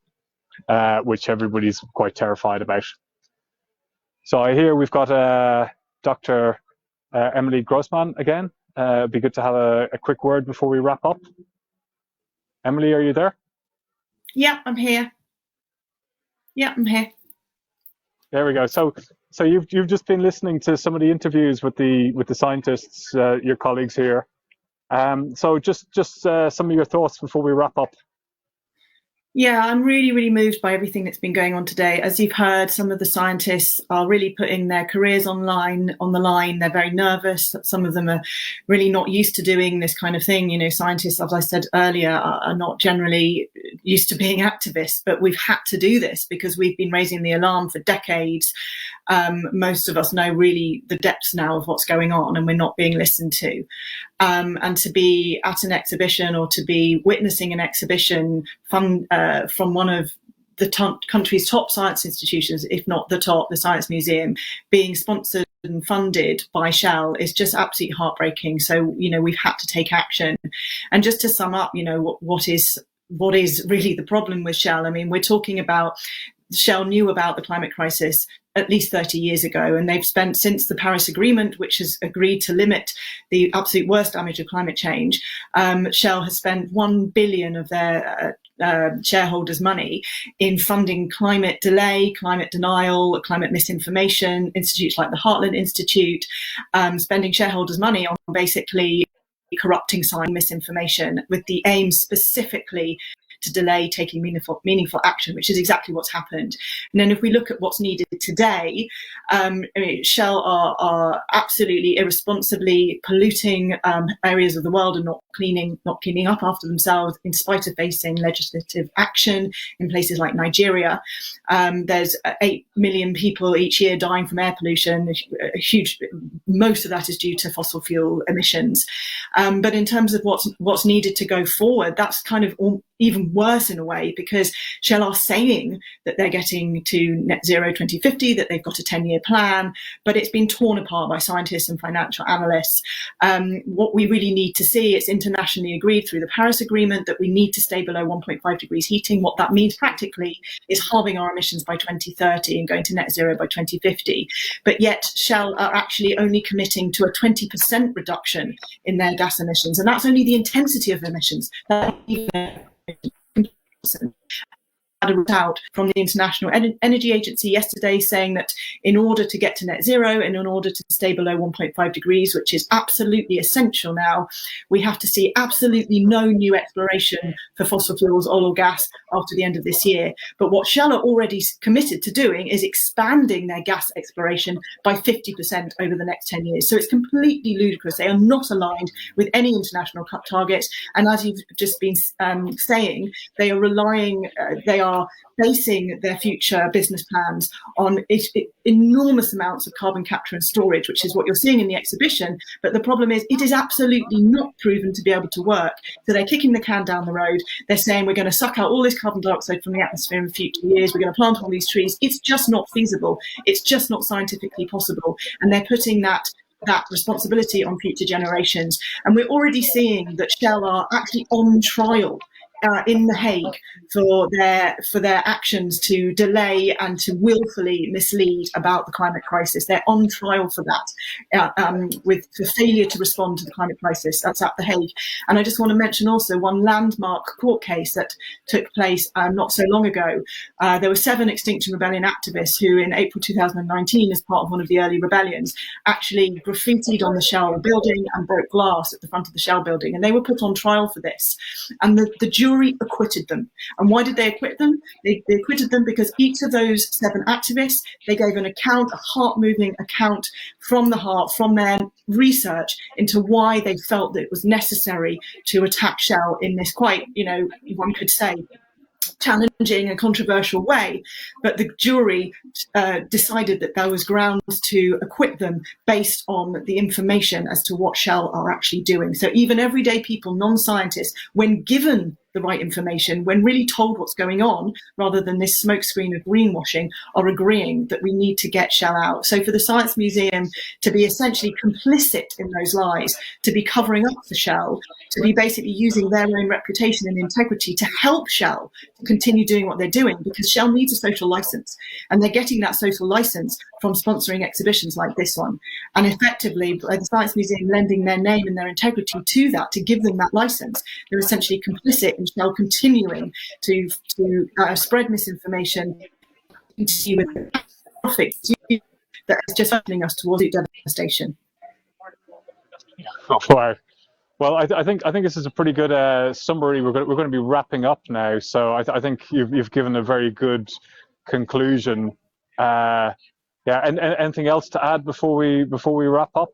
S22: which everybody's quite terrified about. So here we've got Dr. Emily Grossman again. It'd be good to have a quick word before we wrap up. Emily, are you there?
S8: Yeah, I'm here. Yeah, I'm here.
S22: There we go. So you've just been listening to some of the interviews with the scientists, your colleagues here. So just some of your thoughts before we wrap up.
S8: Yeah, I'm really, really moved by everything that's been going on today. As you've heard, some of the scientists are really putting their careers on the line. They're very nervous. Some of them are really not used to doing this kind of thing. You know, scientists, as I said earlier, are not generally used to being activists, but we've had to do this because we've been raising the alarm for decades. Most of us know really the depths now of what's going on, and we're not being listened to. And to be at an exhibition or to be witnessing an exhibition from one of the country's top science institutions, if not the top, the Science Museum, being sponsored and funded by Shell is just absolutely heartbreaking. So, you know, we've had to take action. And just to sum up, you know, what is really the problem with Shell? I mean, we're talking about Shell knew about the climate crisis at least 30 years ago, and they've spent, since the Paris Agreement, which has agreed to limit the absolute worst damage of climate change, Shell has spent 1 billion of their shareholders' money in funding climate delay, climate denial, climate misinformation, institutes like the Heartland Institute, spending shareholders' money on basically corrupting science misinformation with the aim specifically to delay taking meaningful action, which is exactly what's happened. And then if we look at what's needed today, Shell are absolutely irresponsibly polluting areas of the world and not cleaning up after themselves, in spite of facing legislative action in places like Nigeria. There's 8 million people each year dying from air pollution. Most of that is due to fossil fuel emissions. But in terms of what's needed to go forward, that's kind of even worse in a way, because Shell are saying that they're getting to net zero 2050, that they've got a 10-year plan, but it's been torn apart by scientists and financial analysts. What we really need to see, it's internationally agreed through the Paris Agreement that we need to stay below 1.5 degrees heating. What that means practically is halving our emissions by 2030 and going to net zero by 2050. But yet Shell are actually only committing to a 20% reduction in their gas emissions, and that's only the intensity of emissions. Out from the International Energy Agency yesterday, saying that in order to get to net zero and in order to stay below 1.5 degrees, which is absolutely essential now, we have to see absolutely no new exploration for fossil fuels, oil or gas after the end of this year. But what Shell are already committed to doing is expanding their gas exploration by 50% over the next 10 years. So it's completely ludicrous. They are not aligned with any international targets. And as you've just been saying, they are basing their future business plans on enormous amounts of carbon capture and storage, which is what you're seeing in the exhibition. But the problem is it is absolutely not proven to be able to work. So they're kicking the can down the road. They're saying we're going to suck out all this carbon dioxide from the atmosphere in future years. We're going to plant all these trees. It's just not feasible. It's just not scientifically possible. And they're putting that responsibility on future generations. And we're already seeing that Shell are actually on trial in The Hague for their actions to delay and to willfully mislead about the climate crisis. They're on trial for that, for failure to respond to the climate crisis. That's at The Hague. And I just want to mention also one landmark court case that took place not so long ago. There were 7 Extinction Rebellion activists who, in April 2019, as part of one of the early rebellions, actually graffitied on the Shell building and broke glass at the front of the Shell building. And they were put on trial for this. And the jury acquitted them. And why did they acquit them? They acquitted them because each of those 7 activists, they gave an account, a heart-moving account from the heart, from their research into why they felt that it was necessary to attack Shell in this quite, one could say, challenging and controversial way. But the jury decided that there was grounds to acquit them based on the information as to what Shell are actually doing. So even everyday people, non-scientists, when given the right information, when really told what's going on, rather than this smokescreen of greenwashing, are agreeing that we need to get Shell out. So for the Science Museum to be essentially complicit in those lies, to be covering up for Shell, to be basically using their own reputation and integrity to help Shell to continue doing what they're doing, because Shell needs a social license, and they're getting that social license from sponsoring exhibitions like this one. And effectively, by the Science Museum lending their name and their integrity to that, to give them that license, they're essentially complicit in Shell continuing to spread misinformation, continue with profit that is just opening us towards devastation.
S22: Wow. Well, I think this is a pretty good summary. We're going to be wrapping up now, so I think you've given a very good conclusion. Yeah. And anything else to add before we wrap up?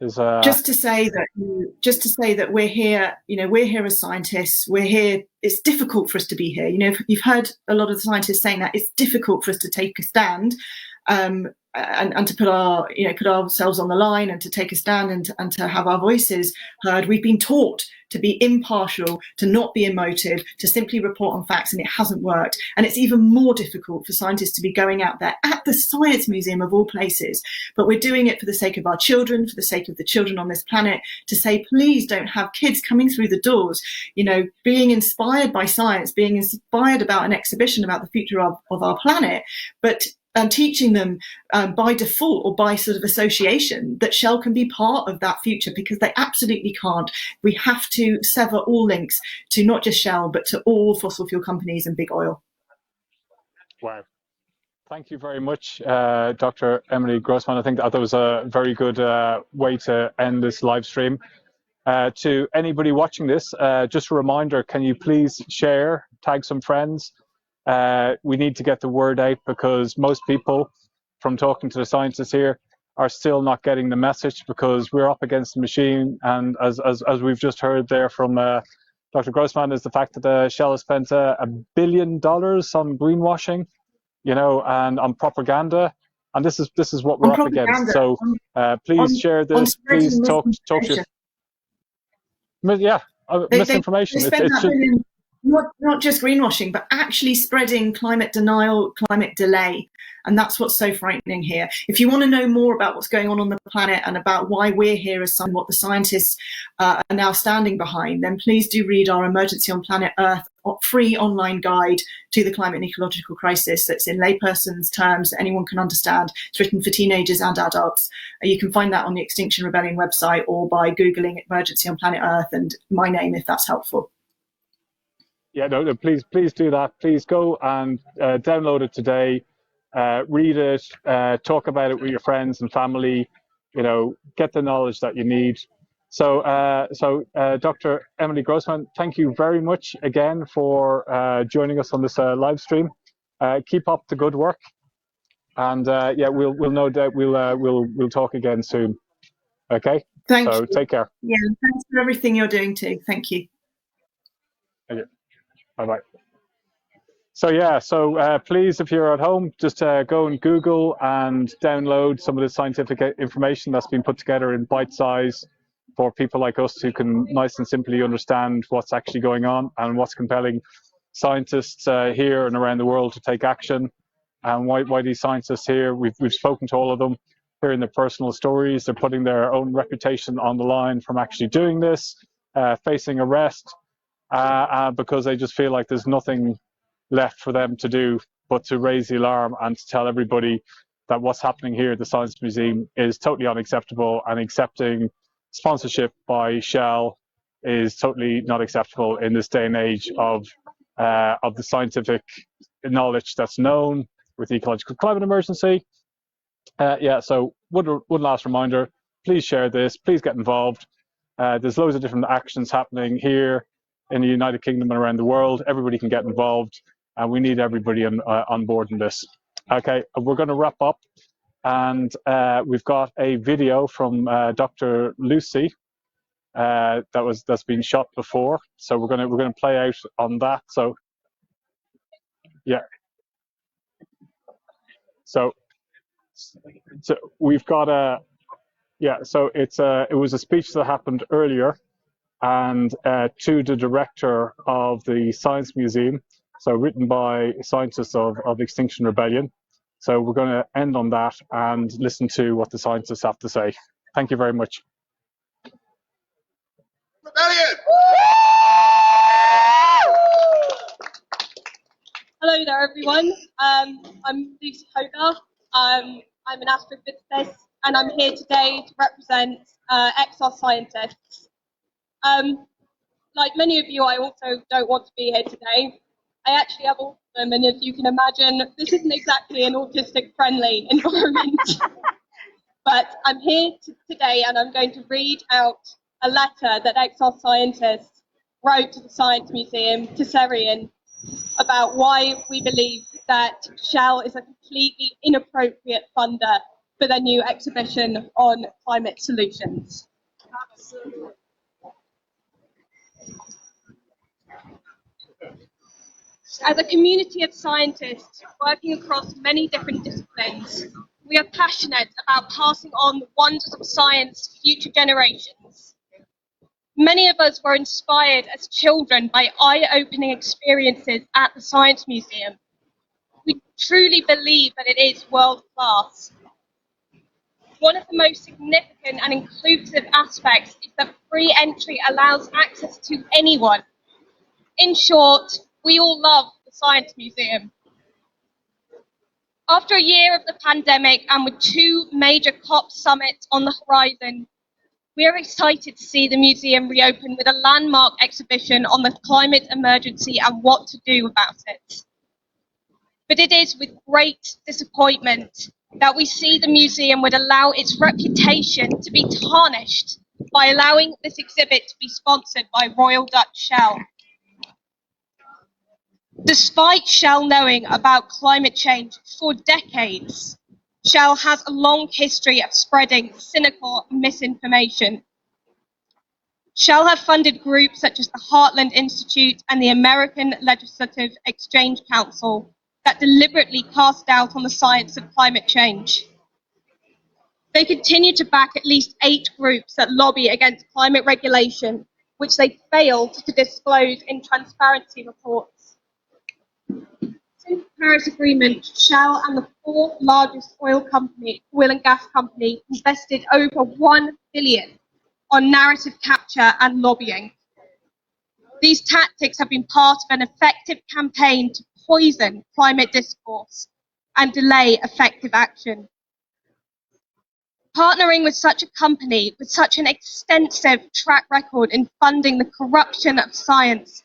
S22: Just
S8: to say that we're here. We're here as scientists. We're here. It's difficult for us to be here. You've heard a lot of the scientists saying that it's difficult for us to take a stand. And to put ourselves on the line and to take a stand and to have our voices heard. We've been taught to be impartial, to not be emotive, to simply report on facts, and it hasn't worked. And it's even more difficult for scientists to be going out there at the Science Museum of all places. But we're doing it for the sake of our children, for the sake of the children on this planet, to say, please don't have kids coming through the doors, being inspired by science, being inspired about an exhibition about the future of our planet, but teaching them by default or by sort of association that Shell can be part of that future, because they absolutely can't. We have to sever all links to not just Shell, but to all fossil fuel companies and big oil.
S22: Wow. Thank you very much, Dr. Emily Grossman. I think that was a very good way to end this live stream. To anybody watching this, just a reminder, can you please share, tag some friends? We need to get the word out, because most people, from talking to the scientists here, are still not getting the message, because we're up against the machine. And as we've just heard there from Dr. Grossman, is the fact that Shell has spent $1 billion on greenwashing, and on propaganda. And this is what we're up against. So please share this. Please talk to misinformation. It's just,
S8: not just greenwashing, but actually spreading climate denial, climate delay. And that's what's so frightening here. If you want to know more about what's going on the planet and about why we're here as what the scientists are now standing behind, then please do read our Emergency on Planet Earth free online guide to the climate and ecological crisis that's in layperson's terms that anyone can understand. It's written for teenagers and adults. You can find that on the Extinction Rebellion website or by Googling Emergency on Planet Earth and my name, if that's helpful.
S22: Yeah, no, please do that. Please go and download it today, read it, talk about it with your friends and family, get the knowledge that you need. So Dr. Emily Grossman, thank you very much again for joining us on this live stream. Keep up the good work, and we'll no doubt we'll talk again soon. Okay.
S8: Thank you.
S22: Take care.
S8: Yeah, thanks for everything you're doing too. Thank you.
S22: Thank you. Bye-bye. So please, if you're at home, just go and Google and download some of the scientific information that's been put together in bite size for people like us who can nice and simply understand what's actually going on and what's compelling scientists here and around the world to take action, and why these scientists here, we've spoken to all of them, hearing their personal stories. They're putting their own reputation on the line from actually doing this, facing arrest, because they just feel like there's nothing left for them to do but to raise the alarm and to tell everybody that what's happening here at the Science Museum is totally unacceptable, and accepting sponsorship by Shell is totally not acceptable in this day and age of the scientific knowledge that's known with the ecological climate emergency. So one last reminder, please share this, please get involved. There's loads of different actions happening here in the United Kingdom and around the world. Everybody can get involved, and we need everybody on board in this. Okay, we're going to wrap up, and we've got a video from Dr. Lucy that's been shot before. So we're going to play out on that. So yeah. So we've got a So it was a speech that happened earlier, and to the director of the Science Museum. So written by scientists of Extinction Rebellion. So we're going to end on that and listen to what the scientists have to say. Thank you very much.
S11: Rebellion!
S16: Hello there, everyone. I'm Lucy Hogarth. I'm an astrophysicist, and I'm here today to represent XR scientists. Like many of you, I also don't want to be here today. I actually have autism, and as you can imagine, this isn't exactly an autistic-friendly environment. But I'm here today, and I'm going to read out a letter that XR scientists wrote to the Science Museum, to Thierry&, about why we believe that Shell is a completely inappropriate funder for their new exhibition on climate solutions. As a community of scientists working across many different disciplines, we are passionate about passing on the wonders of science to future generations. Many of us were inspired as children by eye-opening experiences at the Science Museum. We truly believe that it is world-class. One of the most significant and inclusive aspects is that free entry allows access to anyone. In short, we all love the Science Museum. After a year of the pandemic and with 2 major COP summits on the horizon, we are excited to see the museum reopen with a landmark exhibition on the climate emergency and what to do about it. But it is with great disappointment that we see the museum would allow its reputation to be tarnished by allowing this exhibit to be sponsored by Royal Dutch Shell. Despite Shell knowing about climate change for decades, Shell has a long history of spreading cynical misinformation. Shell have funded groups such as the Heartland Institute and the American Legislative Exchange Council that deliberately cast doubt on the science of climate change. They continue to back at least 8 groups that lobby against climate regulation, which they failed to disclose in transparency reports. Since the Paris Agreement, Shell and the 4th largest oil and gas company invested over $1 billion on narrative capture and lobbying. These tactics have been part of an effective campaign to poison climate discourse and delay effective action. Partnering with such a company with such an extensive track record in funding the corruption of science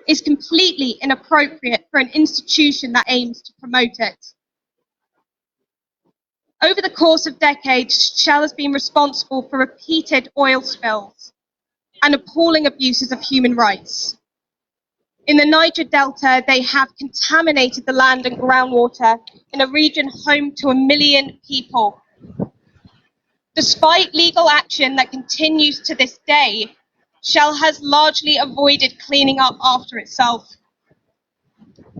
S16: is completely inappropriate for an institution that aims to promote it. Over the course of decades, Shell has been responsible for repeated oil spills and appalling abuses of human rights. In the Niger Delta, they have contaminated the land and groundwater in a region home to 1 million people. Despite legal action that continues to this day, Shell has largely avoided cleaning up after itself.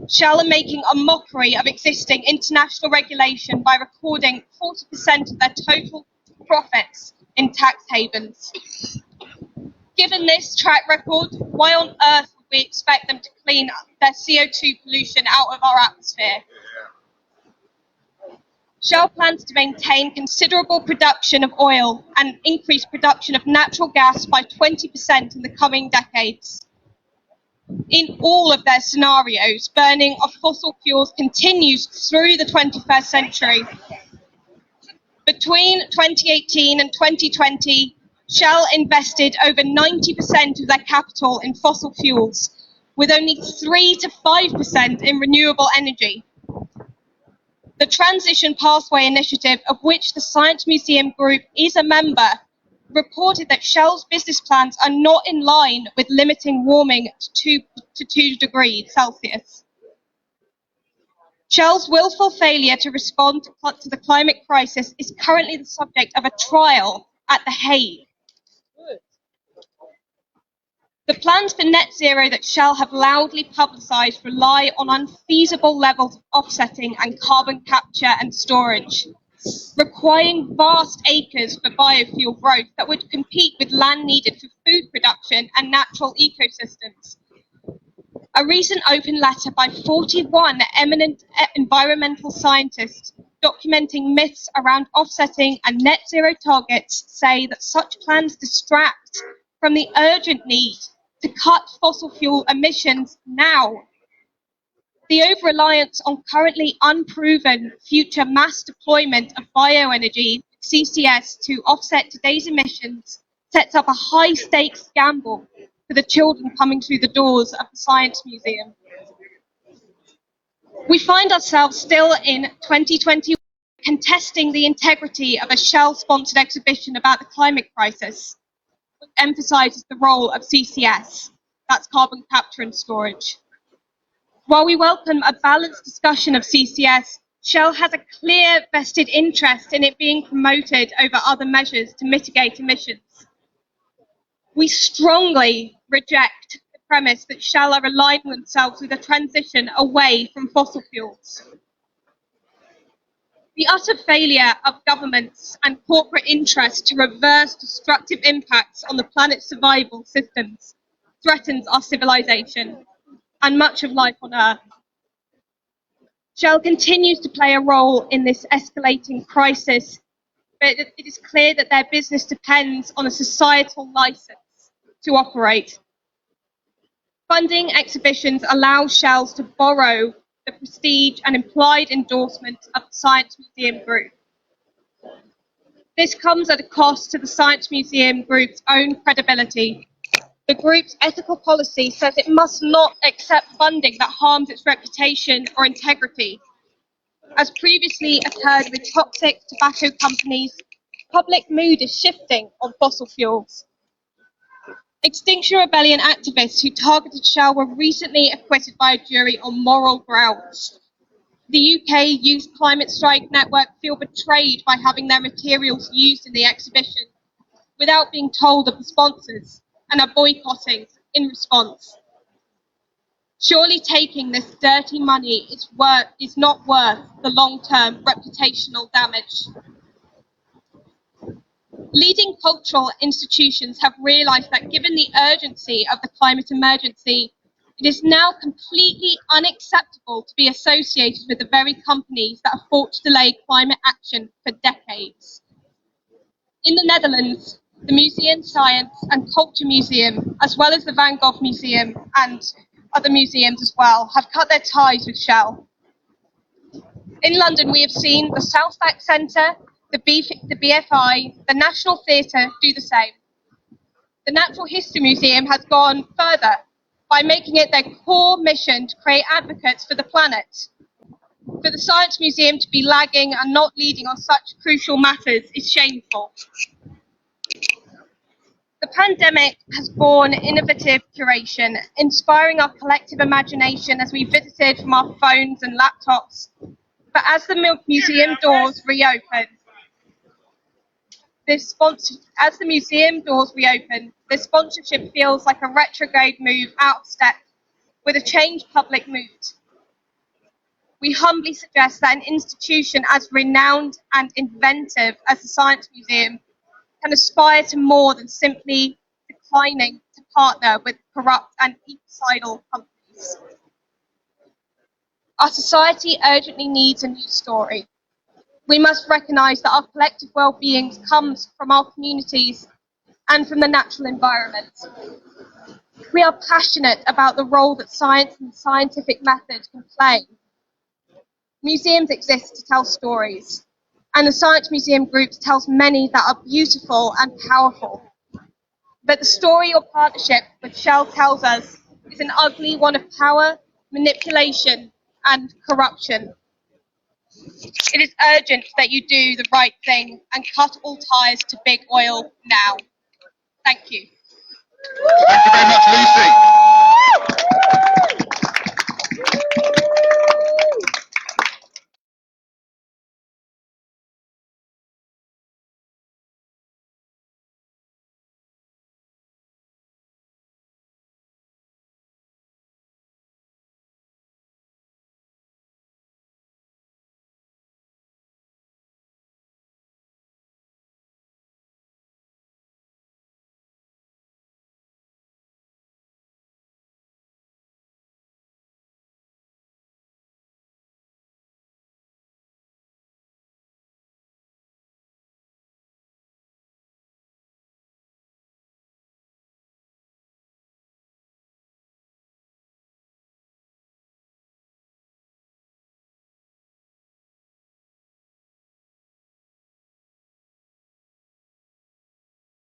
S16: Shell are making a mockery of existing international regulation by recording 40% of their total profits in tax havens. Given this track record, why on earth would we expect them to clean up their CO2 pollution out of our atmosphere? Shell plans to maintain considerable production of oil and increase production of natural gas by 20% in the coming decades. in all of their scenarios, burning of fossil fuels continues through the 21st century. Between 2018 and 2020, Shell invested over 90% of their capital in fossil fuels, with only 3 to 5% in renewable energy. The Transition Pathway Initiative, of which the Science Museum Group is a member, reported that Shell's business plans are not in line with limiting warming to 2 degrees Celsius. Shell's willful failure to respond to the climate crisis is currently the subject of a trial at The Hague. The plans for net zero that Shell have loudly publicised rely on unfeasible levels of offsetting and carbon capture and storage, requiring vast acres for biofuel growth that would compete with land needed for food production and natural ecosystems. A recent open letter by 41 eminent environmental scientists documenting myths around offsetting and net zero targets say that such plans distract from the urgent need to cut fossil fuel emissions now. The over-reliance on currently unproven future mass deployment of bioenergy, CCS, to offset today's emissions sets up a high-stakes gamble for the children coming through the doors of the Science Museum. We find ourselves still in 2021 contesting the integrity of a Shell-sponsored exhibition about the climate crisis, which emphasises the role of CCS, that's carbon capture and storage. While we welcome a balanced discussion of CCS, Shell has a clear vested interest in it being promoted over other measures to mitigate emissions. We strongly reject the premise that Shell are aligning themselves with a transition away from fossil fuels. The utter failure of governments and corporate interests to reverse destructive impacts on the planet's survival systems threatens our civilization and much of life on Earth. Shell continues to play a role in this escalating crisis, but it is clear that their business depends on a societal license to operate. Funding exhibitions allow Shells to borrow the prestige and implied endorsement of the Science Museum Group. This comes at a cost to the Science Museum Group's own credibility. The group's ethical policy says it must not accept funding that harms its reputation or integrity. As previously occurred with toxic tobacco companies, public mood is shifting on fossil fuels. Extinction Rebellion activists who targeted Shell were recently acquitted by a jury on moral grounds. The UK Youth Climate Strike Network feel betrayed by having their materials used in the exhibition without being told of the sponsors and are boycotting in response. Surely taking this dirty money is not worth the long-term reputational damage. Leading cultural institutions have realised that given the urgency of the climate emergency, it is now completely unacceptable to be associated with the very companies that have fought to delay climate action for decades. In the Netherlands, the Museum Science and Culture Museum, as well as the Van Gogh Museum and other museums as well, have cut their ties with Shell. In London, we have seen the South Bank Centre, the BFI, the National Theatre do the same. The Natural History Museum has gone further by making it their core mission to create advocates for the planet. For the Science Museum to be lagging and not leading on such crucial matters is shameful. The pandemic has borne innovative curation, inspiring our collective imagination as we visited from our phones and laptops. But as the museum doors reopen, this sponsorship feels like a retrograde move out of step with a changed public mood. We humbly suggest that an institution as renowned and inventive as the Science Museum can aspire to more than simply declining to partner with corrupt and ecocidal companies. Our society urgently needs a new story. We must recognise that our collective well-being comes from our communities and from the natural environment. We are passionate about the role that science and scientific method can play. Museums exist to tell stories, and the Science Museum Group tells many that are beautiful and powerful. But the story or partnership which Shell tells us is an ugly one of power, manipulation, and corruption. It is urgent that you do the right thing and cut all ties to big oil now. Thank you.
S11: Thank you very much, Lucy.